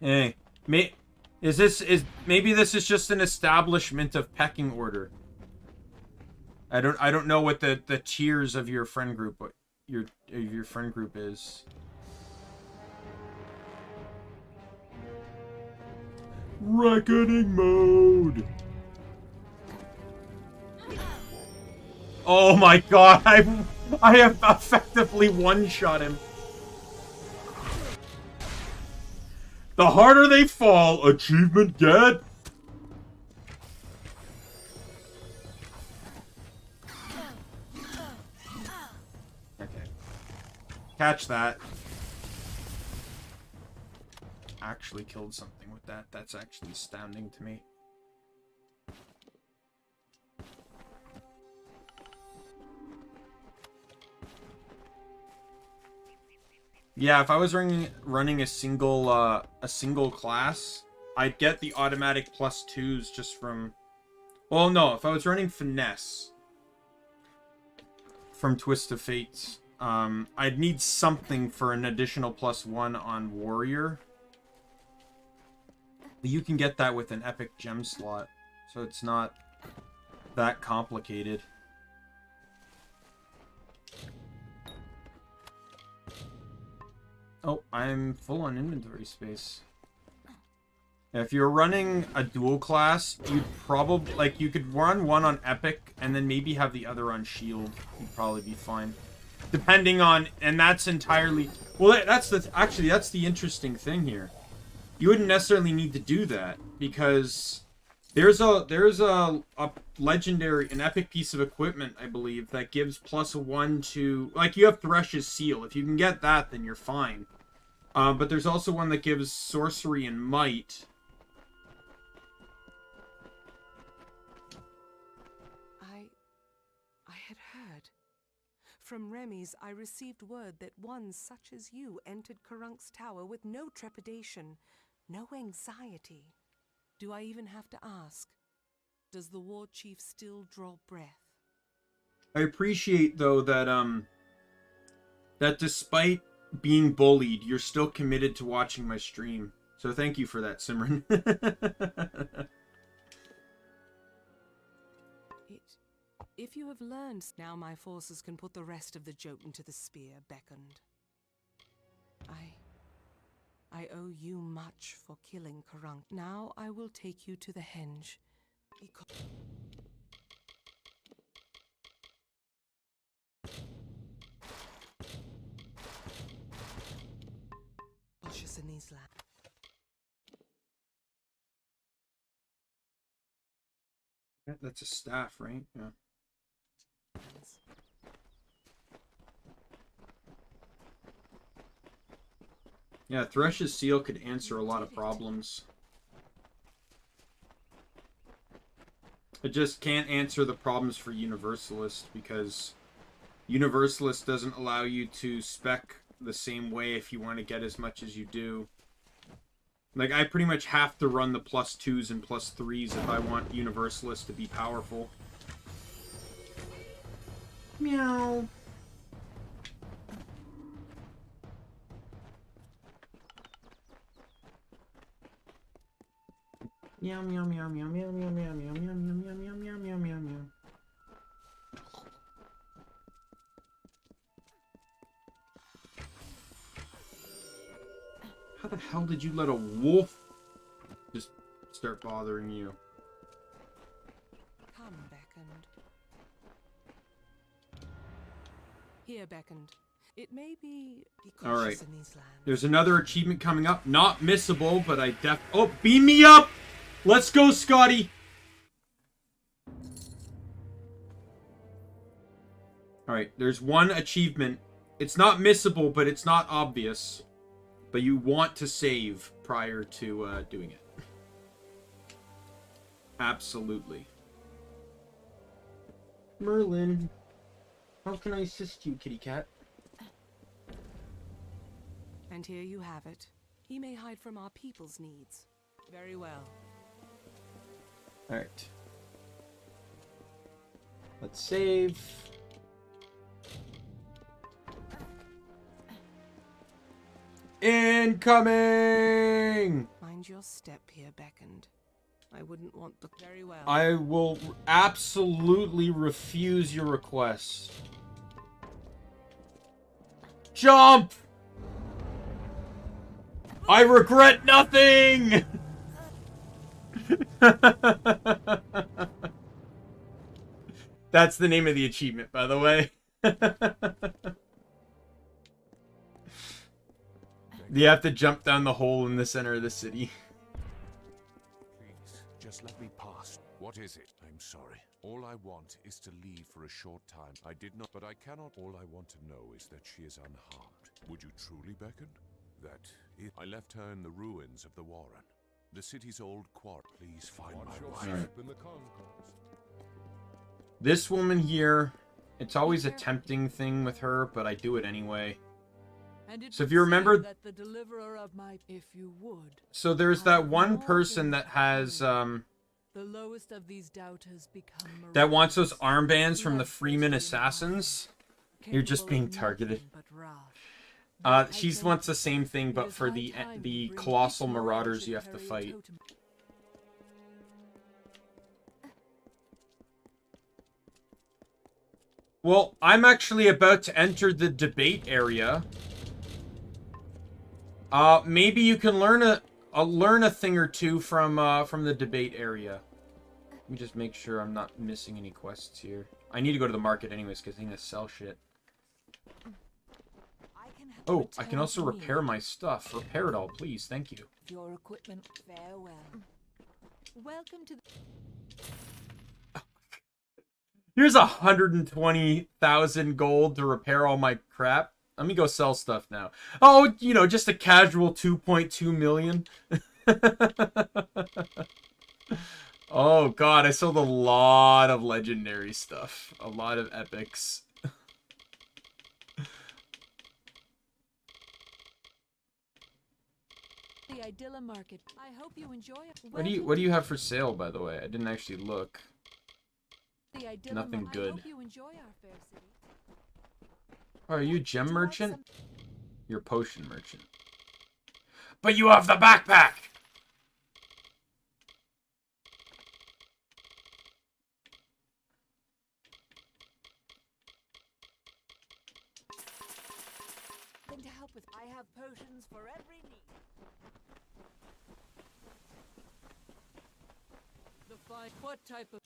Hey, maybe this is just an establishment of pecking order. I don't know what the tiers of your friend group is. Reckoning mode. Oh my god, I have effectively one-shot him. The harder they fall, achievement get. Okay. Catch that. Actually killed something with that. That's actually astounding to me. Yeah, if I was running a single class, I'd get the automatic +2s just from... Well, no, if I was running Finesse from Twist of Fates, I'd need something for an additional +1 on Warrior. But you can get that with an Epic Gem slot, so it's not that complicated. Oh, I'm full on inventory space. Yeah, if you're running a dual class, you'd probably, like, you could run one on Epic and then maybe have the other on Shield. You'd probably be fine. Depending on, and that's entirely, well, that's the interesting thing here. You wouldn't necessarily need to do that because there's a legendary, an epic piece of equipment, I believe, that gives +1 to, like, you have Thresh's Seal. If you can get that, then you're fine. But there's also one that gives sorcery and might. I had heard From Remy's, I received word that one such as you entered Karunk's tower with no trepidation, no anxiety. Do I even have to ask? Does the war chief still draw breath? I appreciate, though, that, that despite being bullied, you're still committed to watching my stream. So thank you for that, Simran. If you have learned, now my forces can put the rest of the Jotun to the spear beckoned. I owe you much for killing Karunk. Now I will take you to the henge. Cautious in these lands. That's a staff, right? Yeah. Yeah, Thresh's seal could answer a lot of problems. It just can't answer the problems for Universalist, because Universalist doesn't allow you to spec the same way if you want to get as much as you do. Like, I pretty much have to run the +2s and +3s if I want Universalist to be powerful. Meow. Meow meow meow meow meow meow meow meow meow meow meow meow meow meow meow. How the hell did you let a wolf just start bothering you? Come, beckoned. Here, beckoned. It may be cautious in these lands. There's another achievement coming up. Not missable, but I oh, beam me up! Let's go, Scotty! Alright, there's one achievement. It's not missable, but it's not obvious. But you want to save prior to doing it. Absolutely. Merlin, how can I assist you, kitty cat? And here you have it. He may hide from our people's needs. Very well. Alright. Let's save. Incoming! Mind your step here, beckoned. I wouldn't want the... Very well. I will absolutely refuse your request. Jump! I regret nothing! That's the name of the achievement, by the way. You have to jump down the hole in the center of the city. Please, just let me pass. What is it? I'm sorry. All I want is to leave for a short time. I did not, but I cannot. All I want to know is that she is unharmed. Would you truly beckon? I left her in the ruins of the Warren. The city's old quarry. Please find my wife. In the concourse. This woman here, it's always a tempting thing with her, but I do it anyway. So if you remember, that the deliverer of my, if you would, so there's that one person that has the lowest of these doubters become that wants those armbands from the Freeman Assassins. You're just being targeted. She wants the same thing, but for the colossal marauders you have to fight. Well, I'm actually about to enter the debate area. Maybe you can learn a thing or two from the debate area. Let me just make sure I'm not missing any quests here. I need to go to the market anyways because I need to sell shit. Oh, I can also repair my stuff. Repair it all, please. Thank you. Your equipment, farewell. Welcome to the... Here's 120,000 gold to repair all my crap. Let me go sell stuff now. Oh, you know, just a casual 2.2 million. Oh, God, I sold a lot of legendary stuff. A lot of epics. Idylla Market. I hope you enjoy it. What do you have for sale, by the way? I didn't actually look. The Idylla Nothing I good. hope you enjoy our fair city. Oh, are you a gem Would you like merchant? some- You're a potion merchant. But you have the backpack! Something to help with. I have potions for every need. The fine. What type of?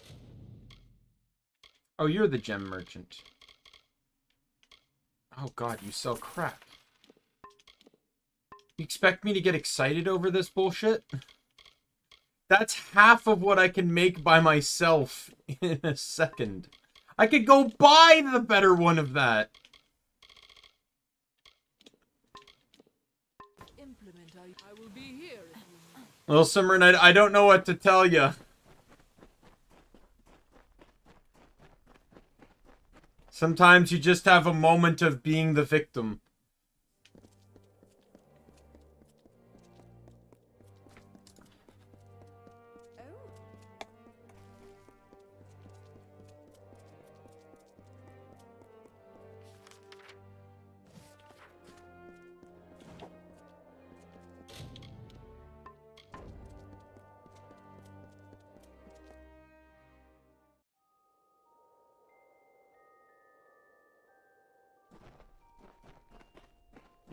Oh, you're the gem merchant. Oh god, you sell crap. You expect me to get excited over this bullshit? That's half of what I can make by myself in a second. I could go buy the better one of that. Implement. I will be here if you need. Well, Simran, I don't know what to tell you. Sometimes you just have a moment of being the victim.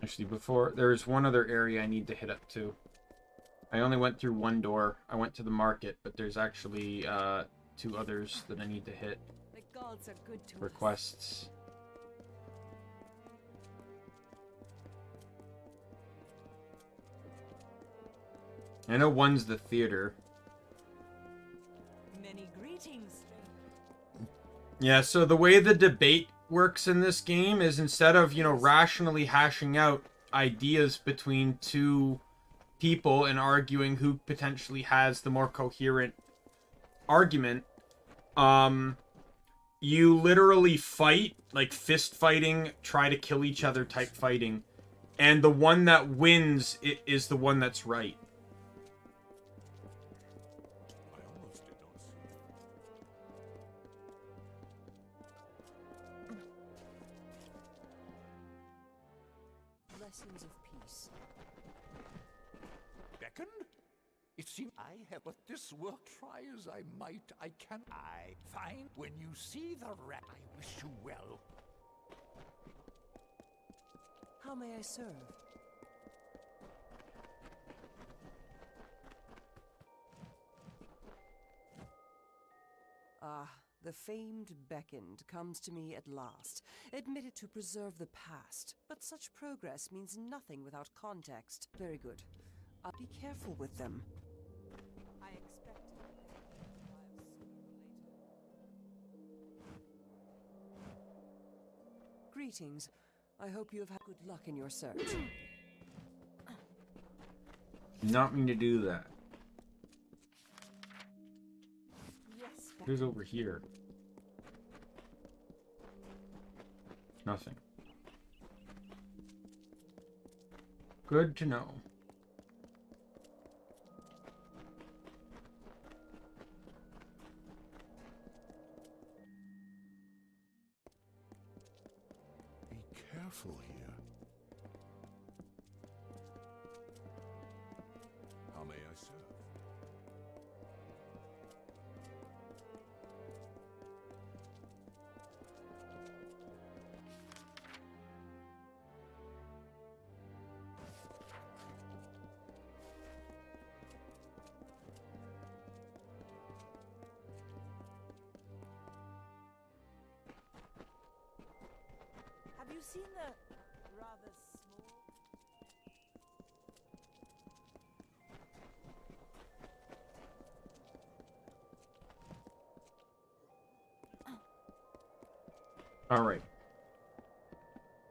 Actually, before, there's one other area I need to hit up to. I only went through one door. I went to the market, but there's actually 2 others that I need to hit. The gods are good to For quests. I know one's the theater. Many greetings. Yeah, so the way the debate works in this game is instead of, you know, rationally hashing out ideas between 2 people and arguing who potentially has the more coherent argument, you literally fight, like fist fighting, try to kill each other type fighting, and the one that wins is the one that's right. I almost did not see. Lessons of peace. Beckon? It seems I have, but this work, try as I might, I can. I find when you see the rat, I wish you well. How may I serve? Ah, the famed beckoned comes to me at last, admitted to preserve the past. But such progress means nothing without context. Very good. I'll be careful with them. I expected the beckoned to arrive sooner or later. Greetings. I hope you have had good luck in your search. Not mean to do that. Yes, Who's over here? Nothing. Good to know. Be careful here. How may I serve? Have you seen the rather small? All right.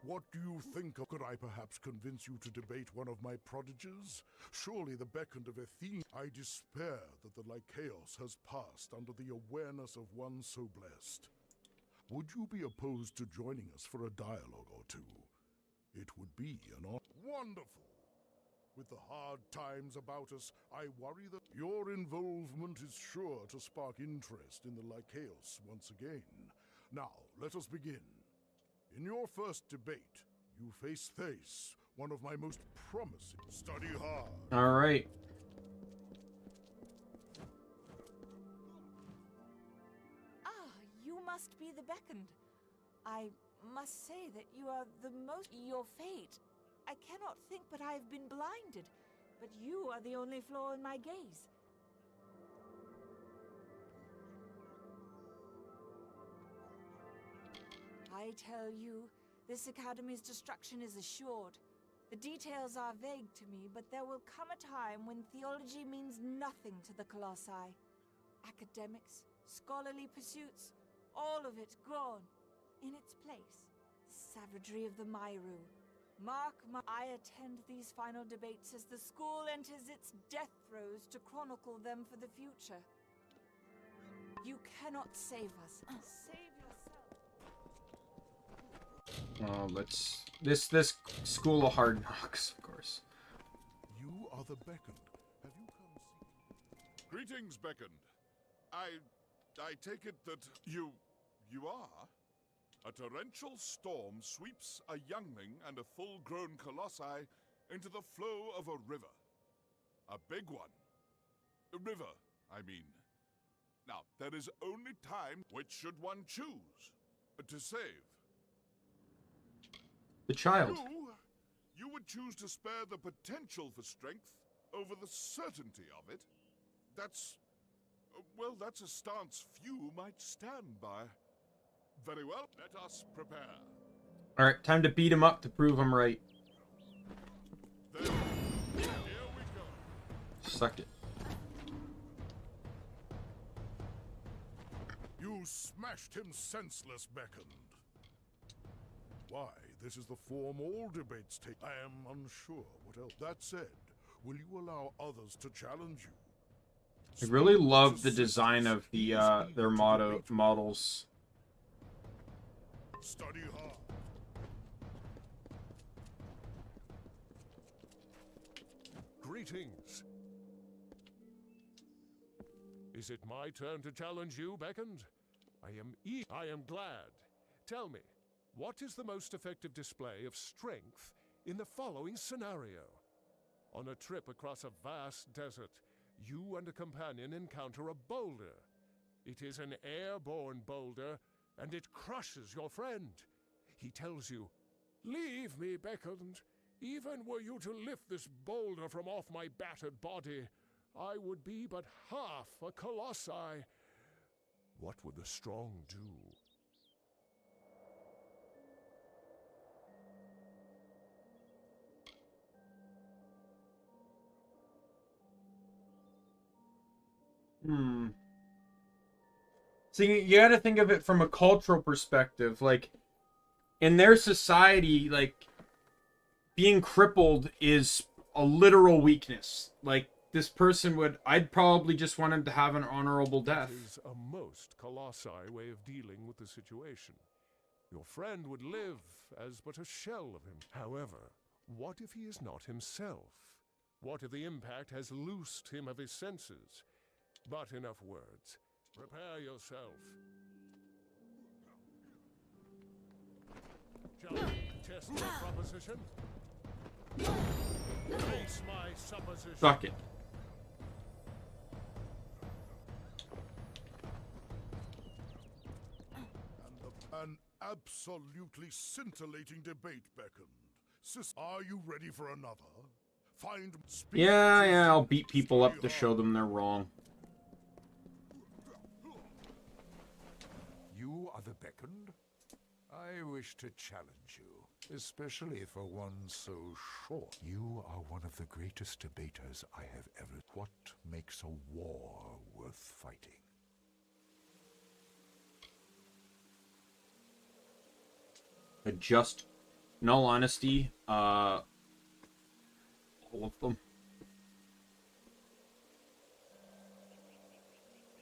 What do you think of? Could I perhaps convince you to debate one of my prodigies? Surely the beckoned of Athene. I despair that the Lycaeus has passed under the awareness of one so blessed. Would you be opposed to joining us for a dialogue or two? It would be an honor. Wonderful! With the hard times about us, I worry that your involvement is sure to spark interest in the Lycaeus once again. Now, let us begin. In your first debate, you face Thace, one of my most promising. Study hard. All right. Ah, you must be the beckoned. I must say that you are the most... Your fate. I cannot think but I have been blinded. But you are the only flaw in my gaze. I tell you, this academy's destruction is assured. The details are vague to me, but there will come a time when theology means nothing to the Colossi. Academics, scholarly pursuits, all of it gone. In its place, the savagery of the Myru. I attend these final debates as the school enters its death throes to chronicle them for the future. You cannot save us. Save yourself. Oh, let's this school of hard knocks, of course. You are the beckoned. Have you come see? Greetings, beckoned. I take it that you are? A torrential storm sweeps a youngling and a full-grown colossi into the flow of a river. A big one. A river, I mean. Now, there is only time. Which should one choose to save? The child. You would choose to spare the potential for strength over the certainty of it. That's a stance few might stand by. Very well, let us prepare. All right, time to beat him up to prove I'm right. Then, here we go. Suck it. You smashed him senseless, beckoned. Why, this is the form all debates take. I am unsure what else. That said, will you allow others to challenge you? I really love the design of the their models. Study hard. Greetings. Is it my turn to challenge you, beckoned? I am glad. Tell me, what is the most effective display of strength in the following scenario? On a trip across a vast desert, you and a companion encounter a boulder. It is an airborne boulder, and it crushes your friend. He tells you, "Leave me, beckoned. Even were you to lift this boulder from off my battered body, I would be but half a colossi." What would the strong do? So you got to think of it from a cultural perspective. Like, in their society, like, being crippled is a literal weakness. Like, this person I'd probably just want him to have an honorable death. It is a most colossi way of dealing with the situation. Your friend would live as but a shell of him. However, what if he is not himself? What if the impact has loosed him of his senses? But enough words. Prepare yourself. Shall we test your proposition? Face my supposition. Fuck it. An absolutely scintillating debate, beckoned. Are you ready for another? Yeah, I'll beat people up to show them they're wrong. You are the beckoned? I wish to challenge you, especially for one so short. You are one of the greatest debaters I have ever... What makes a war worth fighting? Just, in all honesty, all of them.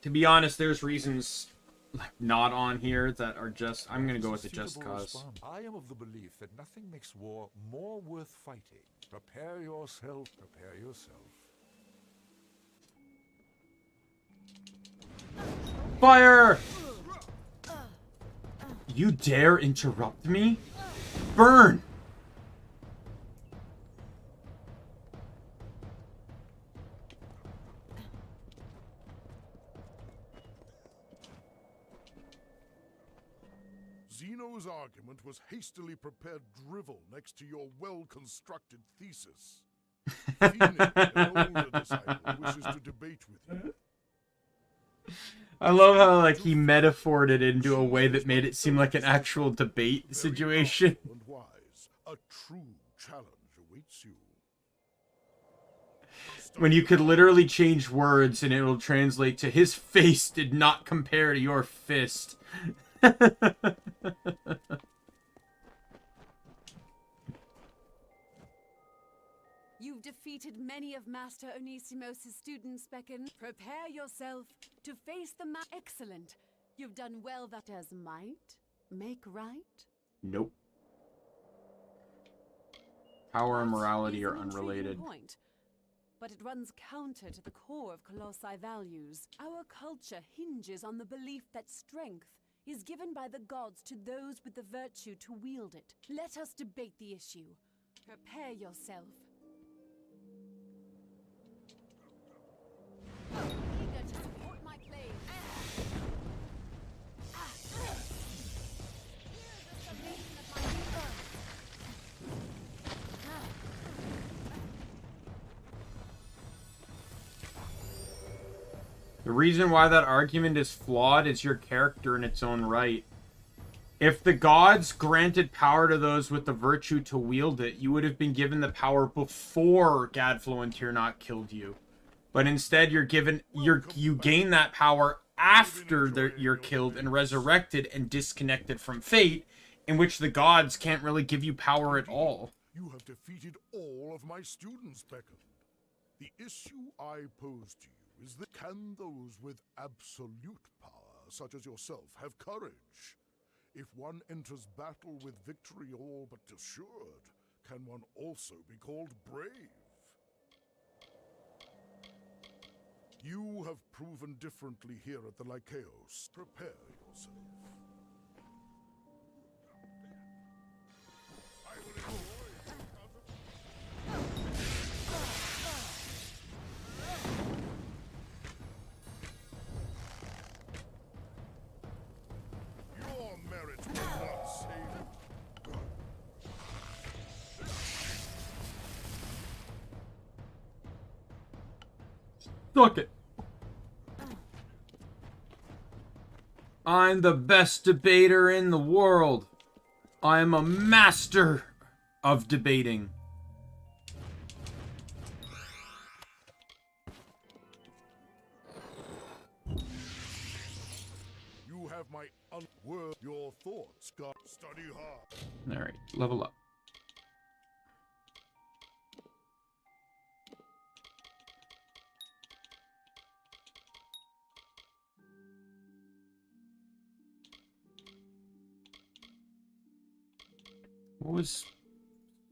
To be honest, there's reasons like not on here that are just. I'm gonna go with the just cause. I am of the belief that nothing makes war more worth fighting Prepare yourself. Prepare yourself. Fire! You dare interrupt me? Burn! Zeno's argument was hastily prepared drivel next to your well-constructed thesis. Phoenix, an older disciple, wishes to debate with you. I love how, like, he metaphored it into a way that made it seem like an actual debate situation. And wise, a true challenge awaits you. When you could literally change words and it'll translate to his face did not compare to your fist. You've defeated many of Master Onisimos' students, Beckon. Prepare yourself to face the Excellent. You've done well. That does might make right? Nope. Power and morality are unrelated. Point, but it runs counter to the core of Colossi values. Our culture hinges on the belief that strength is given by the gods to those with the virtue to wield it. Let us debate the issue. Prepare yourself. Eager to support my claim. Here's the summation of my The reason why that argument is flawed is your character in its own right. If the gods granted power to those with the virtue to wield it, you would have been given the power before Gadflow and Tyrnot killed you. But instead, you're given you gain that power after you're killed and resurrected and disconnected from fate, in which the gods can't really give you power at all. You have defeated all of my students, Beckon. The issue I pose to you is that can those with absolute power, such as yourself, have courage? If one enters battle with victory all but assured, can one also be called brave? You have proven differently here at the Lycaeos. Prepare yourself. I will enjoy your merit will not save you. Suck it. I'm the best debater in the world. I am a master of debating. You have my word. Your thoughts, God. Study hard. Alright, level up. What was...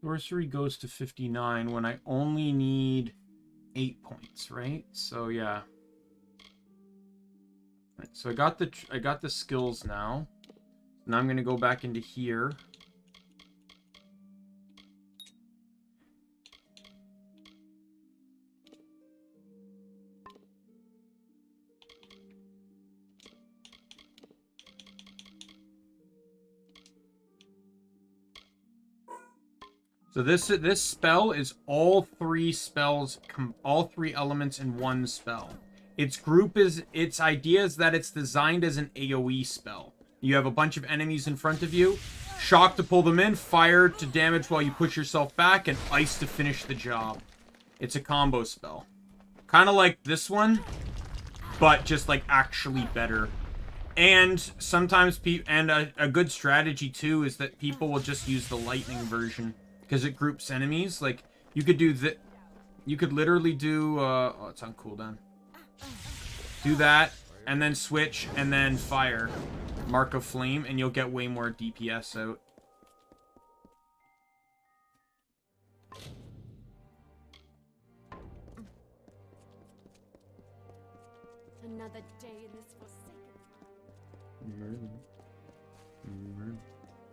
Sorcery goes to 59 when I only need 8 points, right? So, yeah. Right, so I got the skills now. Now I'm going to go back into here. So this spell is all three spells, all three elements in one spell. Its idea is that it's designed as an AoE spell. You have a bunch of enemies in front of you, shock to pull them in, fire to damage while you push yourself back, and ice to finish the job. It's a combo spell. Kind of like this one, but just like actually better. And sometimes a good strategy too is that people will just use the lightning version. Because it groups enemies. Like, you could do that. You could literally do, oh, it's on cooldown. Do that, and then switch, and then fire. Mark of Flame, and you'll get way more DPS out. Another day in this forsaken.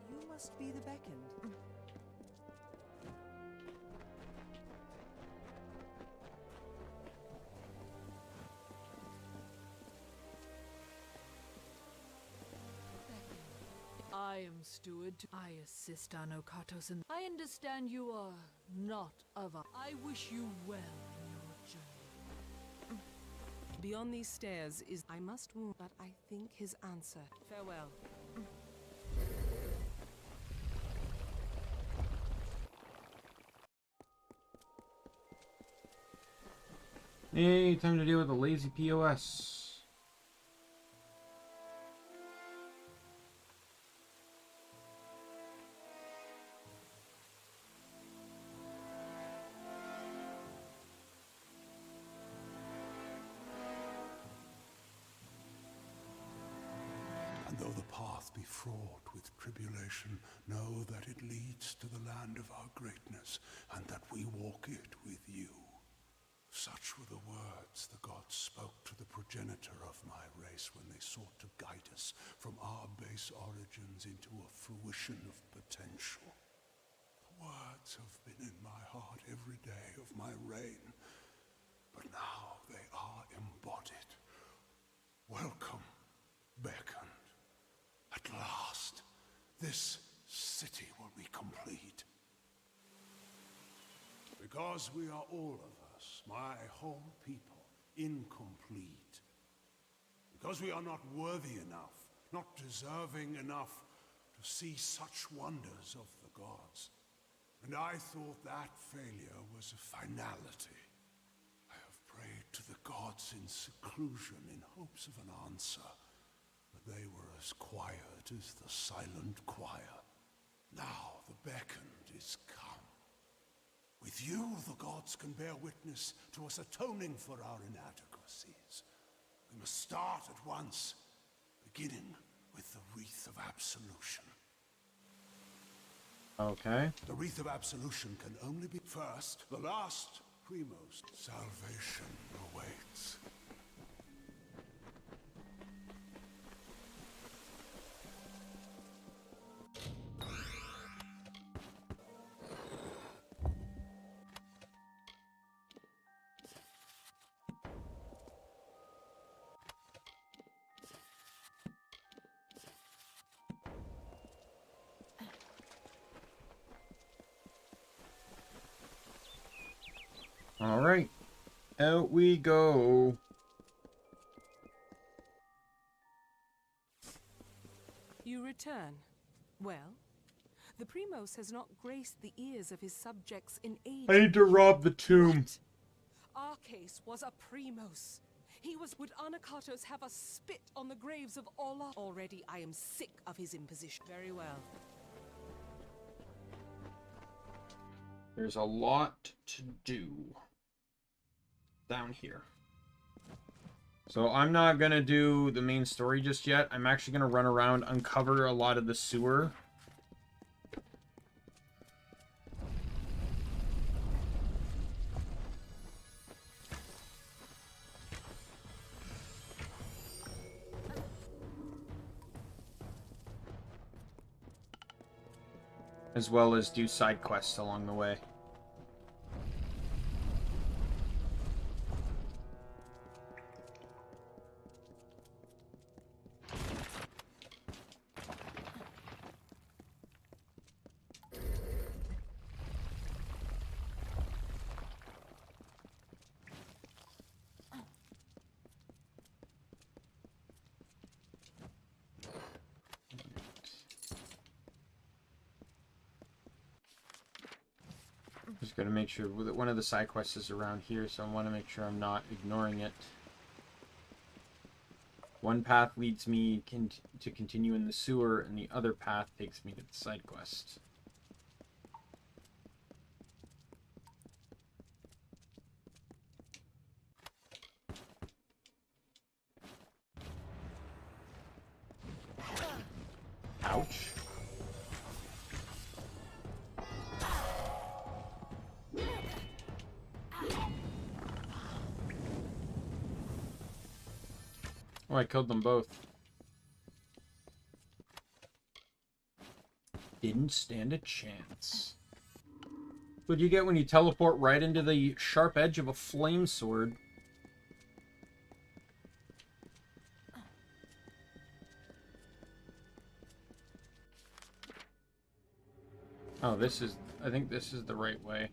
You must be the beckoned. I am steward. I assist Anokatos, and I understand you are not of us. I wish you well in your journey. Beyond these stairs is... I must warn, but I think his answer. Farewell. Hey, time to deal with the lazy POS. And though the path be fraught with tribulation, know that it leads to the land of our greatness, and that we walk it with you. Such were the words the gods spoke to the progenitor of my race when they sought to guide us from our base origins into a fruition of potential. The words have been in my heart every day of my reign, but now they are embodied. Welcome, beckoned. At last, this city will be complete. Because we are all of us, my whole people, incomplete. Because we are not worthy enough, not deserving enough to see such wonders of the gods. And I thought that failure was a finality. I have prayed to the gods in seclusion in hopes of an answer. But they were as quiet as the silent choir. Now the beckoned is come. With you, the gods can bear witness to us atoning for our inadequacies. We must start at once, beginning with the wreath of absolution. Okay. The wreath of absolution can only be first, the last, premost. Salvation awaits. All right, out we go. You return. Well, the Primos has not graced the ears of his subjects in ages. I need to rob the tomb. Our case was a Primos. He was... Would Anokatos have us spit on the graves of all our... Already I am sick of his imposition. Very well. There's a lot to do down here. So I'm not going to do the main story just yet. I'm actually going to run around, uncover a lot of the sewer. As well as do side quests along the way. Just gotta make sure that one of the side quests is around here, so I want to make sure I'm not ignoring it. One path leads me to continue in the sewer, and the other path takes me to the side quest. Ouch. Oh, I killed them both. Didn't stand a chance. What do you get when you teleport right into the sharp edge of a flame sword? Oh, this is... I think this is the right way.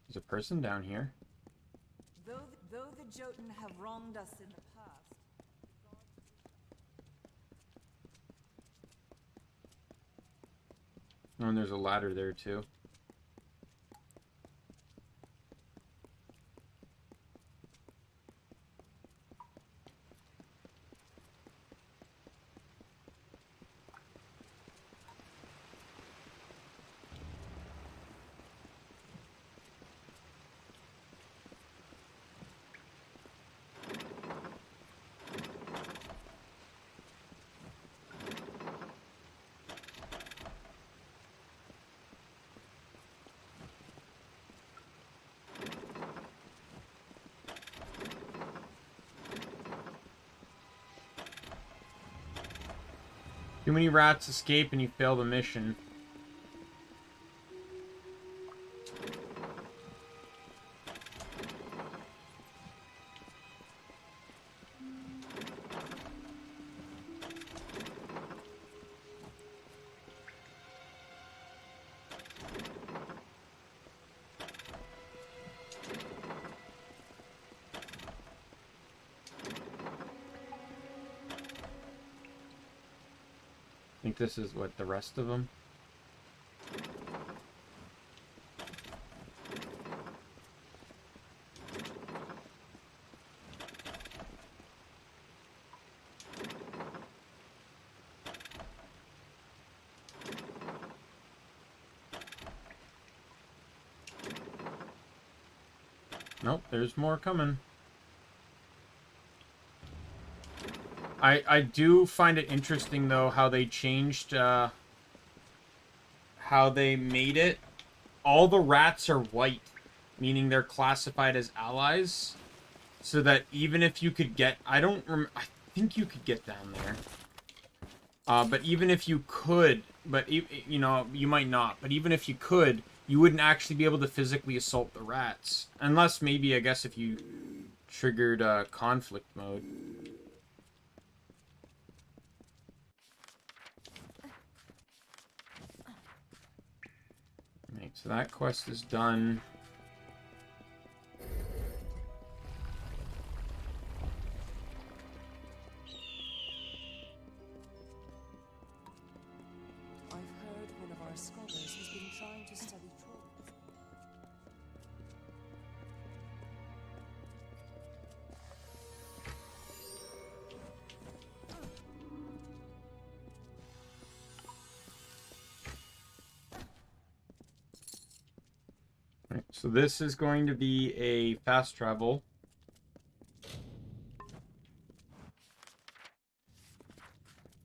There's a person down here. Though the Jotun have wronged us in the past. Oh, and there's a ladder there too. Too many rats escape and you fail the mission. I think this is what, the rest of them? Nope, there's more coming. I do find it interesting, though, how they changed, how they made it. All the rats are white, meaning they're classified as allies. So that even if you could get... I think you could get down there. But even if you could, but, you know, you might not. But even if you could, you wouldn't actually be able to physically assault the rats. Unless maybe, I guess, if you triggered conflict mode. Right, so that quest is done. I've heard one of our scholars has been trying to study trolls. Right, so this is going to be a fast travel.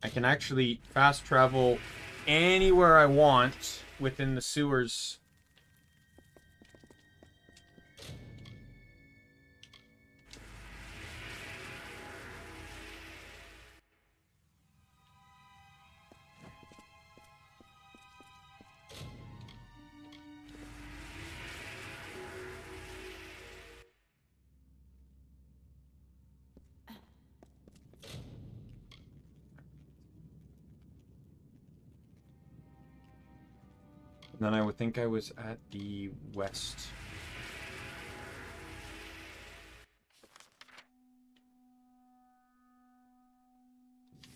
I can actually fast travel anywhere I want within the sewers. Then I would think I was at the west.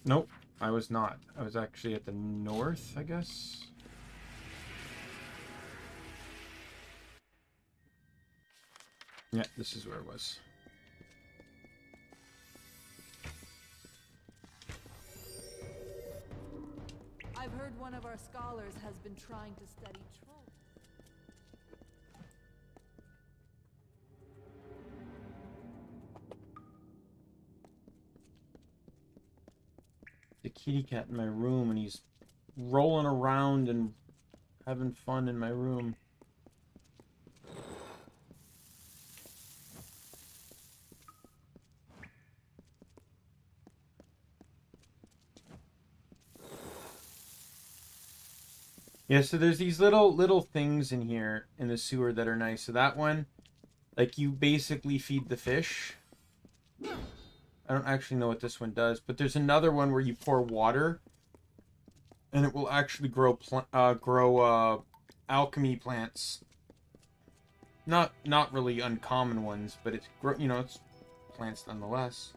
Nope, I was not. I was actually at the north, I guess. Yeah, this is where it was. I've heard one of our scholars has been trying to study trolls. The kitty cat in my room, and he's rolling around and having fun in my room. Yeah, so there's these little things in here in the sewer that are nice. So that one, like, you basically feed the fish. I don't actually know what this one does, but there's another one where you pour water, and it will actually grow alchemy plants. Not really uncommon ones, but it's it's plants nonetheless.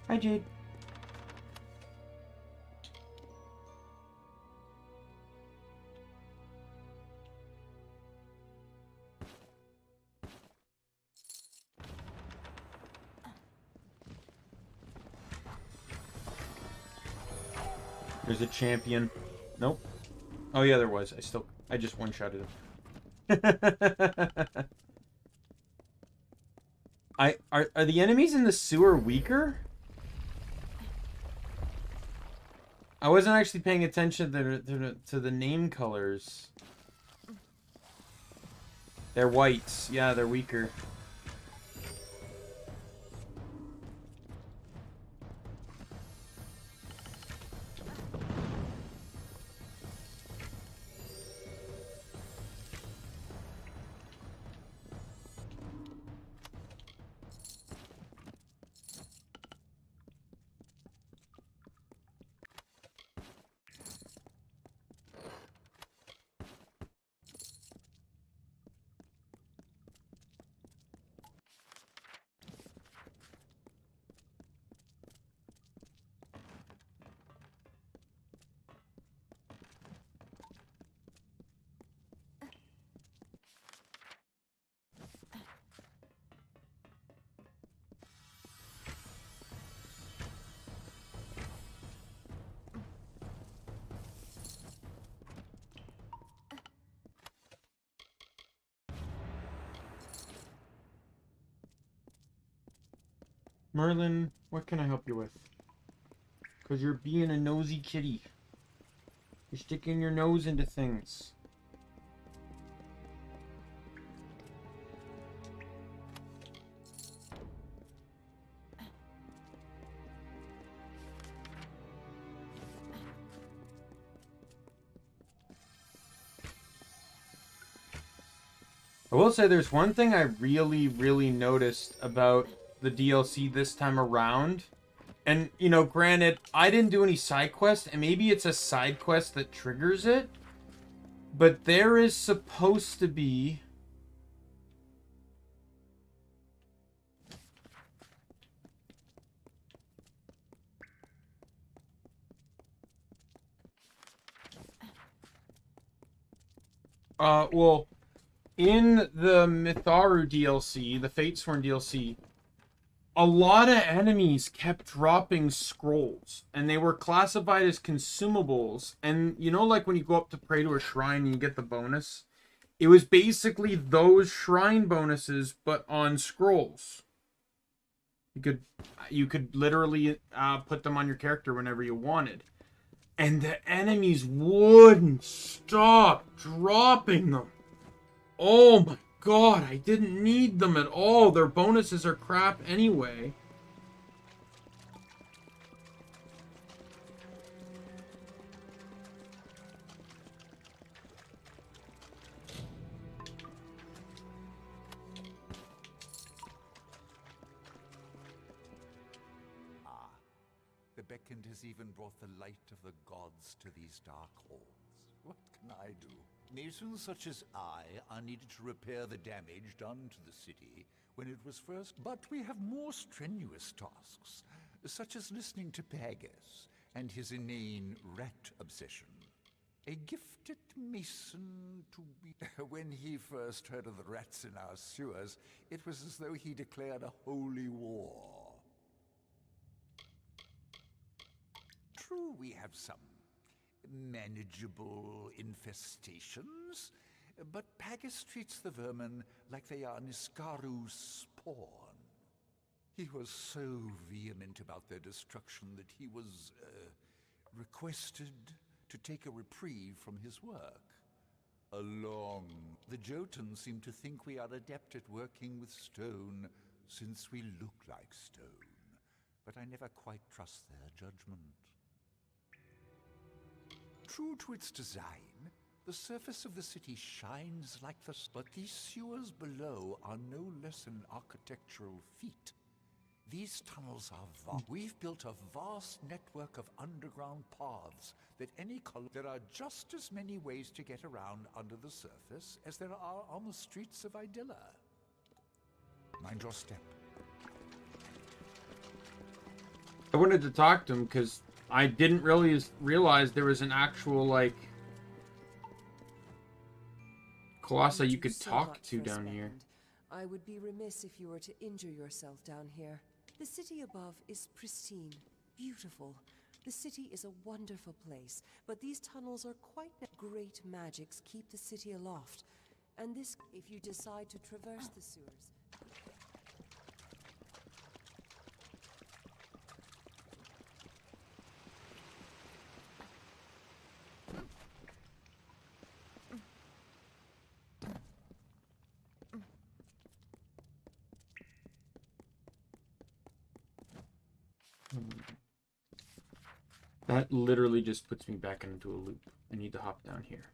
Hi, Jade. There's a champion. Nope. Oh yeah, there was. I just one-shotted him. Are the enemies in the sewer weaker? I wasn't actually paying attention to the name colors. They're whites. Yeah, they're weaker. Merlin, what can I help you with? Because you're being a nosy kitty. You're sticking your nose into things. I will say there's one thing I really noticed about the DLC this time around. And, granted, I didn't do any side quests, and maybe it's a side quest that triggers it. But there is supposed to be... well, in the Mitharu DLC, the Fatesworn DLC, a lot of enemies kept dropping scrolls, and they were classified as consumables. And like when you go up to pray to a shrine and you get the bonus, it was basically those shrine bonuses, but on scrolls. You could literally put them on your character whenever you wanted. And the enemies wouldn't stop dropping them. Oh my god, I didn't need them at all. Their bonuses are crap anyway. The Beckoned has even brought the light of the gods to these dark halls. What can I do? Masons such as I are needed to repair the damage done to the city when it was first... But we have more strenuous tasks, such as listening to Pagus and his inane rat obsession. A gifted mason to be... When he first heard of the rats in our sewers, it was as though he declared a holy war. True, we have some manageable infestations, but Pagus treats the vermin like they are Niskaru's spawn. He was so vehement about their destruction that he was requested to take a reprieve from his work. along. The Jotuns seem to think we are adept at working with stone, since we look like stone. But I never quite trust their judgment. True to its design, the surface of the city shines like the sun, but these sewers below are no less an architectural feat. These tunnels are vast. We've built a vast network of underground paths that any color. There are just as many ways to get around under the surface as there are on the streets of Idilla. Mind your step. I wanted to talk to him because I didn't really realize there was an actual, like, Colossi you could talk to down here. I would be remiss if you were to injure yourself down here. The city above is pristine, beautiful. The city is a wonderful place, but these tunnels are quite great magics keep the city aloft. And this, if you decide to traverse the sewers. That literally just puts me back into a loop. I need to hop down here.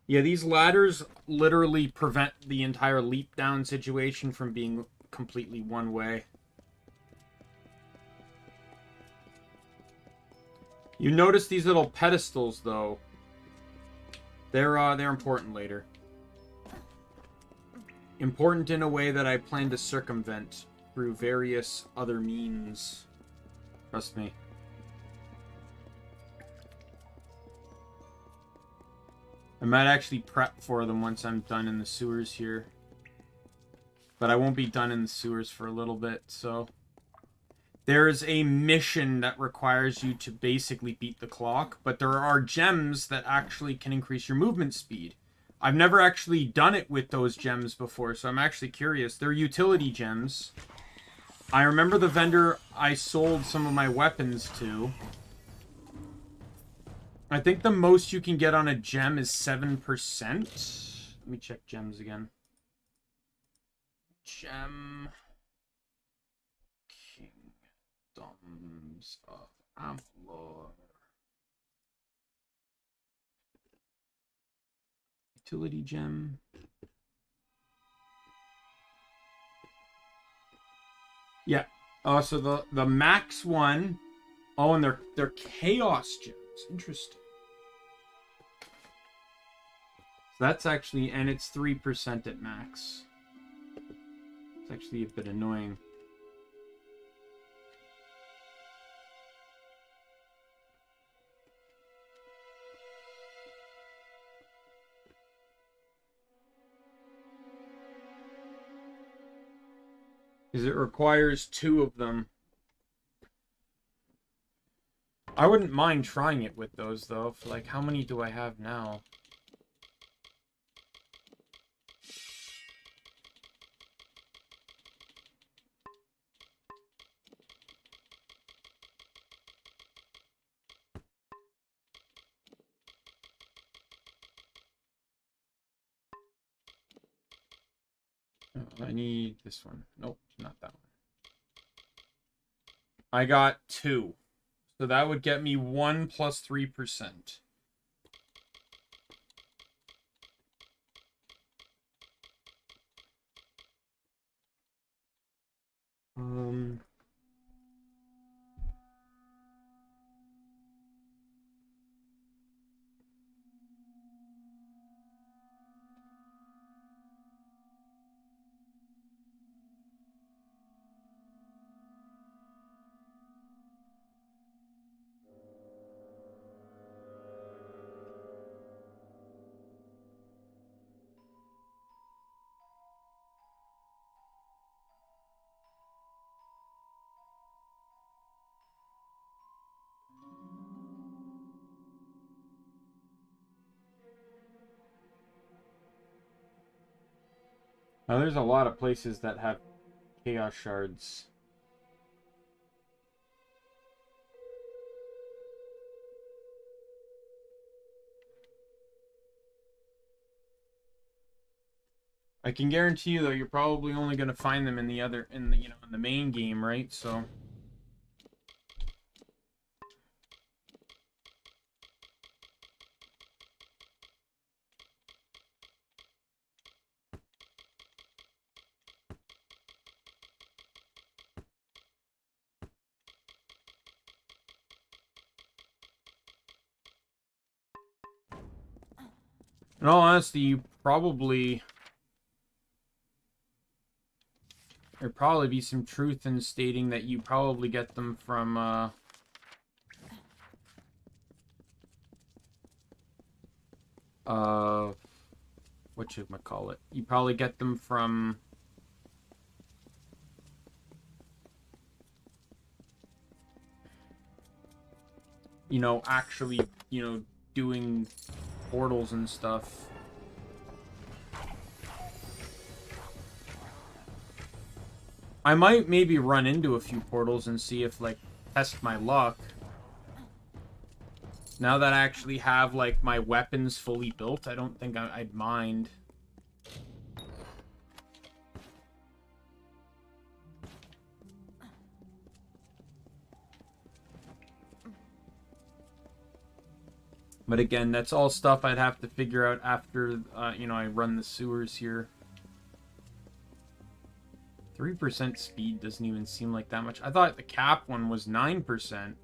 Yeah, these ladders literally prevent the entire leap down situation from being completely one way. You notice these little pedestals, though. They're important later. Important in a way that I plan to circumvent through various other means. Trust me. I might actually prep for them once I'm done in the sewers here. But I won't be done in the sewers for a little bit, so... There is a mission that requires you to basically beat the clock, but there are gems that actually can increase your movement speed. I've never actually done it with those gems before, so I'm actually curious. They're utility gems. I remember the vendor I sold some of my weapons to. I think the most you can get on a gem is 7%. Let me check gems again. Gem... Kingdoms of Amalur. Utility gem. Yeah. Oh, so the max one. Oh, and they're chaos gems. Interesting. So that's actually, and it's 3% at max. It's actually a bit annoying. Because it requires 2 of them. I wouldn't mind trying it with those, though. For, like, how many do I have now? Oh, I need this one. Nope, not that one. I got 2. So that would get me 1 plus 3%. Now, there's a lot of places that have chaos shards. I can guarantee you though, you're probably only gonna find them in the other, in the, you know, in the main game, right? So. In all honesty, you probably... There'd probably be some truth in stating that you probably get them from, whatchamacallit? You probably get them from... You know, actually, you know, doing portals and stuff. I might maybe run into a few portals and see if, like, test my luck. Now that I actually have, like, my weapons fully built, I don't think I'd mind. But again, that's all stuff I'd have to figure out after, you know, I run the sewers here. 3% speed doesn't even seem like that much. I thought the cap one was 9%.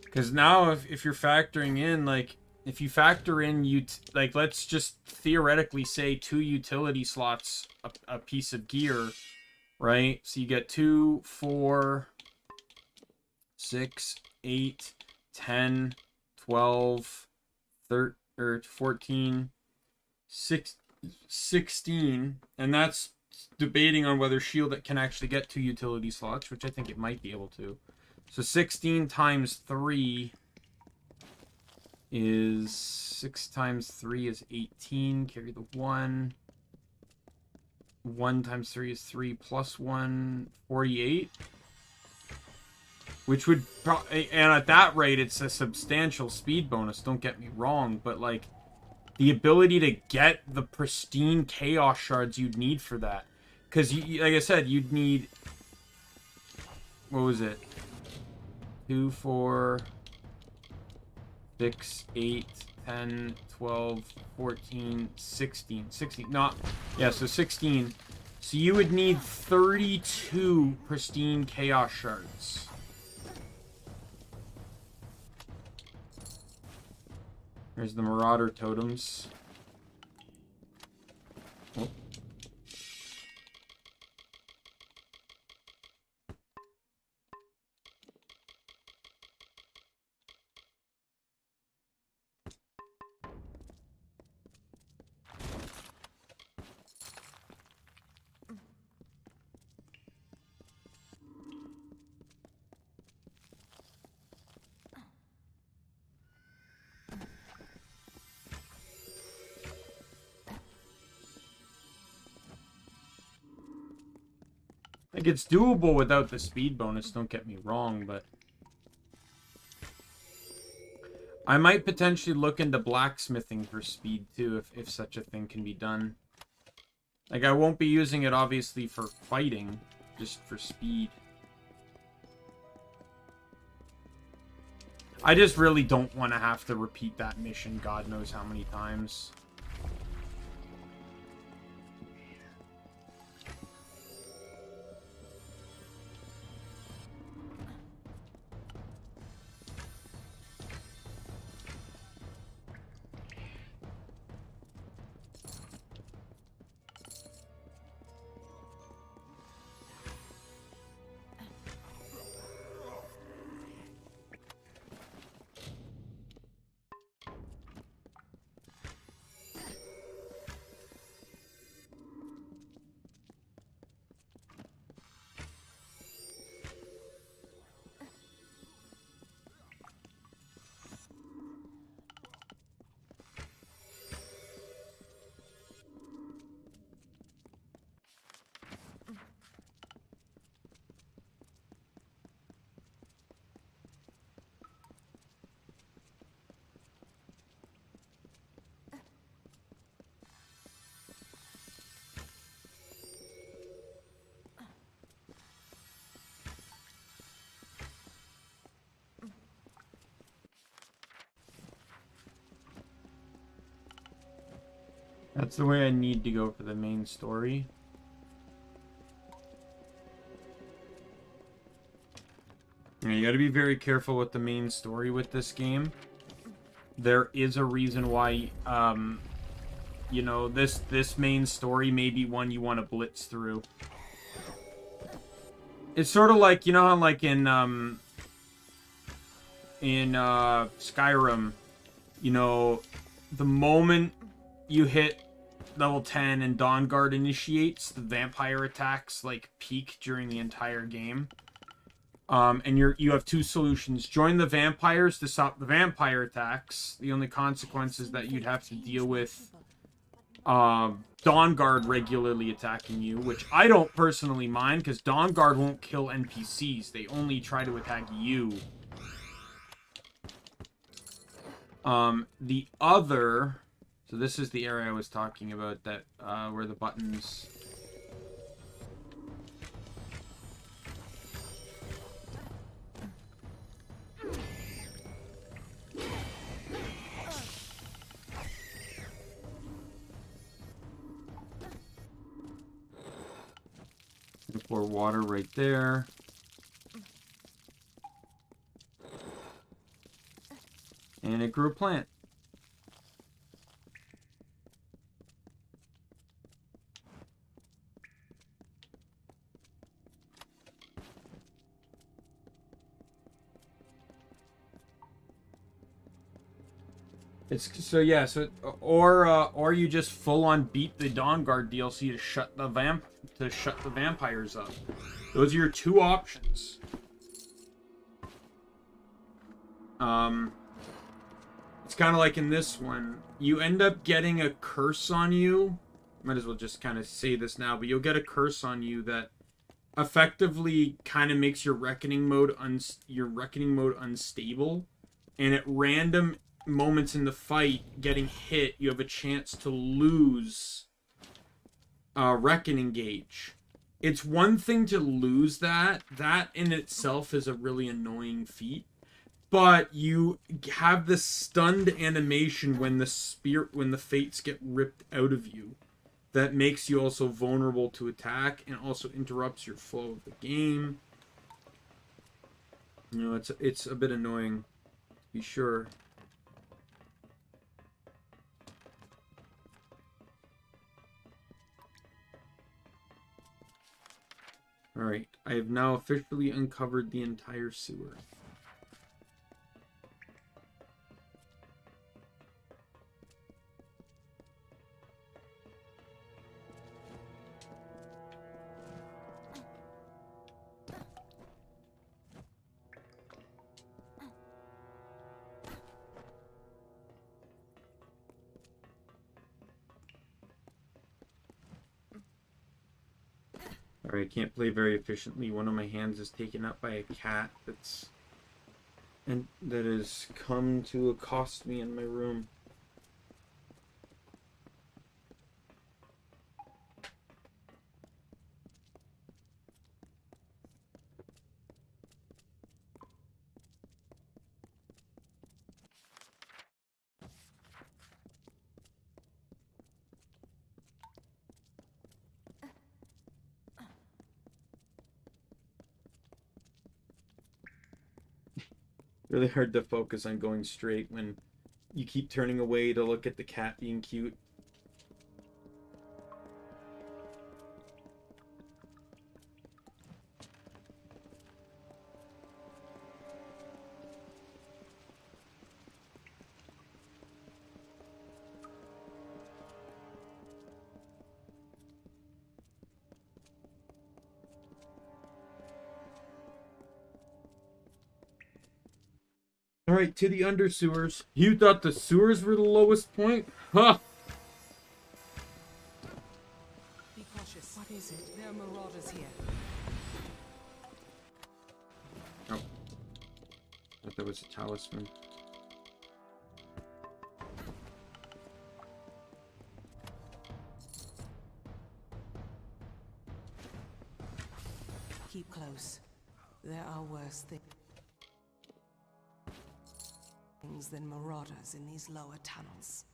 Because now, if you're factoring in, like, if you factor in, like, let's just theoretically say 2 utility slots a piece of gear, right? So you get 2, 4, 6, 8, 10, 12, 13, or 14, 16, and that's debating on whether shield can actually get 2 utility slots, which I think it might be able to. So 16 times 3 is 6 times 3 is 18. Carry the 1. 1 times 3 is 3 plus 1, 48. Which would, and at that rate, it's a substantial speed bonus, don't get me wrong, but, like, the ability to get the pristine chaos shards you'd need for that. Because, like I said, you'd need, what was it? 2, 4, 6, 8, 10, 12, 14, 16. 16, not, yeah, so 16. So you would need 32 pristine chaos shards. There's the Marauder totems. Oh. Like, it's doable without the speed bonus, don't get me wrong, but... I might potentially look into blacksmithing for speed, too, if such a thing can be done. Like, I won't be using it, obviously, for fighting, just for speed. I just really don't want to have to repeat that mission God knows how many times. That's the way I need to go for the main story. Yeah, you gotta be very careful with the main story with this game. There is a reason why, you know, this main story may be one you want to blitz through. It's sort of like, you know how like in Skyrim, you know, the moment you hit level 10 and Dawnguard initiates, the vampire attacks like peak during the entire game. And you have two solutions. Join the vampires to stop the vampire attacks. The only consequence is that you'd have to deal with Dawnguard regularly attacking you, which I don't personally mind, because Dawnguard won't kill NPCs. They only try to attack you. The other... So this is the area I was talking about, that where the buttons... Pour water right there. And it grew a plant. It's so yeah, so or you just full on beat the Dawnguard DLC to shut the vampires up. Those are your two options. It's kind of like in this one, you end up getting a curse on you. Might as well just kind of say this now, but you'll get a curse on you that effectively kind of makes your reckoning mode unstable, and at random moments in the fight getting hit, you have a chance to lose reckoning gauge. It's one thing to lose that in itself is a really annoying feat, but you have this stunned animation when the fates get ripped out of you that makes you also vulnerable to attack and also interrupts your flow of the game. You know, it's a bit annoying, to be sure. Alright, I have now officially uncovered the entire sewer. Alright, I can't play very efficiently. One of my hands is taken up by a cat that has come to accost me in my room. Really hard to focus on going straight when you keep turning away to look at the cat being cute. Alright, to the under sewers. You thought the sewers were the lowest point? Huh! Be cautious. What is it? There are marauders here. Oh. I thought that was a talisman. Keep close. There are worse things than marauders in these lower tunnels.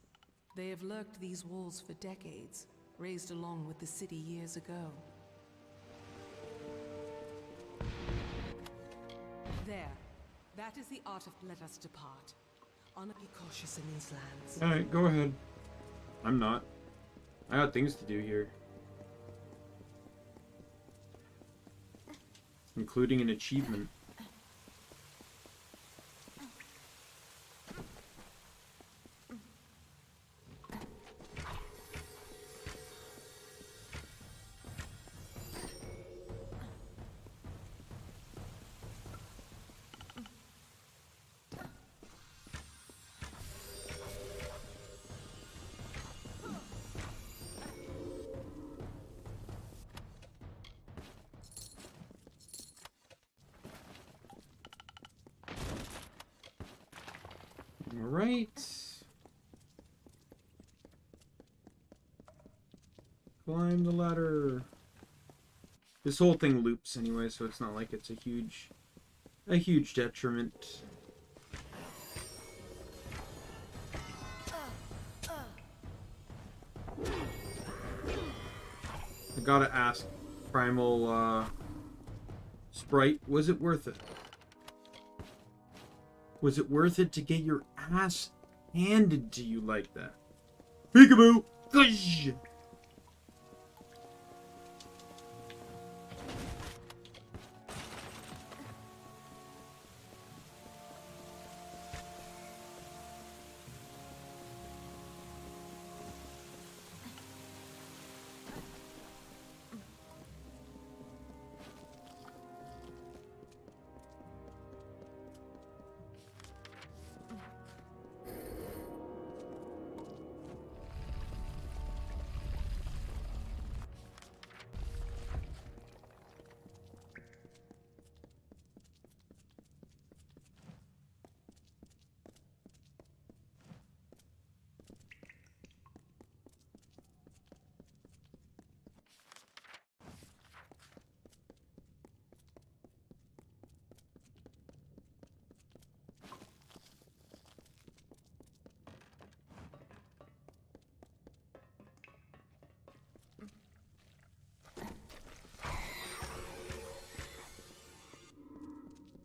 They have lurked these walls for decades, raised along with the city years ago. There. That is the art of let us depart. Honor, be cautious in these lands. Alright, go ahead. I'm not. I got things to do here. Including an achievement. Alright. Climb the ladder. This whole thing loops anyway, so it's not like it's a huge detriment. I gotta ask, Primal Sprite, was it worth it? Was it worth it to get your ass handed to you like that? Peekaboo! Gush!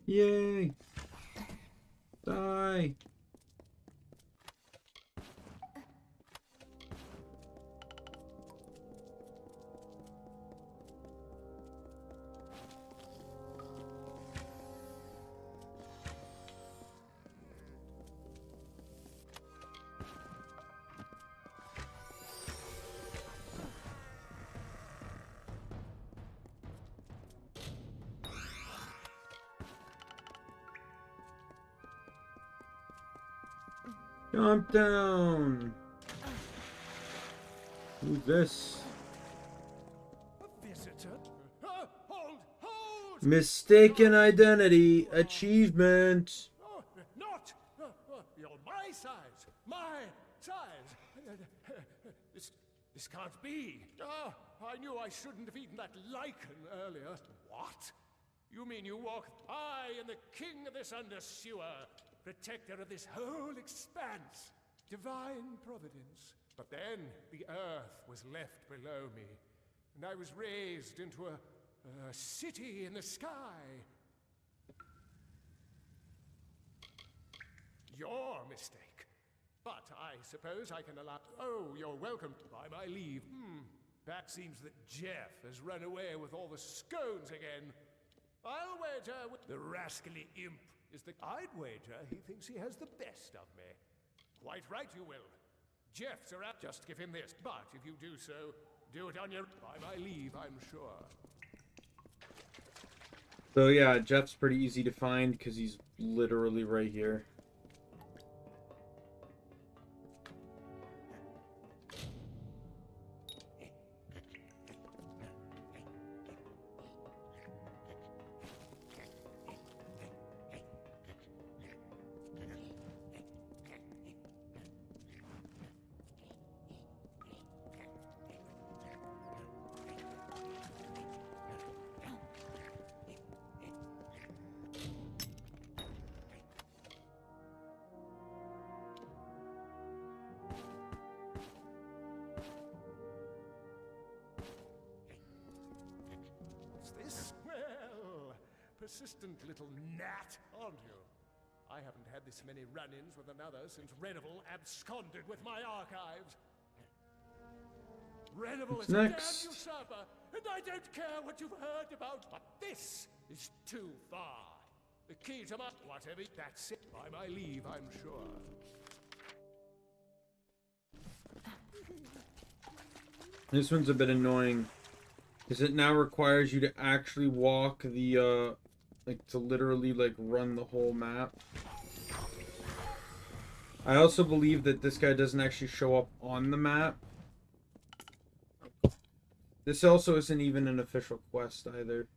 Yay! Die! Jump down! Who's this? A visitor? Hold! Mistaken identity achievement. Oh, not! You're my size! My size! This can't be! Oh, I knew I shouldn't have eaten that lichen earlier. What? You mean you walk... I am the king of this undersewer, protector of this whole expanse. Divine providence. But then the earth was left below me, and I was raised into a city in the sky. Your mistake. But I suppose I can allow... Oh, you're welcome. By my leave. That seems that Jeff has run away with all the scones again. I'll wager with... The rascally imp is the... I'd wager he thinks he has the best of me. Quite right you will. Jeff's around. Just give him this. But if you do so, do it on your... By my leave, I'm sure. So yeah, Jeff's pretty easy to find because he's literally right here. this? Well, persistent little gnat, aren't you? I haven't had this many run-ins with another since Renival absconded with my archives. Renival is a damn usurper, and I don't care what you've heard about, but this is too far. The key to my... whatever, that's it. By my leave, I'm sure. This one's a bit annoying, because it now requires you to actually walk the, like, to literally, like, run the whole map. I also believe that this guy doesn't actually show up on the map. This also isn't even an official quest either.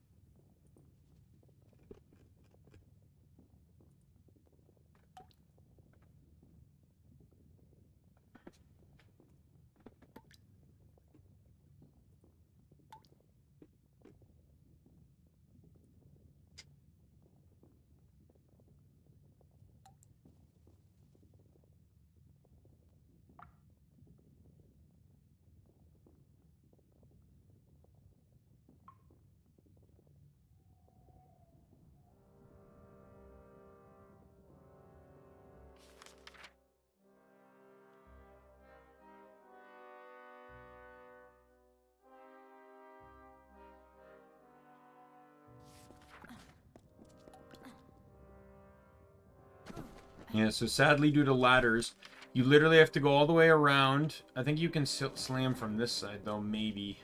Yeah, so sadly, due to ladders, you literally have to go all the way around. I think you can slam from this side, though, maybe.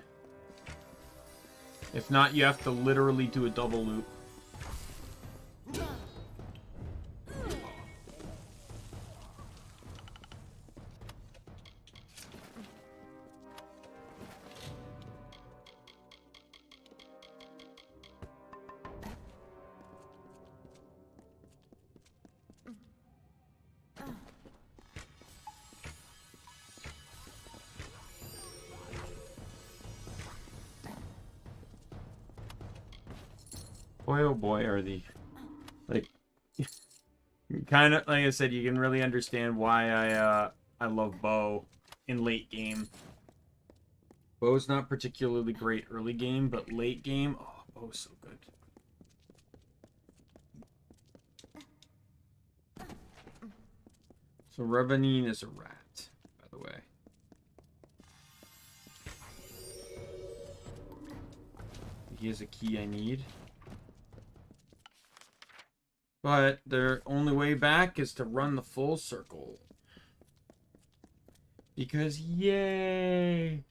If not, you have to literally do a double loop. Boy, oh boy, are the, like, kind of, like I said, you can really understand why I love Bo in late game. Bo's not particularly great early game, but late game, oh, Bo's so good. So Revenine is a rat, by the way. He has a key I need. But their only way back is to run the full circle. Because, yay!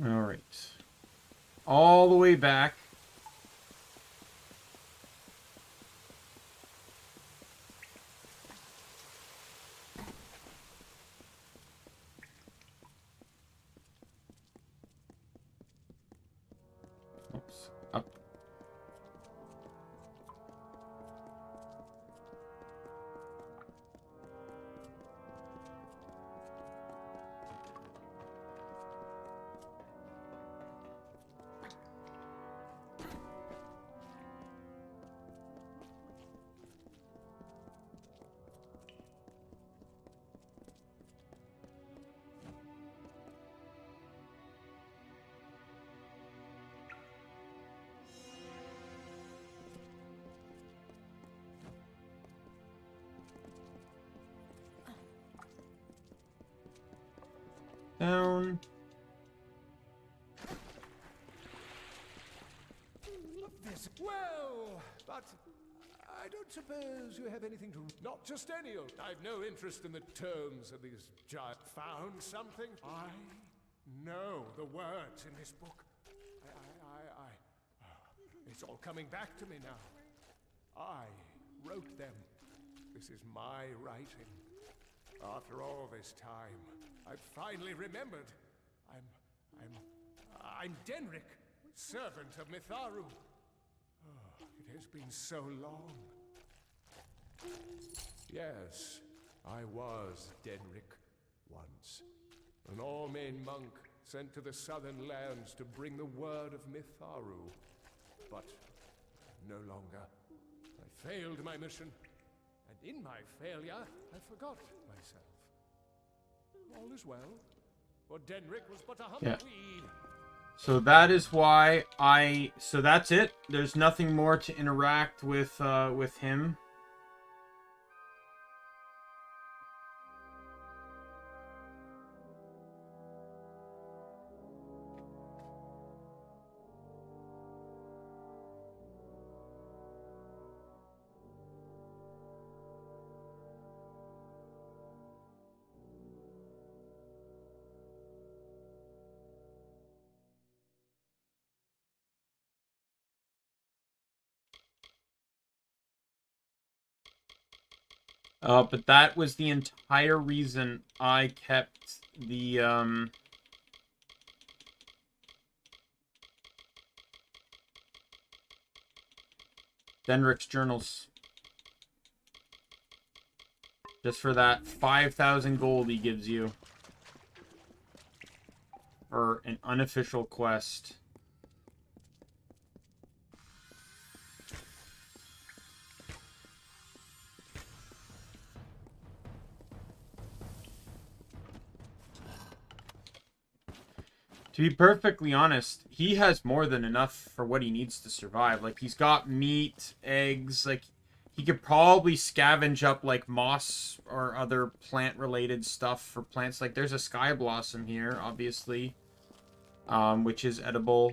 Alright. All the way back. Up. Down. Well, but I don't suppose you have anything to... Not just any old... I've no interest in the terms of these giant... Found something? I know the words in this book. It's all coming back to me now. I wrote them. This is my writing. After all this time, I've finally remembered. I'm Denric, servant of Mitharu. Oh, it has been so long. Yes, I was Denric once. An all-main monk sent to the southern lands to bring the word of Mitharu. But no longer. I failed my mission, and in my failure, I forgot myself. All is well, for Denric was but a humble weed. So that is why so that's it. There's nothing more to interact with him. But that was the entire reason I kept the, Denric's journals. Just for that 5,000 gold he gives you. For an unofficial quest. To be perfectly honest, he has more than enough for what he needs to survive. Like, he's got meat, eggs, like, he could probably scavenge up, like, moss or other plant-related stuff for plants. Like, there's a sky blossom here, obviously, which is edible.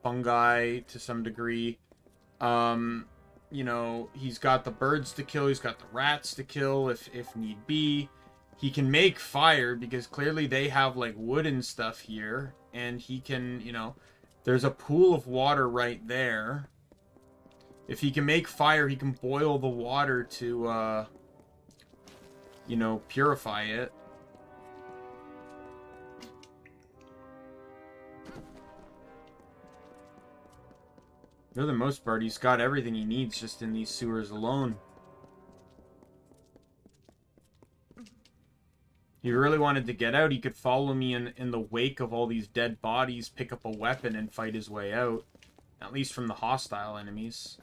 Fungi, to some degree. You know, he's got the birds to kill, he's got the rats to kill, if need be. He can make fire, because clearly they have, like, wood and stuff here. And he can, you know, there's a pool of water right there. If he can make fire, he can boil the water to, you know, purify it. For the most part, he's got everything he needs just in these sewers alone. If he really wanted to get out, he could follow me in the wake of all these dead bodies, pick up a weapon, and fight his way out. At least from the hostile enemies.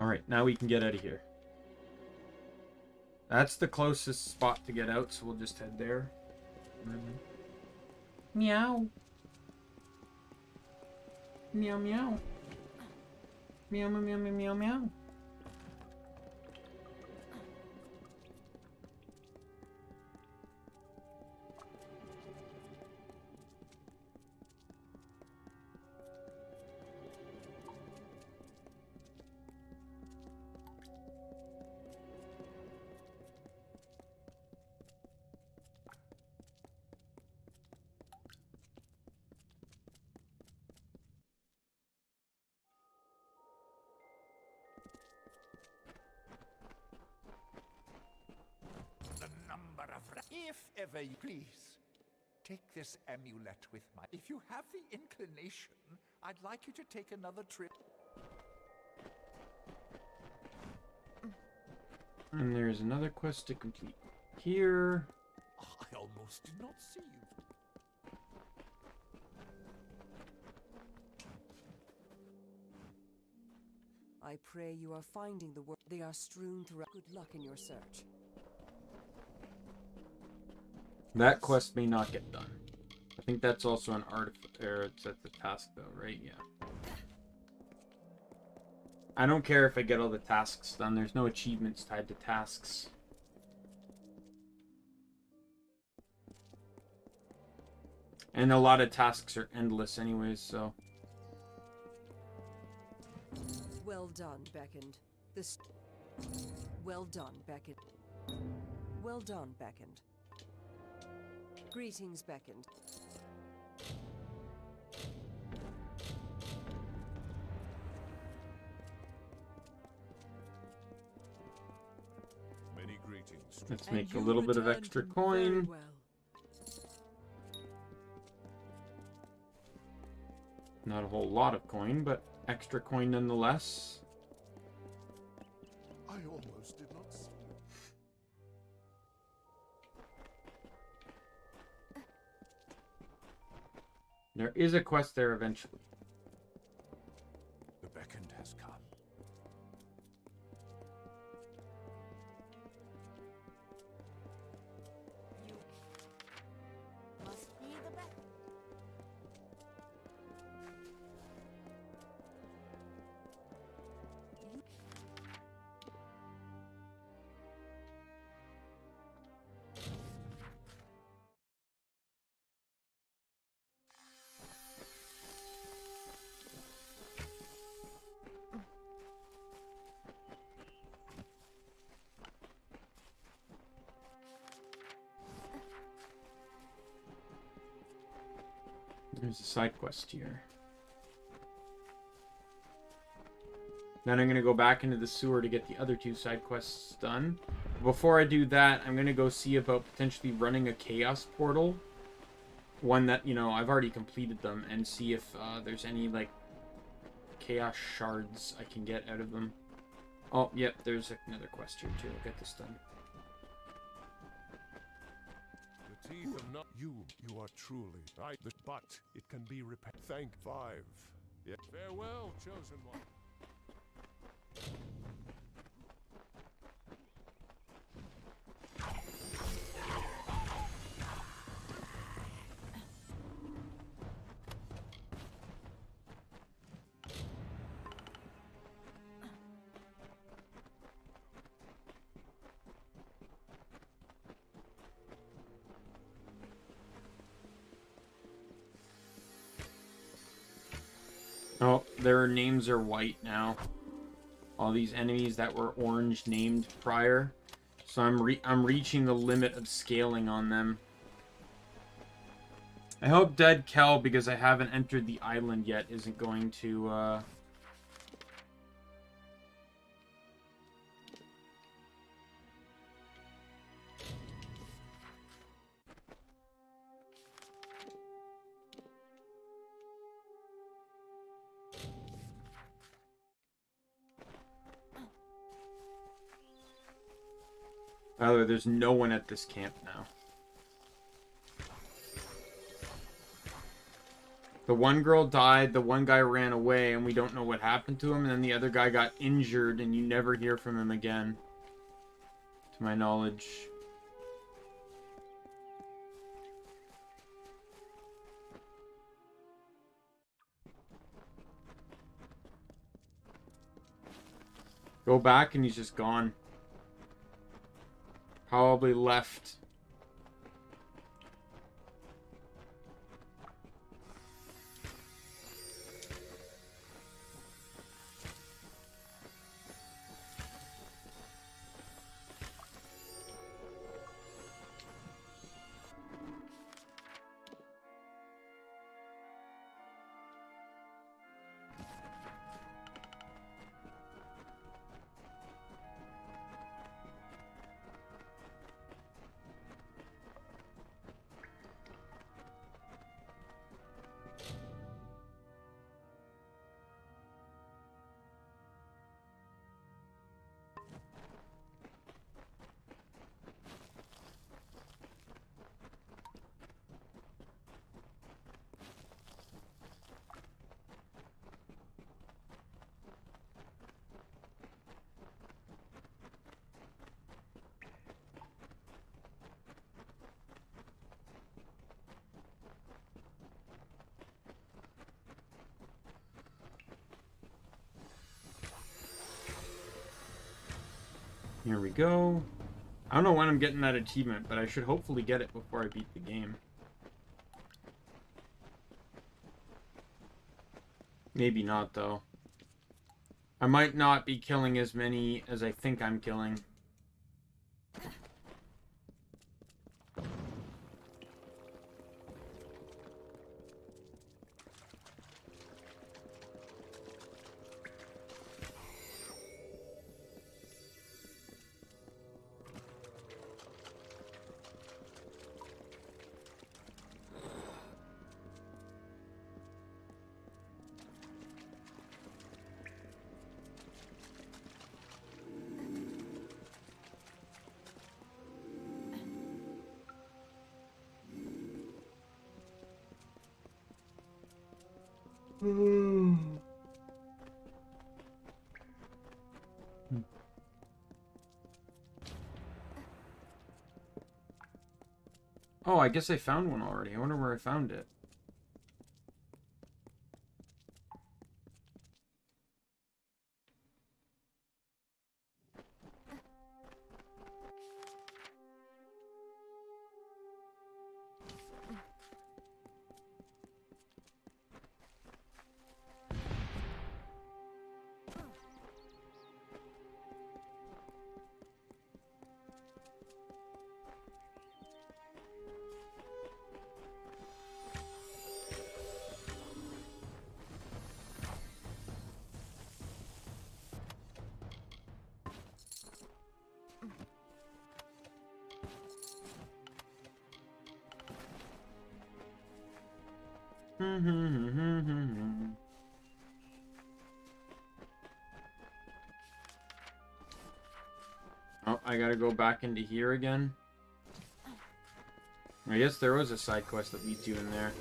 Alright, now we can get out of here. That's the closest spot to get out, so we'll just head there. Meow. Meow, meow. Meow, meow, meow, meow, meow, meow. If ever you please, take this amulet with my... If you have the inclination, I'd like you to take another trip. And there's another quest to complete here. I almost did not see you. I pray you are finding the work. They are strewn throughout. Good luck in your search. That quest may not get done. I think that's also an artifact. It's at the task though, right? Yeah. I don't care if I get all the tasks done. There's no achievements tied to tasks. And a lot of tasks are endless anyways, so... Well done, Beckoned. This... Well done, Beckoned. Well done, Beckoned. Greetings, Beckoned. Many greetings. Let's make a little bit of extra coin. Well. Not a whole lot of coin, but extra coin nonetheless. I almost did not see you. There is a quest there eventually. The Beckoned has come. You must be the best. There's a side quest here. Then I'm going to go back into the sewer to get the other two side quests done. Before I do that, I'm going to go see about potentially running a chaos portal. One that, you know, I've already completed them, and see if there's any, like, chaos shards I can get out of them. Oh, yep, there's another quest here, too. I'll get this done. The teeth of not you are truly right, but it can be repaired. Thank 5. Yeah. Farewell, chosen one. Oh, their names are white now. All these enemies that were orange named prior. So I'm reaching the limit of scaling on them. I hope Dead Kel, because I haven't entered the island yet, isn't going to Tyler, there's no one at this camp now. The one girl died, the one guy ran away, and we don't know what happened to him, and then the other guy got injured, and you never hear from him again. To my knowledge. Go back, and he's just gone. Probably left. Here we go. I don't know when I'm getting that achievement, but I should hopefully get it before I beat the game. Maybe not, though. I might not be killing as many as I think I'm killing. Oh, I guess I found one already. I wonder where I found it. Oh, I gotta go back into here again. I guess there was a side quest that leads you in there.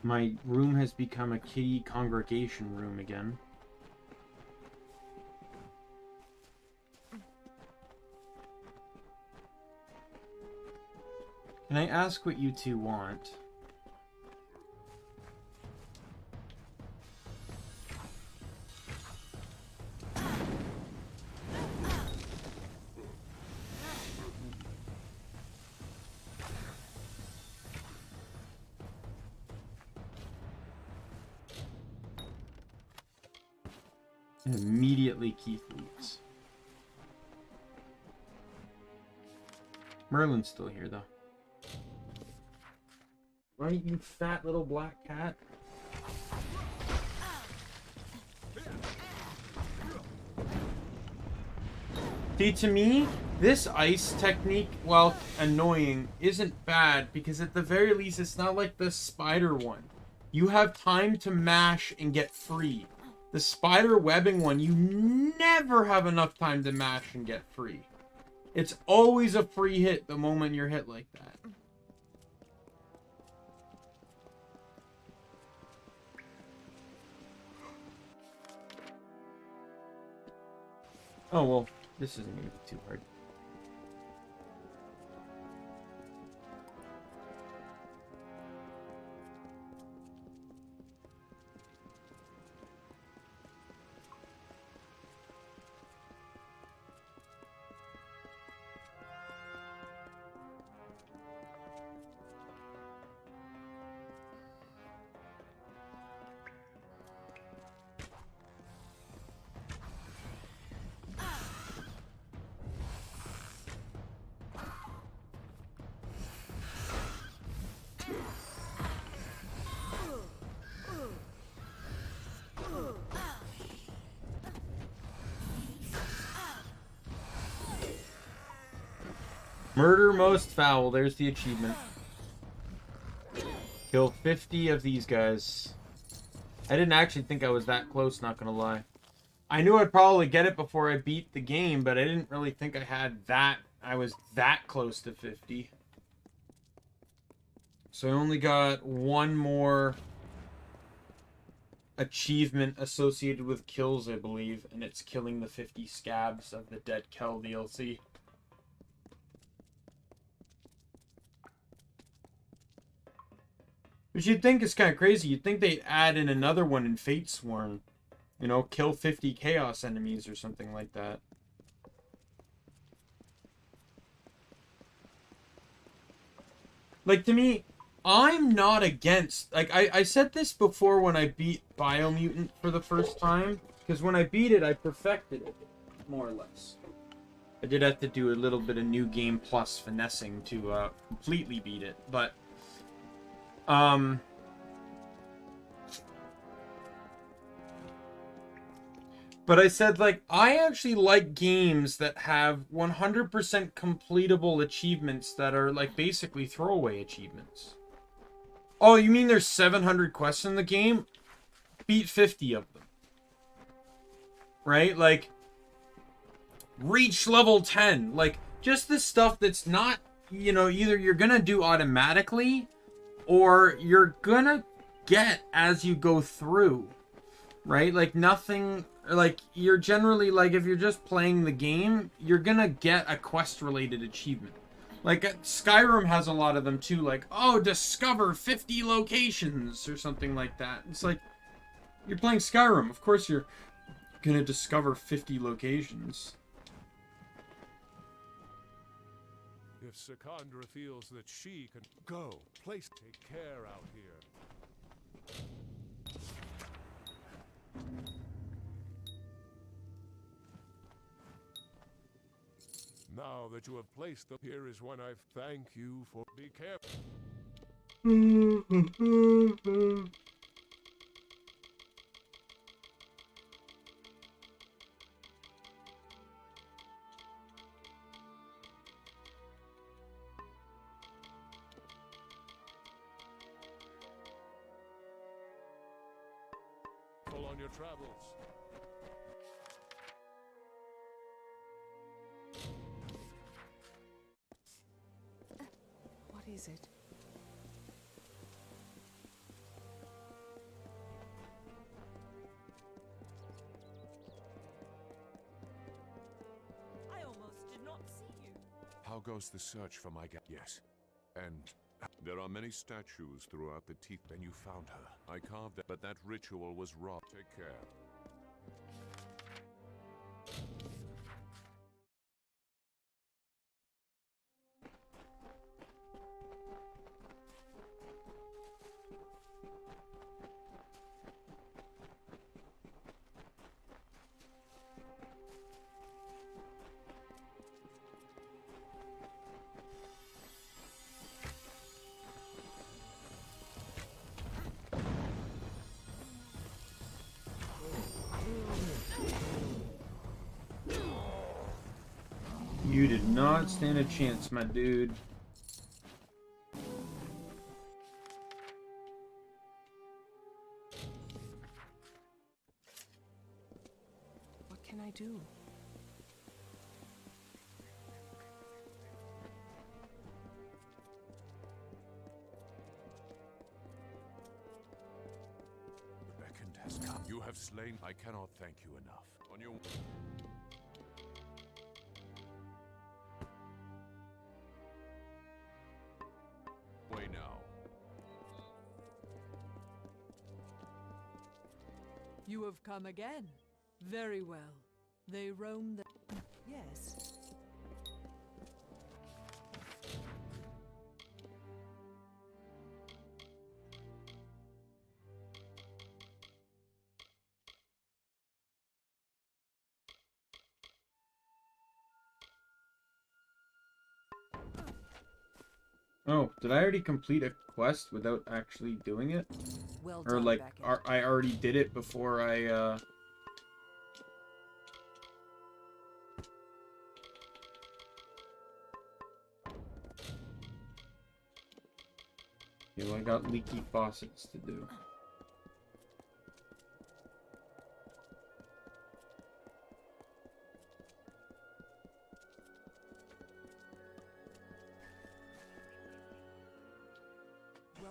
My room has become a kitty congregation room again. Can I ask what you two want? And immediately Keith leaves. Merlin's still here, though. Right, you fat little black cat? See, to me, this ice technique, while annoying, isn't bad, because at the very least, it's not like the spider one. You have time to mash and get free. The spider webbing one, you never have enough time to mash and get free. It's always a free hit the moment you're hit like that. Oh, well, this isn't going to be too hard. Murder most foul. There's the achievement. Kill 50 of these guys. I didn't actually think I was that close, not gonna lie. I knew I'd probably get it before I beat the game, but I didn't really think I had that. I was that close to 50. So I only got one more achievement associated with kills, I believe, and it's killing the 50 scabs of the Dead Kel DLC. Which you'd think is kind of crazy. You'd think they'd add in another one in Fatesworn. You know, kill 50 chaos enemies or something like that. Like, to me, I'm not against... Like, I said this before when I beat Biomutant for the first time. Because when I beat it, I perfected it, more or less. I did have to do a little bit of New Game Plus finessing to completely beat it. But, but I said, like, I actually like games that have 100% completable achievements that are, like, basically throwaway achievements. Oh, you mean there's 700 quests in the game? Beat 50 of them. Right? Like, reach level 10. Like, just the stuff that's not, you know, either you're gonna do automatically or you're gonna get as you go through. Right? Like, nothing... Like, you're generally, like, if you're just playing the game, you're gonna get a quest-related achievement. Like, Skyrim has a lot of them, too. Like, oh, discover 50 locations, or something like that. It's like, you're playing Skyrim. Of course you're gonna discover 50 locations. If Secondra feels that she can go, take care out here. Now that you have placed them, here is when I thank you for... Be careful. On your travels. What is it? I almost did not see you. How goes the search for my Yes. And there are many statues throughout the teeth. Then you found her. I carved that, but that ritual was wrong. Take care. You did not stand a chance, my dude. What can I do? The beckoned has come. You have slain. I cannot thank you enough. On your... way now. You have come again. Very well. They roam the... Yes. Oh, did I already complete a quest without actually doing it? Well or done, like, Beckett. I already did it before I, Yeah, well, I got leaky faucets to do.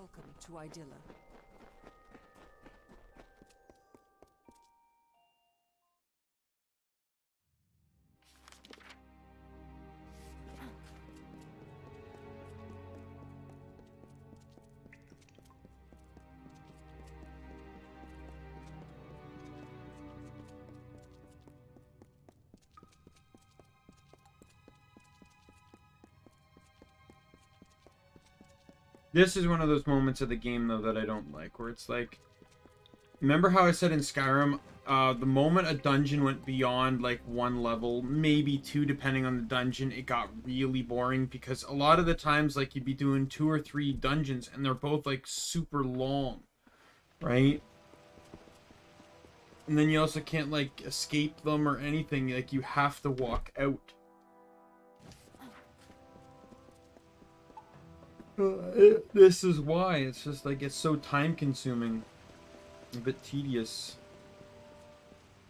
Welcome to Idylla. This is one of those moments of the game, though, that I don't like, where it's like, remember how I said in Skyrim, the moment a dungeon went beyond, like, one level, maybe two, depending on the dungeon, it got really boring, because a lot of the times, like, you'd be doing 2 or 3 dungeons, and they're both, like, super long, right? And then you also can't, like, escape them or anything, like, you have to walk out. This is why. It's just like, it's so time consuming. A bit tedious.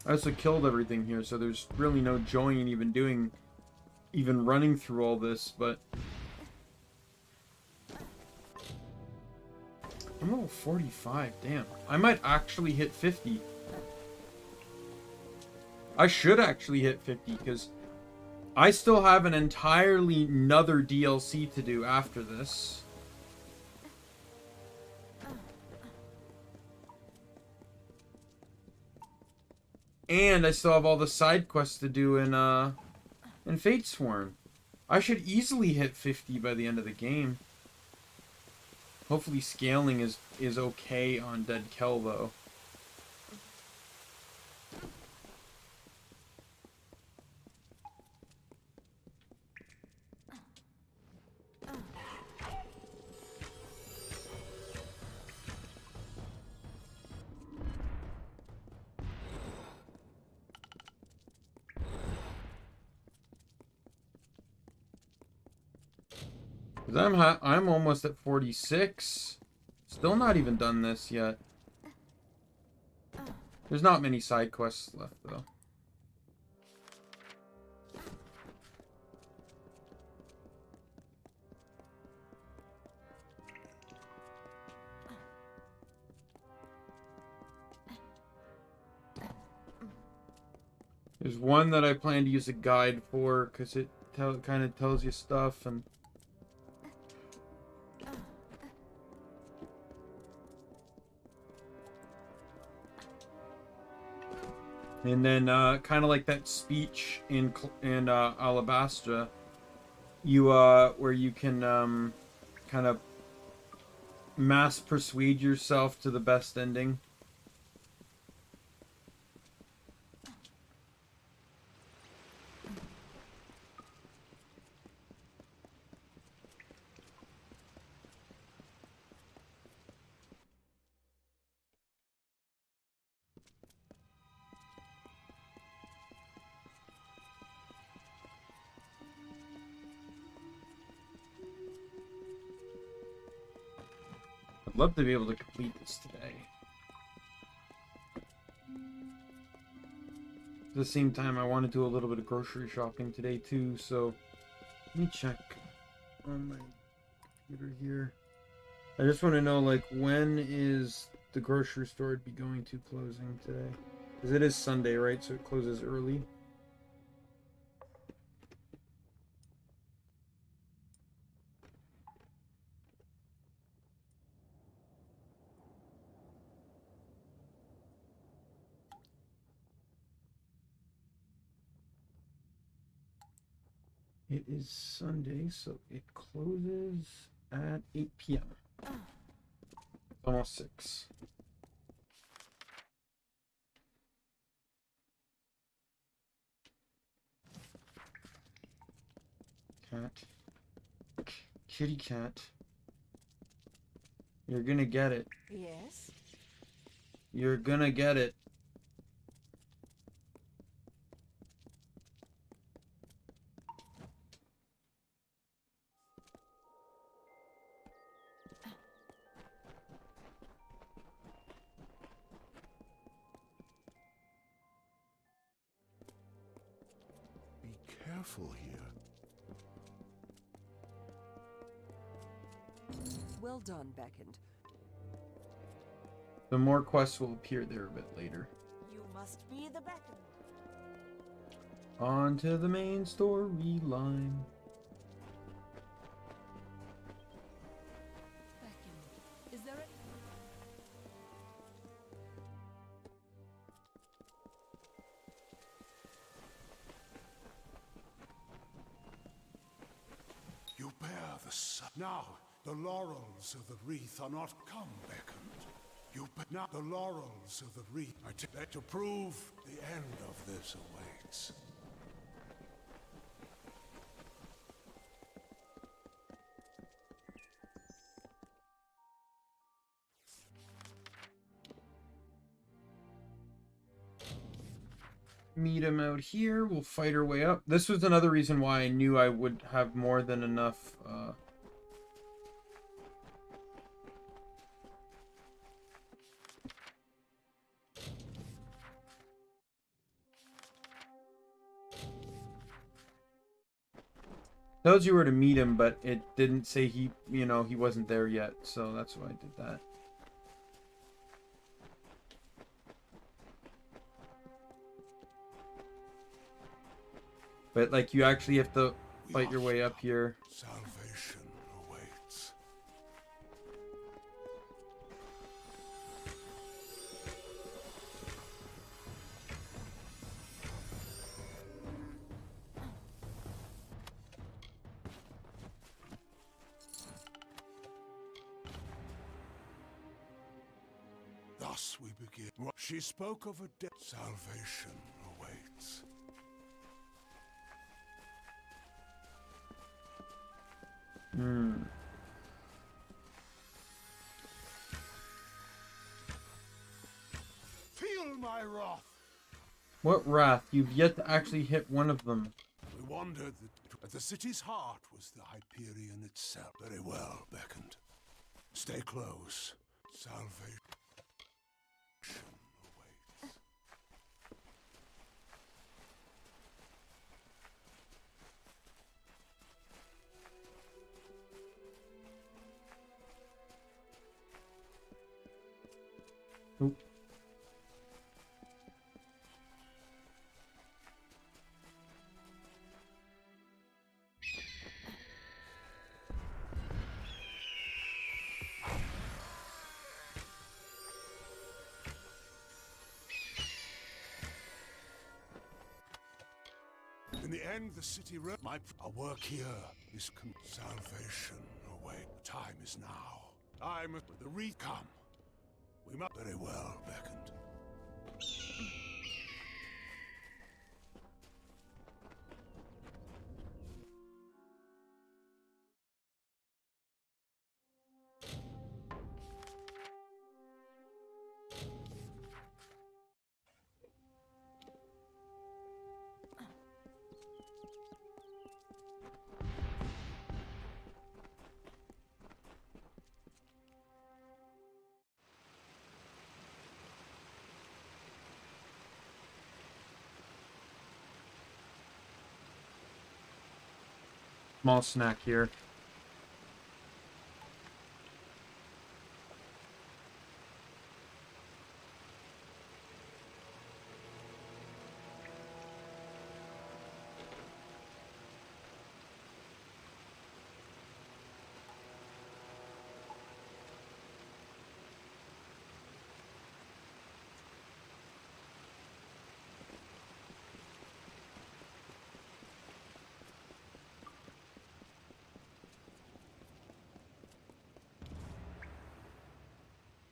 I also killed everything here, so there's really no joy in even running through all this, but I'm level 45, damn. I might actually hit 50. I should actually hit 50, because I still have an entirely another DLC to do after this. And I still have all the side quests to do in Fatesworn. I should easily hit 50 by the end of the game. Hopefully scaling is okay on Dead Kell, though. I'm almost at 46. Still not even done this yet. There's not many side quests left, though. There's one that I plan to use a guide for, because it kind of tells you stuff, and then kind of like that speech in Alabastra, where you can kind of mass persuade yourself to the best ending. I'd love to be able to complete this today. At the same time, I want to do a little bit of grocery shopping today too, so let me check on my computer here. I just want to know, like, when is the grocery store I'd be going to closing today? Because it is Sunday, right? So it closes early. It is Sunday, so it closes at 8 p.m. Almost 6. Cat. Kitty cat. You're gonna get it. Yes? You're gonna get it. Be careful here. Well done, Beckoned. The more quests will appear there a bit later. You must be the Beckoned. On to the main storyline. Beckoned. Is there a... You bear the sun. Now, the laurels of the wreath are not come, Beckoned. You now the laurels of the wreath are to prove the end of this awaits. Meet him out here. We'll fight our way up. This was another reason why I knew I would have more than enough. Tells you where to meet him, but it didn't say he, you know, he wasn't there yet. So that's why I did that. But, like, you actually have to fight your way up here. Salvation awaits. Thus we begin. She spoke of a death. Salvation awaits. Feel my wrath. What wrath? You've yet to actually hit one of them. We wandered at the city's heart was the Hyperion itself. Very well, Beckoned. Stay close. Salvation awaits. Oop. In the end, the city our work here is salvation away. The time is now. Time with the wreath come. We must very well, Beckoned. Small snack here.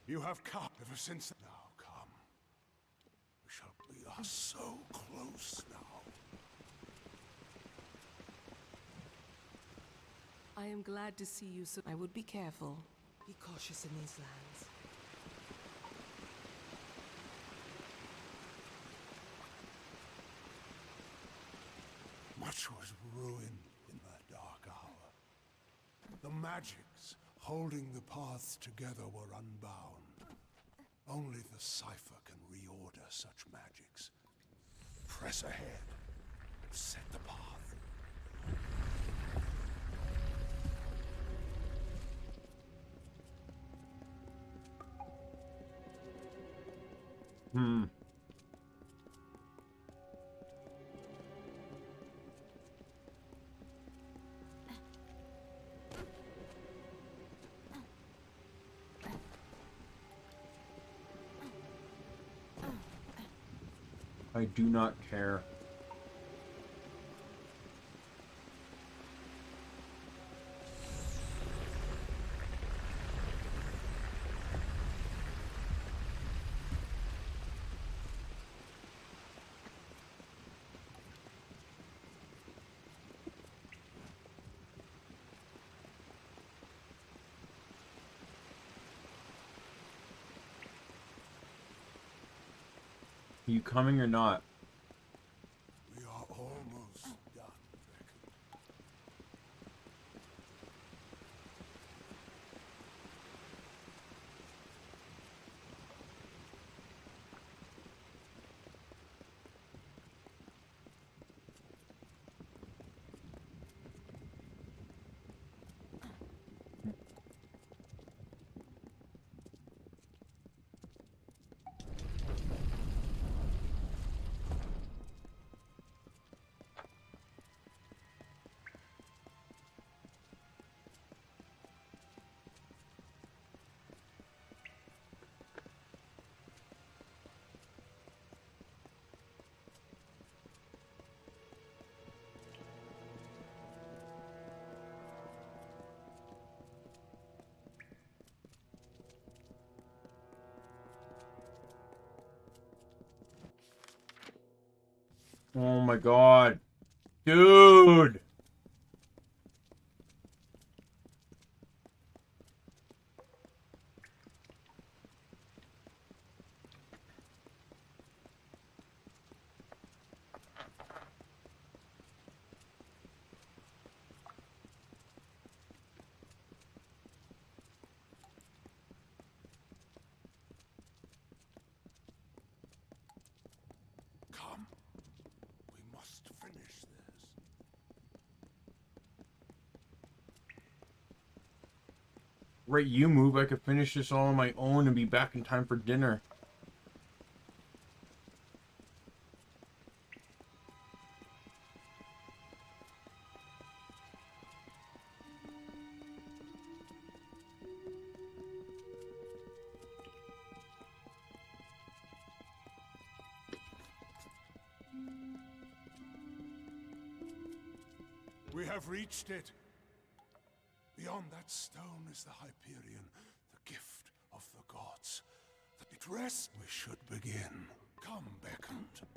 You have come ever since. Now come. We are so close now. I am glad to see you, so I would be careful. Be cautious in these lands. Much was ruined in that dark hour. The magics holding the paths together were unbound. Only the cipher can reorder such magics. Press ahead. Set the path. I do not care. Are you coming or not? We are almost done, Beckon. Oh my god. Dude! Come. We must finish this. Right, you move. I could finish this all on my own and be back in time for dinner. We have reached it. Beyond that stone is the Hyperion, the gift of the gods. It rests. We should begin. Come, Beckoned.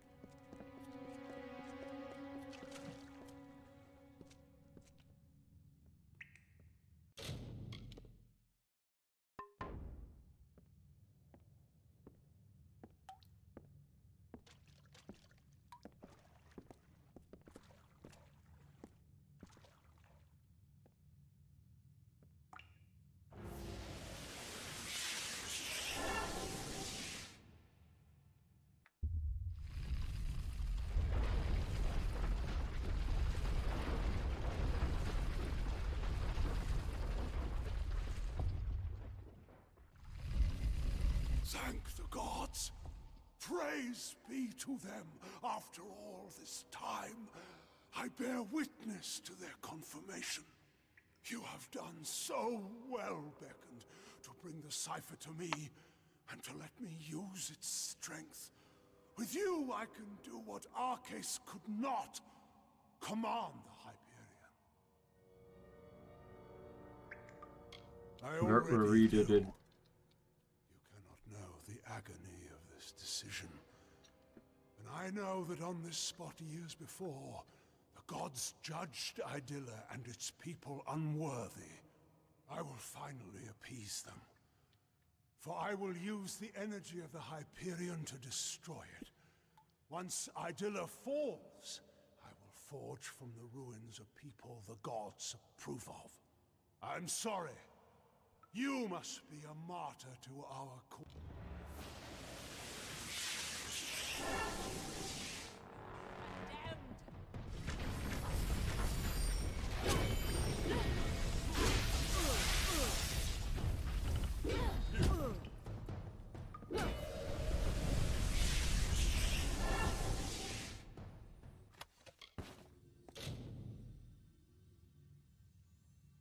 Thank the gods. Praise be to them. After all this time, I bear witness to their confirmation. You have done so well, Beckoned, to bring the cipher to me and to let me use its strength. With you, I can do what Arcase could not. Command the Hyperion. I already Redid. know the agony of this decision. And I know that on this spot years before, the gods judged Idylla and its people unworthy. I will finally appease them. For I will use the energy of the Hyperion to destroy it. Once Idylla falls, I will forge from the ruins a people the gods approve of. I'm sorry. You must be a martyr to our cause.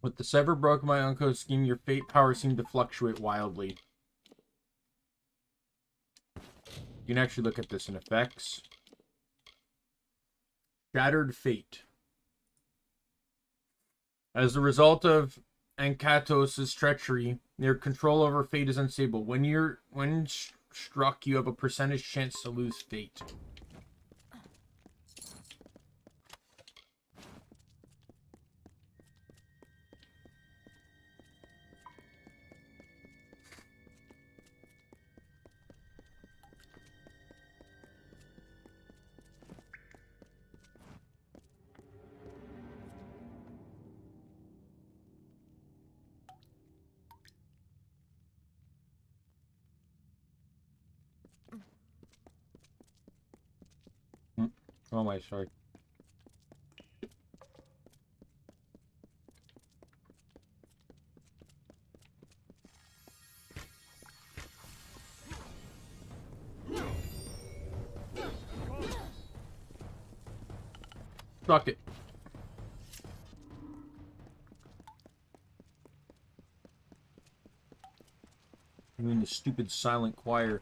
With the sever broken by Unco's scheme, your fate power seemed to fluctuate wildly. You can actually look at this in effects. Shattered fate. As a result of Ankatos' treachery, their control over fate is unstable. When struck, you have a percentage chance to lose fate. Oh my, sorry. Fuck it. I mean the stupid silent choir.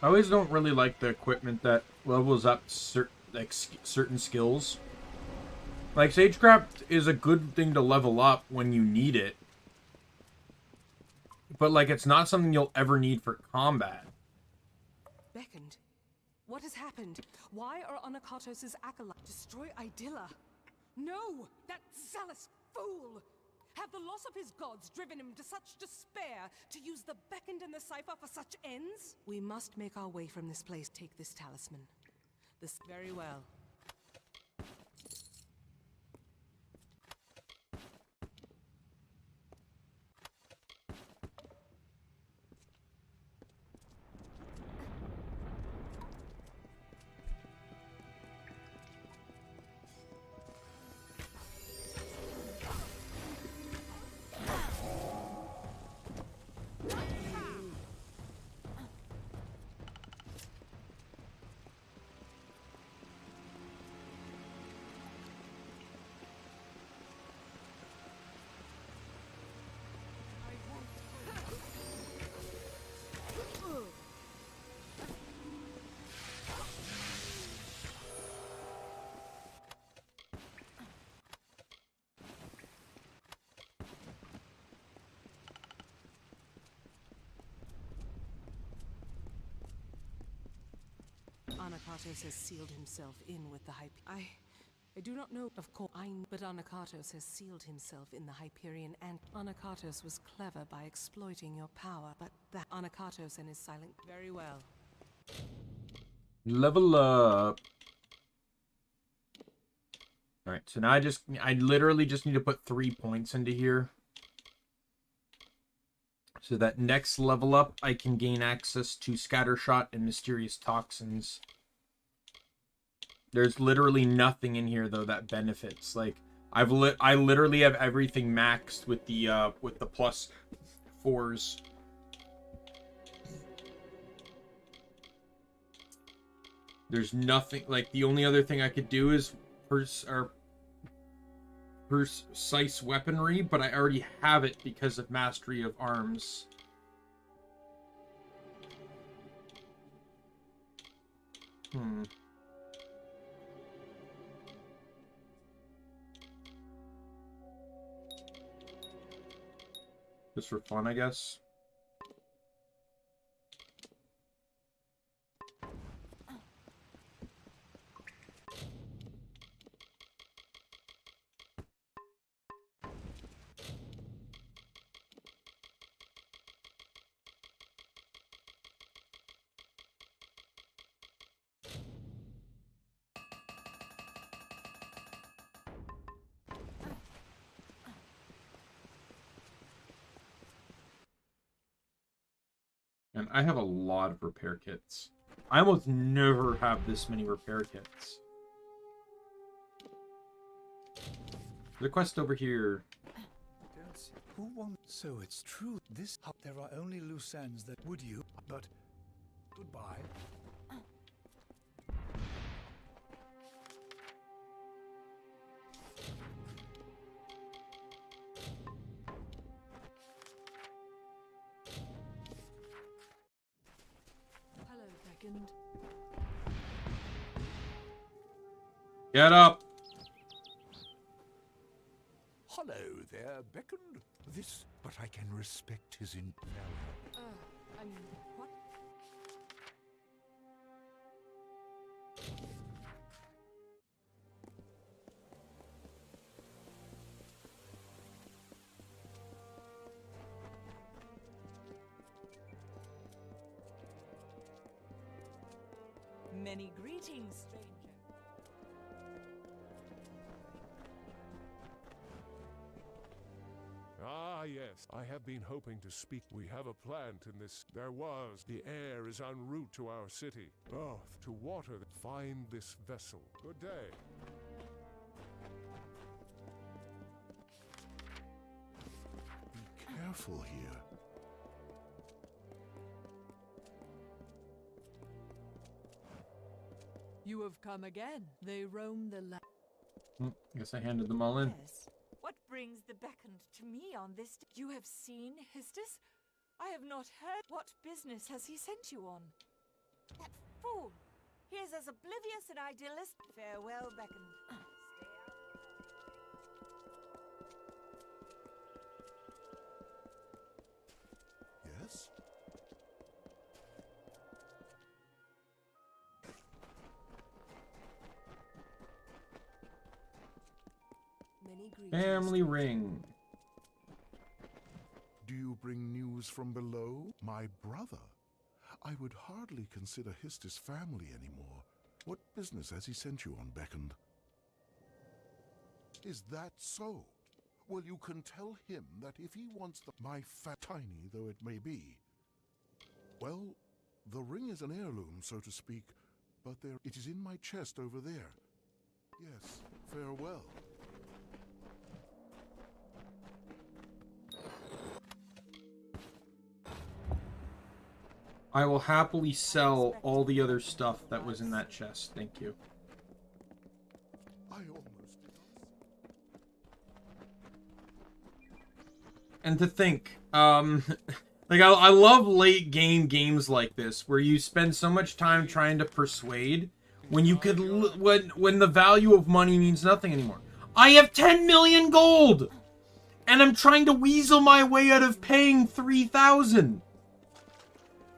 I always don't really like the equipment that levels up certain skills. Like, Sagecraft is a good thing to level up when you need it. But, like, it's not something you'll ever need for combat. Beckoned. What has happened? Why are Anakatos' acolytes destroy Idylla? No! That zealous fool! Have the loss of his gods driven him to such despair to use the Beckoned and the Cipher for such ends? We must make our way from this place. Take this talisman. This very well. Anakatos has sealed himself in with the I do not know, of course, but Anakatos has sealed himself in the Hyperion, and Anakatos was clever by exploiting your power, but that Anakatos and his silent... Very well. Level up. Alright, so now I literally just need to put 3 points into here. So that next level up, I can gain access to Scattershot and Mysterious Toxins. There's literally nothing in here, though, that benefits. Like, I literally have everything maxed with the +4s. There's nothing, like, the only other thing I could do is precise weaponry, but I already have it because of Mastery of Arms. Just for fun, I guess. And I have a lot of repair kits. I almost never have this many repair kits. The quest over here. Who won? So it's true. This there are only loose ends that would you, but goodbye. Hello, Beckoned. Get up! Hello there, Beckoned. This, but I can respect his valor. I mean, what? Many greetings, stranger. Ah, yes. I have been hoping to speak. We have a plant in this. There was. The air is en route to our city. Oh, to water. Find this vessel. Good day. Be careful here. You have come again. They roam the land. I guess I handed them all in. Yes. What brings the Beckoned to me on this? You have seen Histus? I have not heard. What business has he sent you on? That fool! He is as oblivious an idealist. Farewell, Beckoned. Yes? Many greetings. Family ring. Do you bring news from below? My brother? I would hardly consider Histus family anymore. What business has he sent you on, Beckoned? Is that so? Well, you can tell him that if he wants my fat, tiny though it may be. Well, the ring is an heirloom, so to speak, but it is in my chest over there. Yes, farewell. I will happily sell all the other stuff that was in that chest. Thank you. I almost did. And to think, like I love late game games like this where you spend so much time trying to persuade when you could when the value of money means nothing anymore. I have 10 million gold, and I'm trying to weasel my way out of paying 3,000.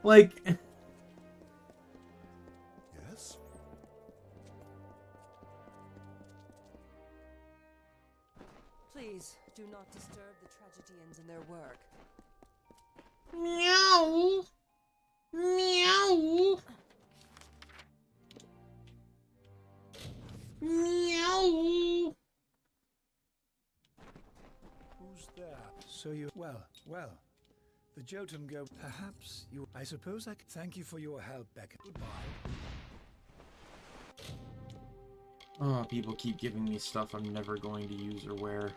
Like. Yes? Please do not disturb the tragedians in their work. Meow. Meow. Meow. Who's there? So you... Well. The Jotun go... Perhaps you... I suppose I can... Thank you for your help, Becca. Goodbye. Oh, people keep giving me stuff I'm never going to use or wear.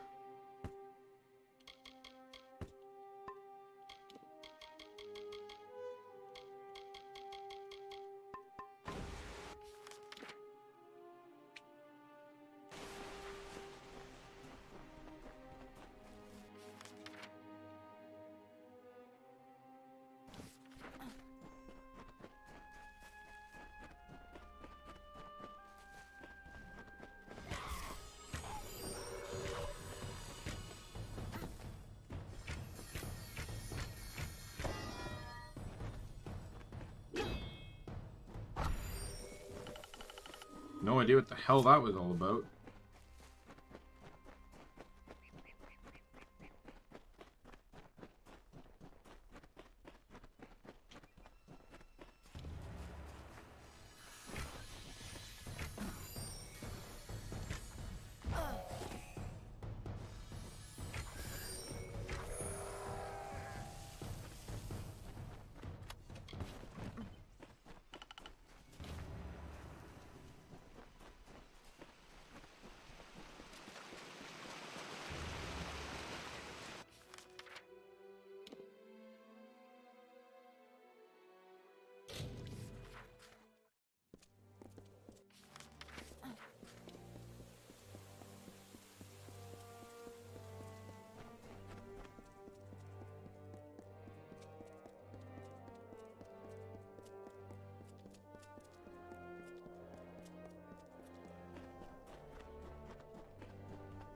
No idea what the hell that was all about.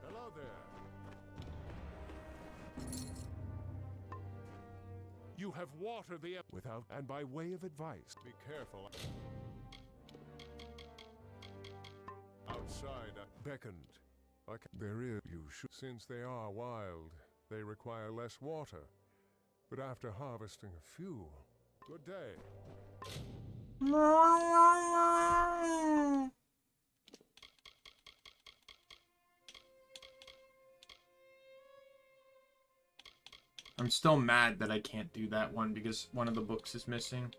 Hello there. You have watered the without, and by way of advice, be careful. Outside, beckoned. There is, you should, since they are wild, they require less water. But after harvesting a few, good day. I'm still mad that I can't do that one because one of the books is missing.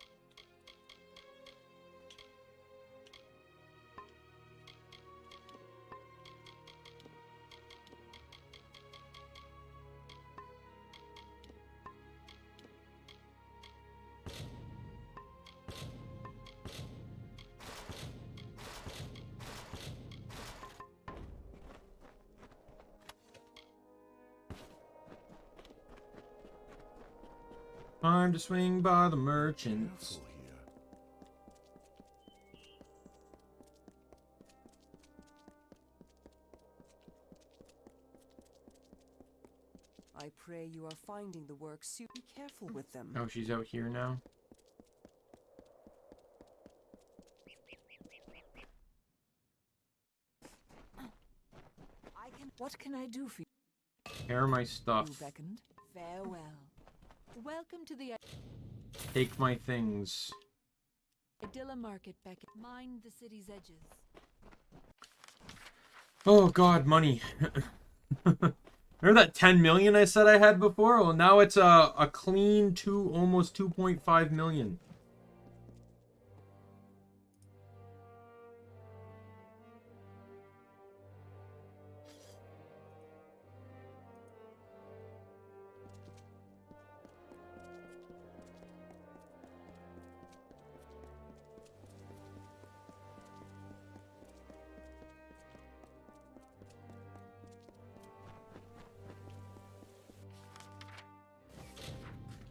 Time to swing by the merchants. I pray you are finding the work suit. Be careful with them. Oh, she's out here now. What can I do for you? Tear my stuff. You beckoned. Farewell. Welcome to the Take my things. Idilla Market, Beckett. Mind the city's edges. Oh god, money. Remember that 10 million I said I had before? Well, now it's a clean almost 2.5 million.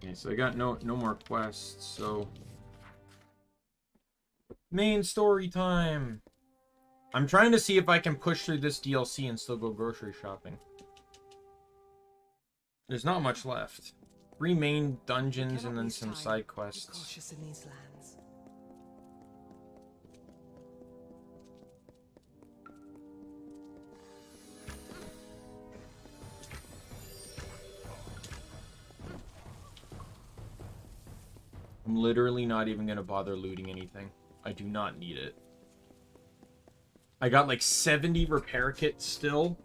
Okay, so I got no more quests, so main story time. I'm trying to see if I can push through this DLC and still go grocery shopping. There's not much left. 3 main dungeons and then some side quests. Be cautious in these lands. I'm literally not even going to bother looting anything. I do not need it. I got like 70 repair kits still.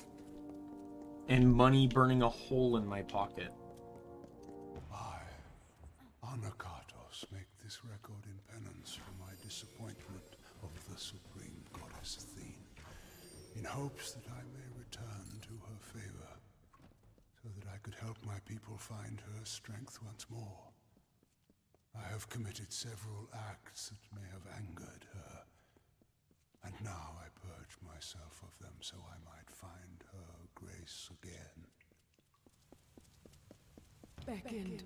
And money burning a hole in my pocket. I, Anakatos, make this record in penance for my disappointment of the Supreme Goddess Athene, in hopes that I may return to her favor, so that I could help my people find her strength once more. I have committed several acts that may have angered her, and now I purge myself of them so I might find her grace again. Beckoned.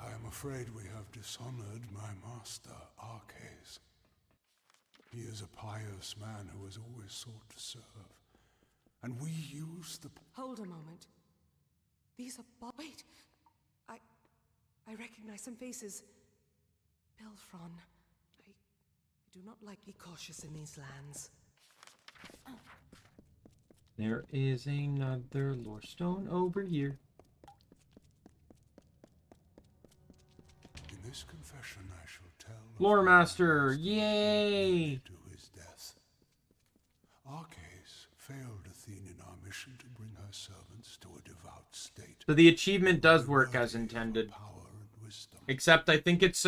I am afraid we have dishonored my master, Arcase. He is a pious man who has always sought to serve. And we use the... Hold a moment. These are wait! I recognize some faces. Belfron. I do not like be cautious in these lands. There is another lore stone over here. In this confession I shall tell... Lore Master! Yay! ...to his death. Arcais failed Athene in our mission to bring her servants to a devout state. So the achievement does work as intended. Except I think it's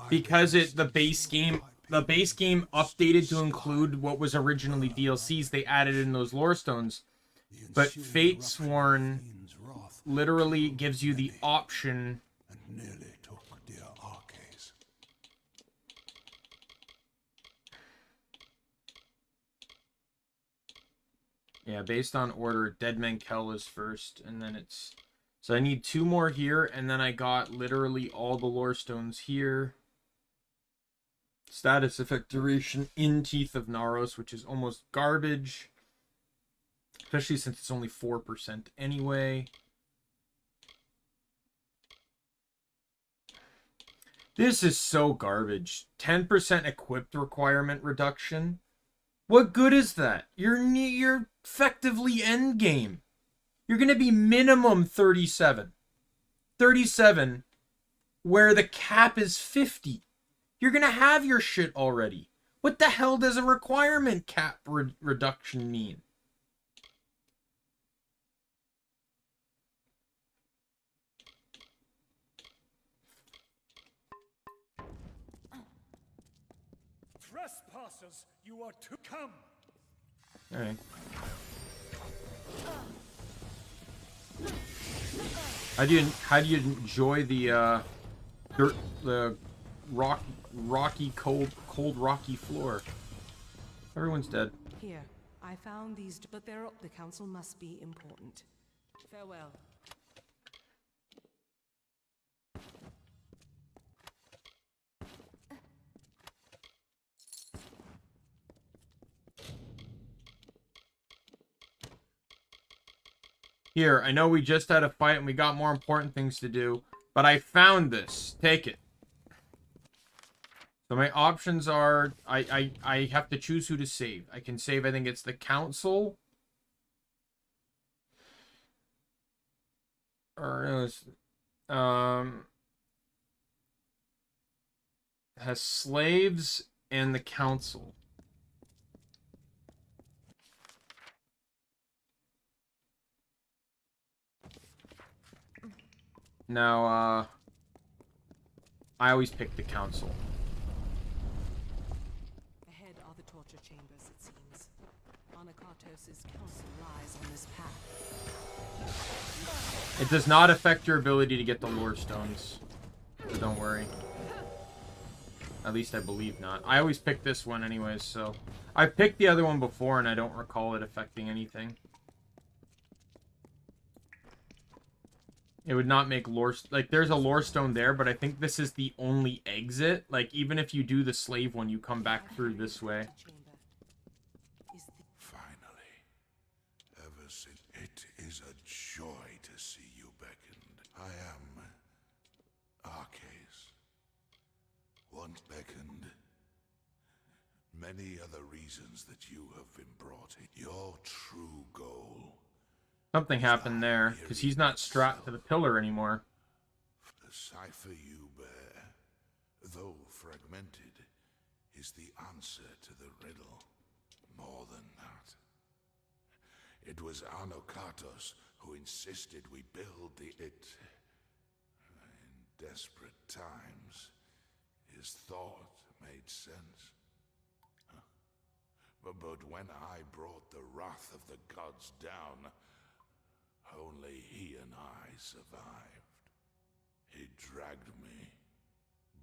because the base game updated to include what was originally DLCs, they added in those lore stones. But Fate Sworn literally gives you the option and nearly took dear Arcais. Yeah, based on order, Daimien Kamiya is first, and then it's... So I need 2 more here, and then I got literally all the lore stones here. Status effect duration in Teeth of Naros, which is almost garbage. Especially since it's only 4% anyway. This is so garbage. 10% equipped requirement reduction. What good is that? You're effectively endgame. You're going to be minimum 37. 37, where the cap is 50. You're going to have your shit already. What the hell does a requirement cap reduction mean? Trespassers, you are to come. All right. How do you enjoy the rocky cold rocky floor? Everyone's dead. Here, I found these, but the council must be important. Farewell. Here, I know we just had a fight and we got more important things to do, but I found this. Take it. So my options are, I have to choose who to save. I can save, I think it's the council. Or no, it's, has slaves and the council. Now, I always pick the council. Ahead are the torture chambers, it seems. Anakartos' council lies on this path. It does not affect your ability to get the lore stones. So don't worry. At least I believe not. I always pick this one anyways, so... I've picked the other one before and I don't recall it affecting anything. It would not make lore... Like, there's a lore stone there, but I think this is the only exit. Like, even if you do the slave one, you come back through this way. Finally. Ever since... It is a joy to see you beckoned. I am... Arcais. Once beckoned. Many other reasons that you have been brought in. Your true goal... Something happened there, because he's not strapped to the pillar anymore. The cipher you bear, though fragmented, is the answer to the riddle. More than that. It was Anakartos who insisted we build the it. In desperate times, his thought made sense. But when I brought the wrath of the gods down, only he and I survived. He dragged me,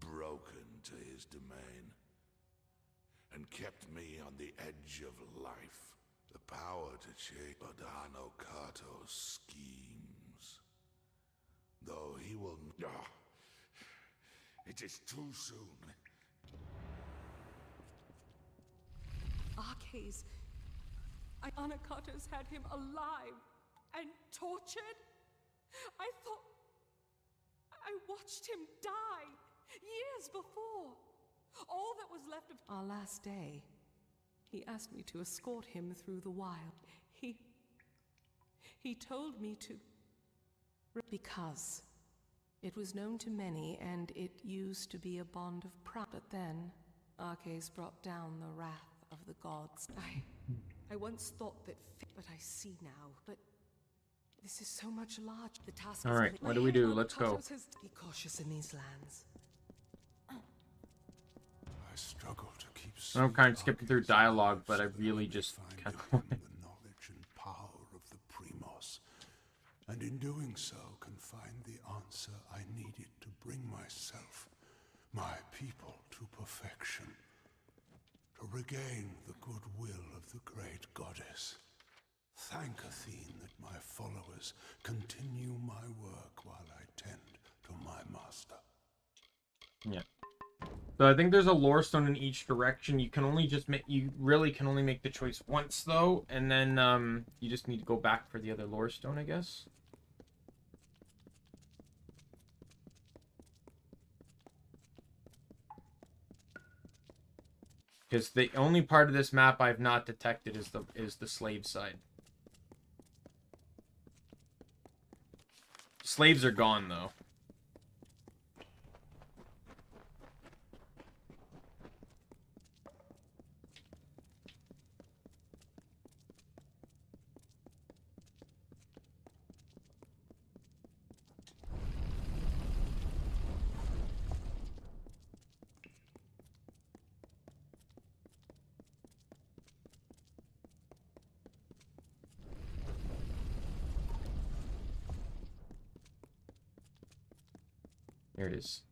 broken to his domain, and kept me on the edge of life. The power to change Anakartos' schemes. Though he will... it is too soon. Arcades. Anakatos had him alive and tortured. I thought I watched him die years before. All that was left of our last day. He asked me to escort him through the wild. He told me to because it was known to many and it used to be a bond of pride. But then Arcades brought down the wrath of the gods. I once thought that, but I see now. But this is so much larger. The task. All right, what do we do? Let's go. Be cautious in these lands. I struggle to keep. I'm kind of skipping through dialogue, but I really just kind of want the knowledge and power of the Primos, and in doing so, can find the answer I needed to bring myself, my people, to perfection, to regain the goodwill of the great goddess. Thank Athene that my followers continue my work while I tend to my master. Yeah. So I think there's a lore stone in each direction. You can only just make, you really can only make the choice once though, and then you just need to go back for the other lore stone, I guess. Because the only part of this map I've not detected is the slave side. Slaves are gone though. There it is.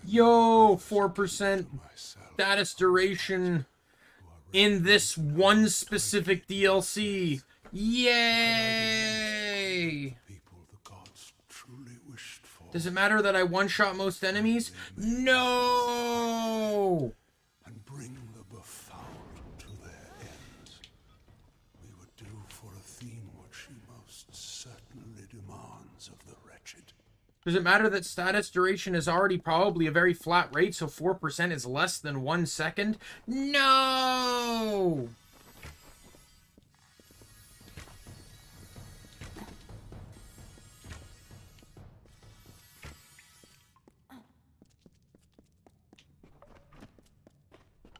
Yo, 4% status duration in this one specific DLC. Yay! Does it matter that I one-shot most enemies? No! And bring the befouled to their ends. We would do for Athene what she most certainly demands of the wretched. Does it matter that status duration is already probably a very flat rate, so 4% is less than 1 second? No!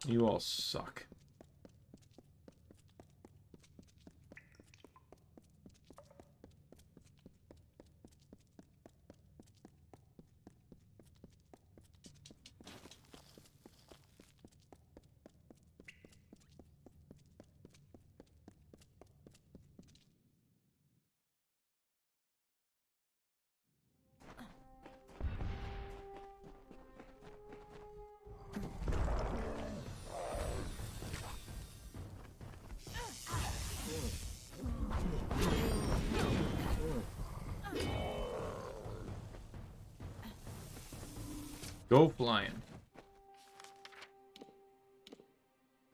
You all suck. Go flying.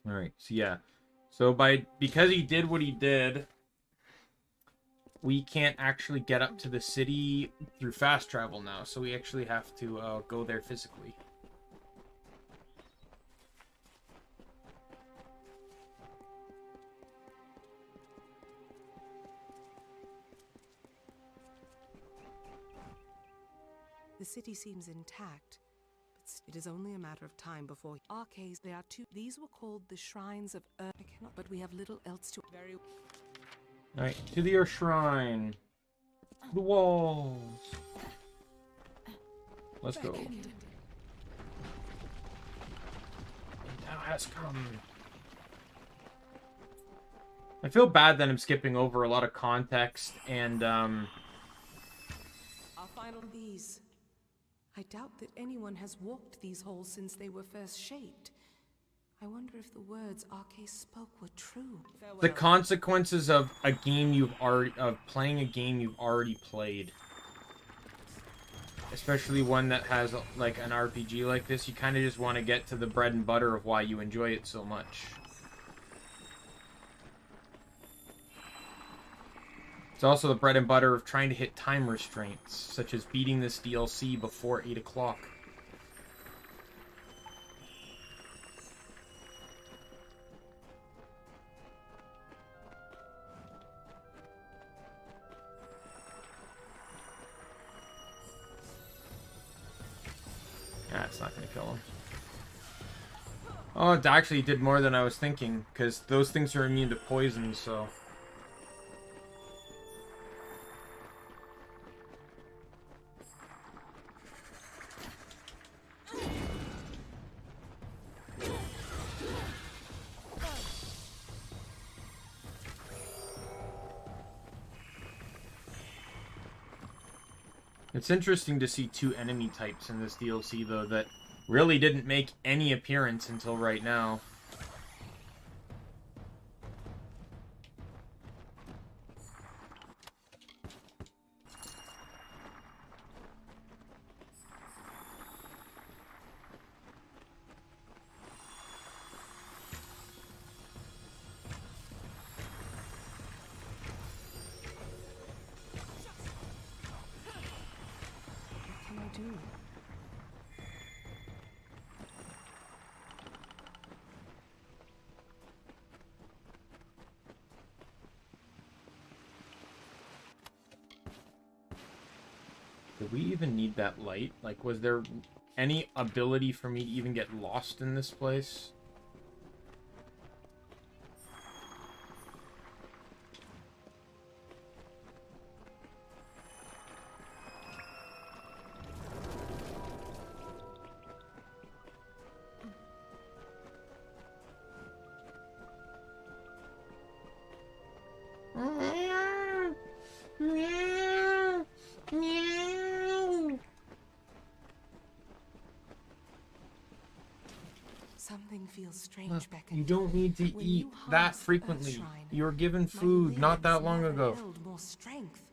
Alright, so yeah. So because he did what he did, we can't actually get up to the city through fast travel now. So we actually have to go there physically. The city seems intact. It is only a matter of time before Arcades. There are two. These were called the Shrines of Earth. I cannot, but we have little else to. Very. Alright, to the Earth Shrine. The walls. Let's go. And thou hast come. I feel bad that I'm skipping over a lot of context and Our final these. I doubt that anyone has walked these halls since they were first shaped. I wonder if the words Arcades spoke were true. Farewell. the consequences of a game playing a game you've already played. especially one that has like an RPG like this, you kind of just want to get to the bread and butter of why you enjoy it so much. It's also the bread and butter of trying to hit time restraints, such as beating this DLC before 8 o'clock. That's not going to kill him. Oh, it actually did more than I was thinking, because those things are immune to poison, so... It's interesting to see two enemy types in this DLC, though, that really didn't make any appearance until right now. Did we even need that light? Like, was there any ability for me to even get lost in this place? Something feels strange, Beckon. You don't need to When eat you that harness the frequently. Earthshrine, You were given my food not that limbs long never ago. held more strength.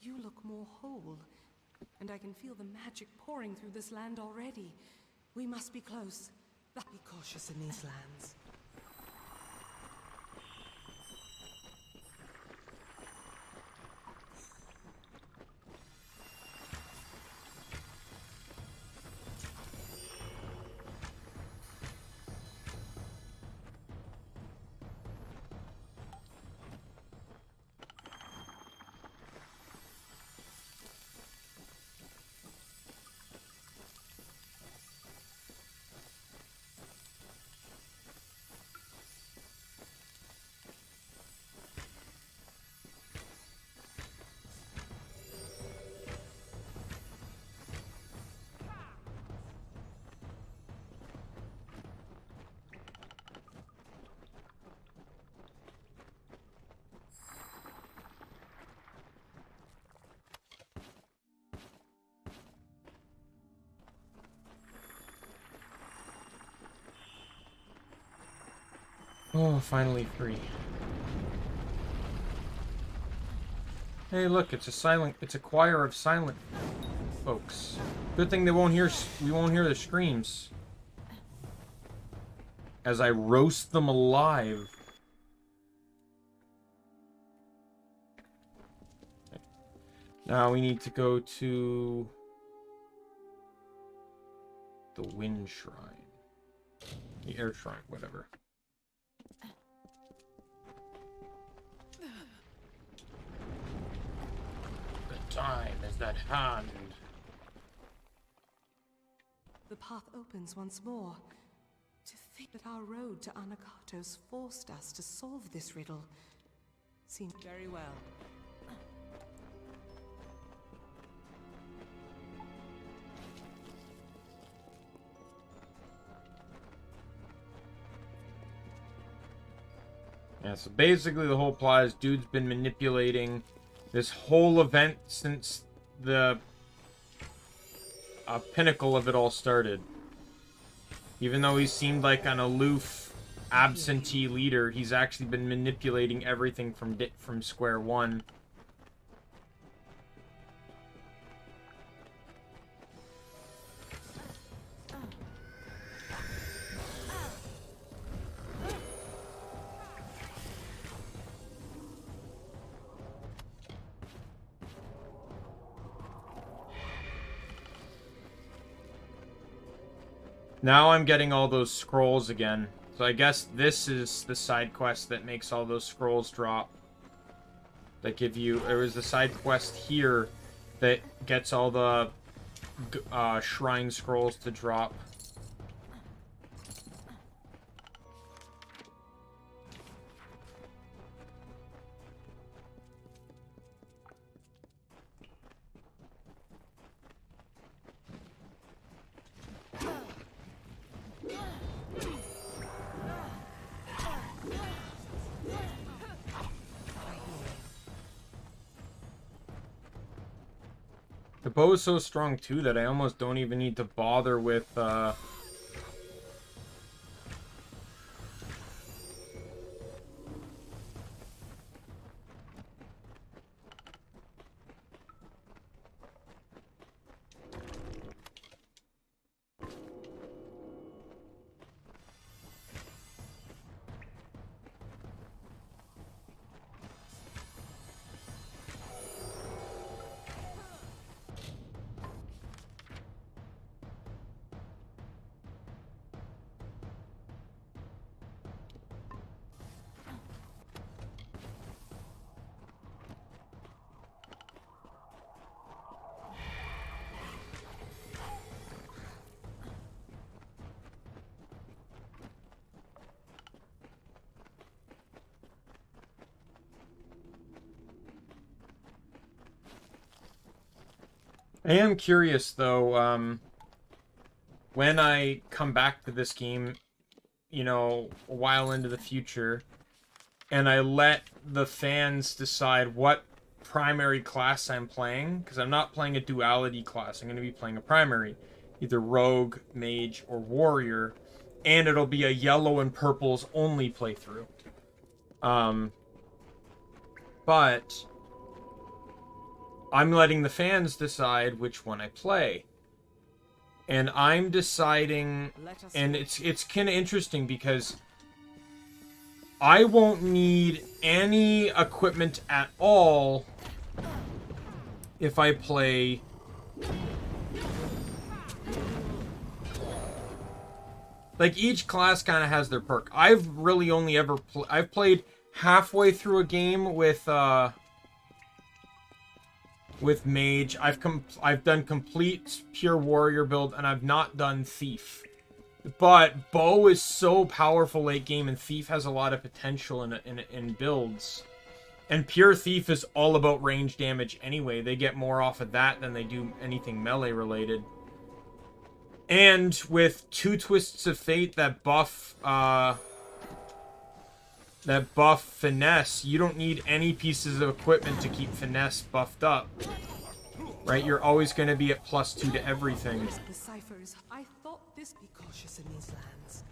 You look more whole, and I can feel the magic pouring through this land already. We must be close. Be cautious in these lands. Oh, finally free. Hey, look, it's a choir of silent folks. Good thing we won't hear the screams. As I roast them alive. Now we need to go to the Wind Shrine. The Air Shrine, whatever. The time is at hand. The path opens once more. To think that our road to Anakatos forced us to solve this riddle seemed very well. Yeah, so basically the whole plot is dude's been manipulating this whole event since the pinnacle of it all started. Even though he seemed like an aloof, absentee leader, he's actually been manipulating everything from square one. Now I'm getting all those scrolls again. So I guess this is the side quest that makes all those scrolls drop. That give you... There was the side quest here that gets all the shrine scrolls to drop. The bow is so strong too that I almost don't even need to bother with I am curious, though, when I come back to this game, you know, a while into the future, and I let the fans decide what primary class I'm playing, because I'm not playing a duality class, I'm going to be playing a primary, either rogue, mage, or warrior, and it'll be a yellow and purples only playthrough. But I'm letting the fans decide which one I play. And I'm deciding, and it's kind of interesting because I won't need any equipment at all if I play like each class kind of has their perk. I've really only ever I've played halfway through a game with mage. I've done complete pure warrior build, and I've not done thief. But bow is so powerful late game, and thief has a lot of potential in builds. And pure thief is all about range damage anyway. They get more off of that than they do anything melee related. And with 2 Twists of Fate that buff finesse, you don't need any pieces of equipment to keep finesse buffed up. Right? You're always going to be at +2 to everything. The ciphers. I thought this be cautious in these lands.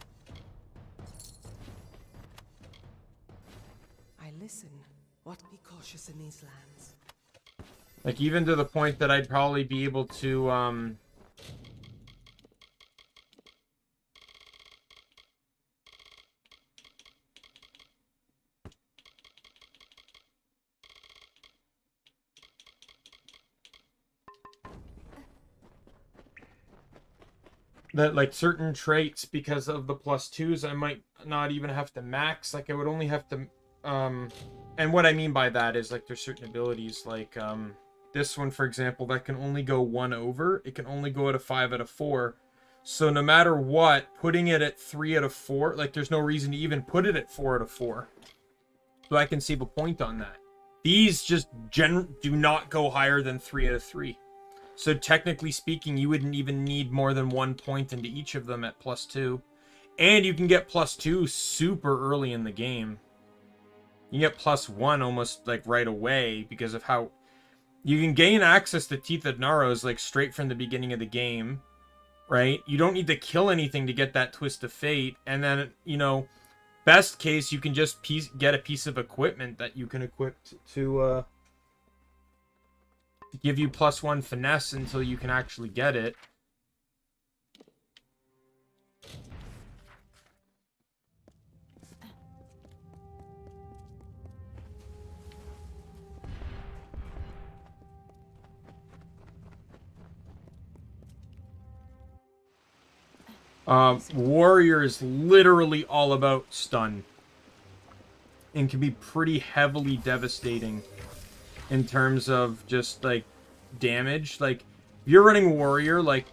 I listen. What be cautious in these lands? Like, even to the point that I'd probably be able to, that, like, certain traits, because of the +2s, I might not even have to max. Like, I would only have to, and what I mean by that is, like, there's certain abilities, like, this one, for example, that can only go 1 over. It can only go at a 5 out of 4. So no matter what, putting it at 3 out of 4, like, there's no reason to even put it at 4 out of 4. So I can save a point on that. These just do not go higher than 3 out of 3. So technically speaking, you wouldn't even need more than 1 point into each of them at +2. And you can get +2 super early in the game. You get +1 almost like right away because of how you can gain access to Teeth of Narrows like straight from the beginning of the game, right? You don't need to kill anything to get that Twist of Fate. And then, you know, best case, you can just get a piece of equipment that you can equip to give you +1 finesse until you can actually get it. Warrior is literally all about stun. And can be pretty heavily devastating in terms of just, like, damage. Like, if you're running Warrior, like,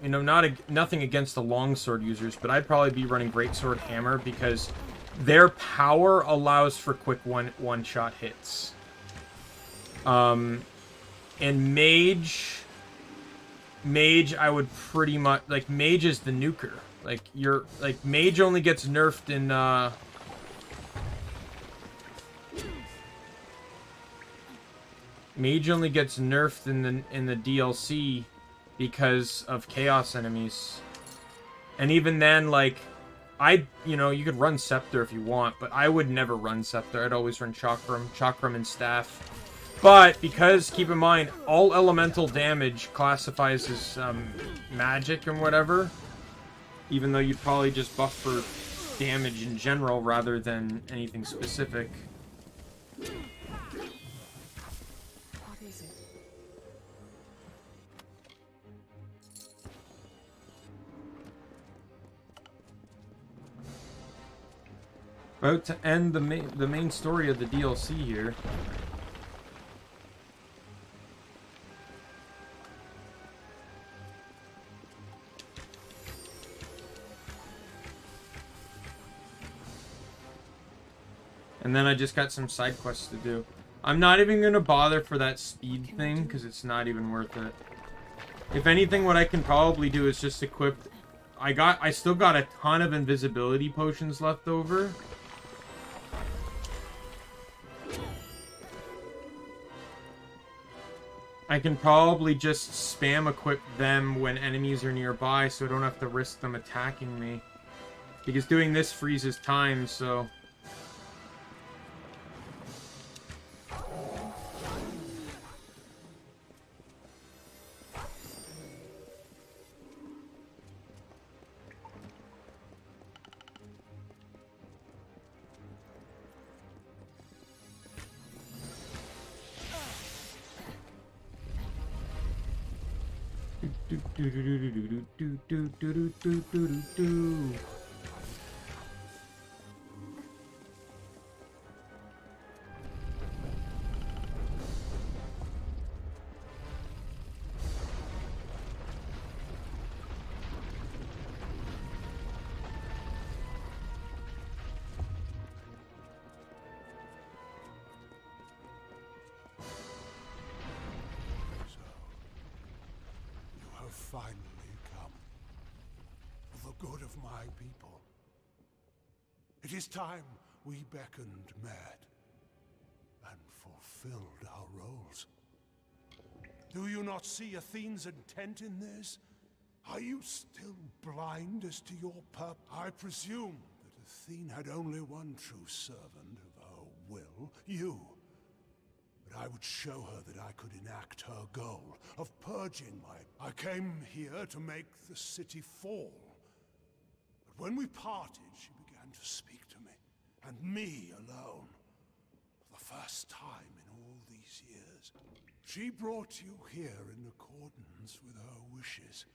you know, nothing against the longsword users, but I'd probably be running Greatsword Hammer because their power allows for quick one-shot hits. And Mage, I would pretty much, like, Mage is the nuker. Like, Mage only gets nerfed in, Mage only gets nerfed in the DLC because of Chaos enemies. And even then, like, you know, you could run Scepter if you want, but I would never run Scepter. I'd always run Chakram and Staff. But because, keep in mind, all elemental damage classifies as magic and whatever, even though you'd probably just buff for damage in general rather than anything specific. About to end the main story of the DLC here. And then I just got some side quests to do. I'm not even going to bother for that speed thing, because it's not even worth it. If anything, what I can probably do is just equip... I still got a ton of invisibility potions left over. I can probably just spam equip them when enemies are nearby, so I don't have to risk them attacking me. Because doing this freezes time, so... Finally come for the good of my people. It is time we beckoned mad and fulfilled our roles. Do you not see Athene's intent in this? Are you still blind as to your purpose? I presume that Athene had only one true servant of her will, you. But I would show her that I could enact her goal of purging my... I came here to make the city fall. But when we parted, she began to speak to me, and me alone, for the first time in all these years. She brought you here in accordance with her wishes.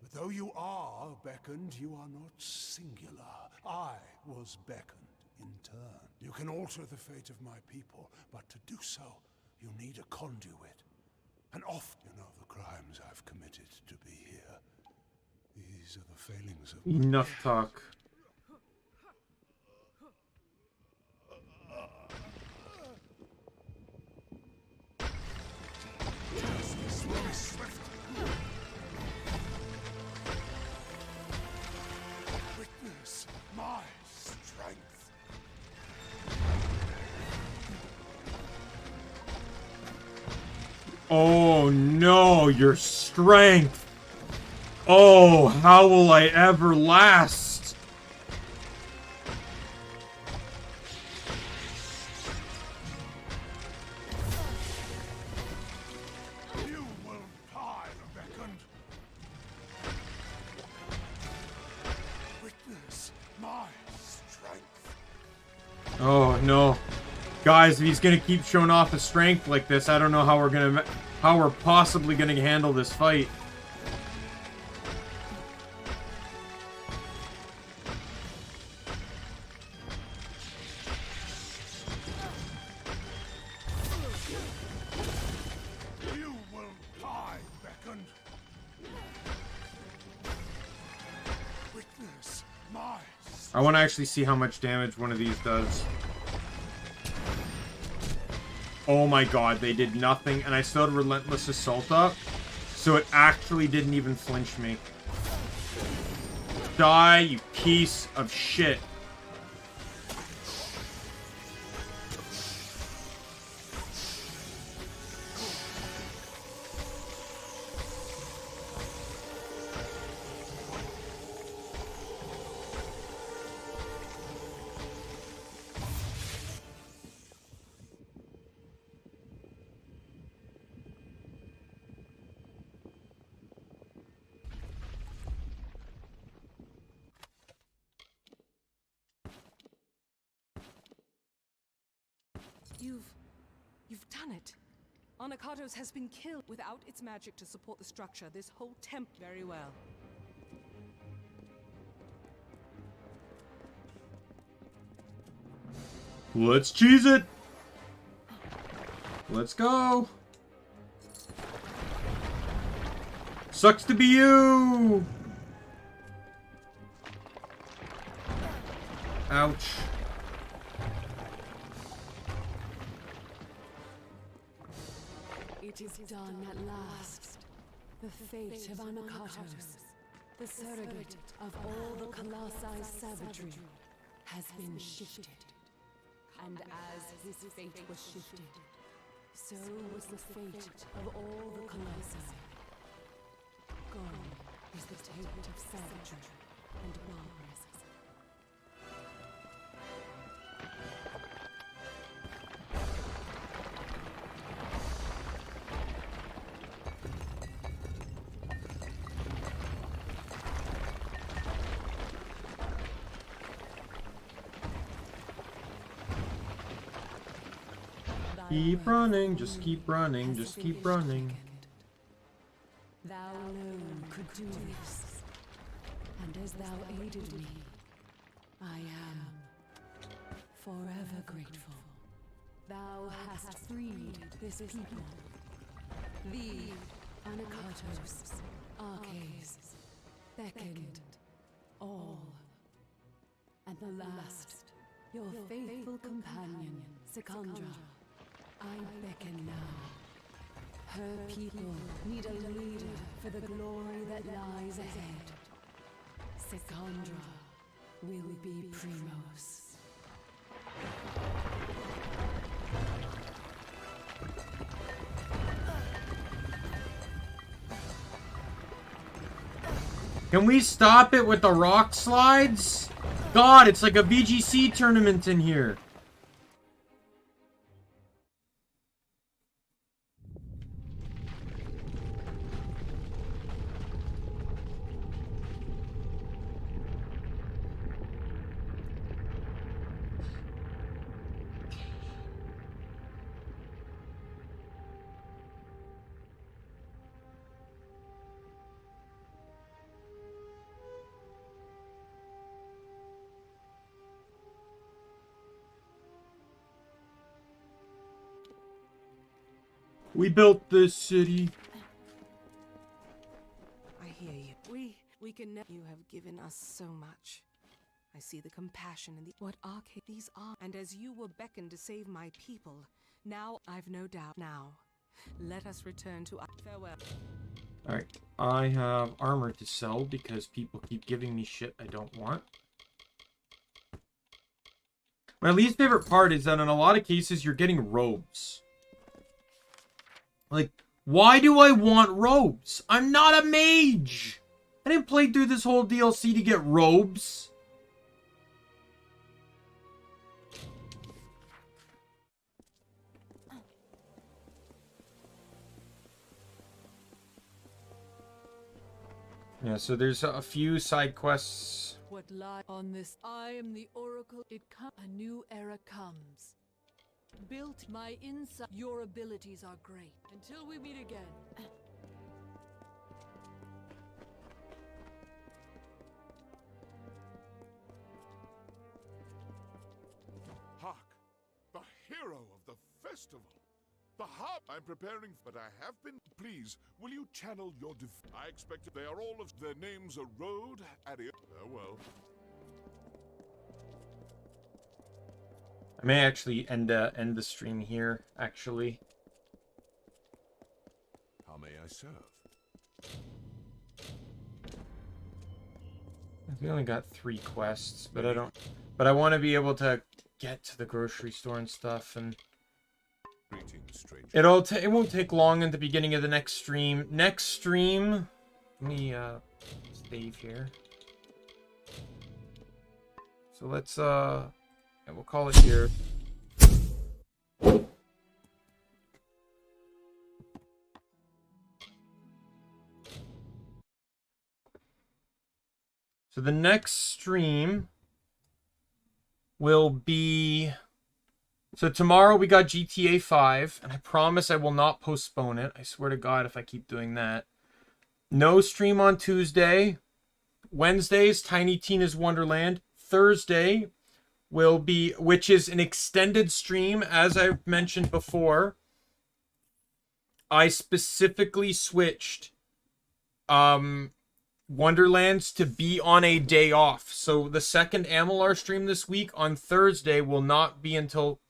But though you are beckoned, you are not singular. I was beckoned in turn. You can alter the fate of my people, but to do so, you need a conduit. And often, you know the crimes I've committed to be here. These are the failings of... Enough talk. Justice will be swift. Witness my strength. Oh no, your strength! Oh, how will I ever last? You will die, beckoned. Witness my strength. Oh no. Guys, if he's gonna keep showing off his strength like this, I don't know how we're possibly gonna handle this fight. I want to actually see how much damage one of these does. Oh my god, they did nothing, and I still had Relentless Assault up, so it actually didn't even flinch me. Die, you piece of shit. You've done it. Anakatos has been killed. Without its magic to support the structure, this whole temple very well. Let's cheese it. Let's go. Sucks to be you. Ouch. It is done at last. The fate of Anakatos, the surrogate of all the Colossi savagery, has been shifted. And as his fate was shifted, so was the fate of all the Colossi. Gone is the taint of savagery and barbarism. Keep running, just keep running, just keep running. Thou alone could do this, and as thou aided me, I am forever grateful. Thou hast freed this people, the Anakatos, Arches, beckoned all, and the last, your faithful companion, Secondra. I beckon now. Her people need a leader for the glory that lies ahead. Secondra will be Primos. Can we stop it with the rock slides? God, it's like a VGC tournament in here. We built this city. I hear you. We can never. You have given us so much. I see the compassion in the what arcade these are. And as you were beckoned to save my people, now I've no doubt. Now, let us return to our farewell. Alright, I have armor to sell because people keep giving me shit I don't want. My least favorite part is that in a lot of cases you're getting robes. Like, why do I want robes? I'm not a mage! I didn't play through this whole DLC to get robes. Yeah, so there's a few side quests. What lie on this? I am the Oracle. A new era comes. Built my inside. Your abilities are great. Until we meet again. Hark! The hero of the festival! The harp I'm preparing, but I have been. Please, will you channel your I expect they are all of their names a road at it. Oh well. I may actually end the stream here, actually. How may I serve? We only got 3 quests, but I don't... But I want to be able to get to the grocery store and stuff, and... Greetings, stranger. It won't take long at the beginning of the next stream. Next stream... Let me, save here. So let's, yeah, we'll call it here. So the next stream will be... So tomorrow we got GTA 5, and I promise I will not postpone it. I swear to God if I keep doing that. No stream on Tuesday. Wednesday's Tiny Tina's Wonderland. Thursday will be, which is an extended stream, as I've mentioned before. I specifically switched Wonderlands to be on a day off. So the second Amalur stream this week on Thursday will not be until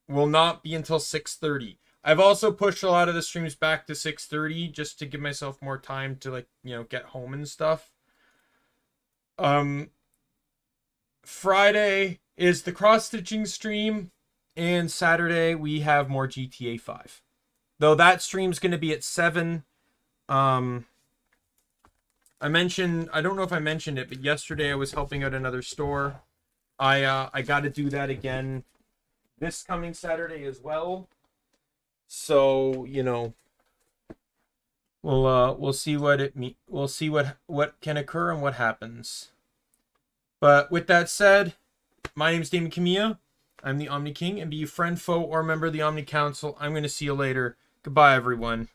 6:30. I've also pushed a lot of the streams back to 6:30 just to give myself more time to, like, you know, get home and stuff. Friday is the cross-stitching stream, and Saturday we have more GTA 5. Though that stream's going to be at 7. I don't know if I mentioned it, but yesterday I was helping out another store. I got to do that again this coming Saturday as well. So, you know, we'll see we'll see what can occur and what happens. But with that said, my name is Daimien Kamiya. I'm the Omni King, and be you friend, foe, or member of the Omni Council, I'm going to see you later. Goodbye, everyone.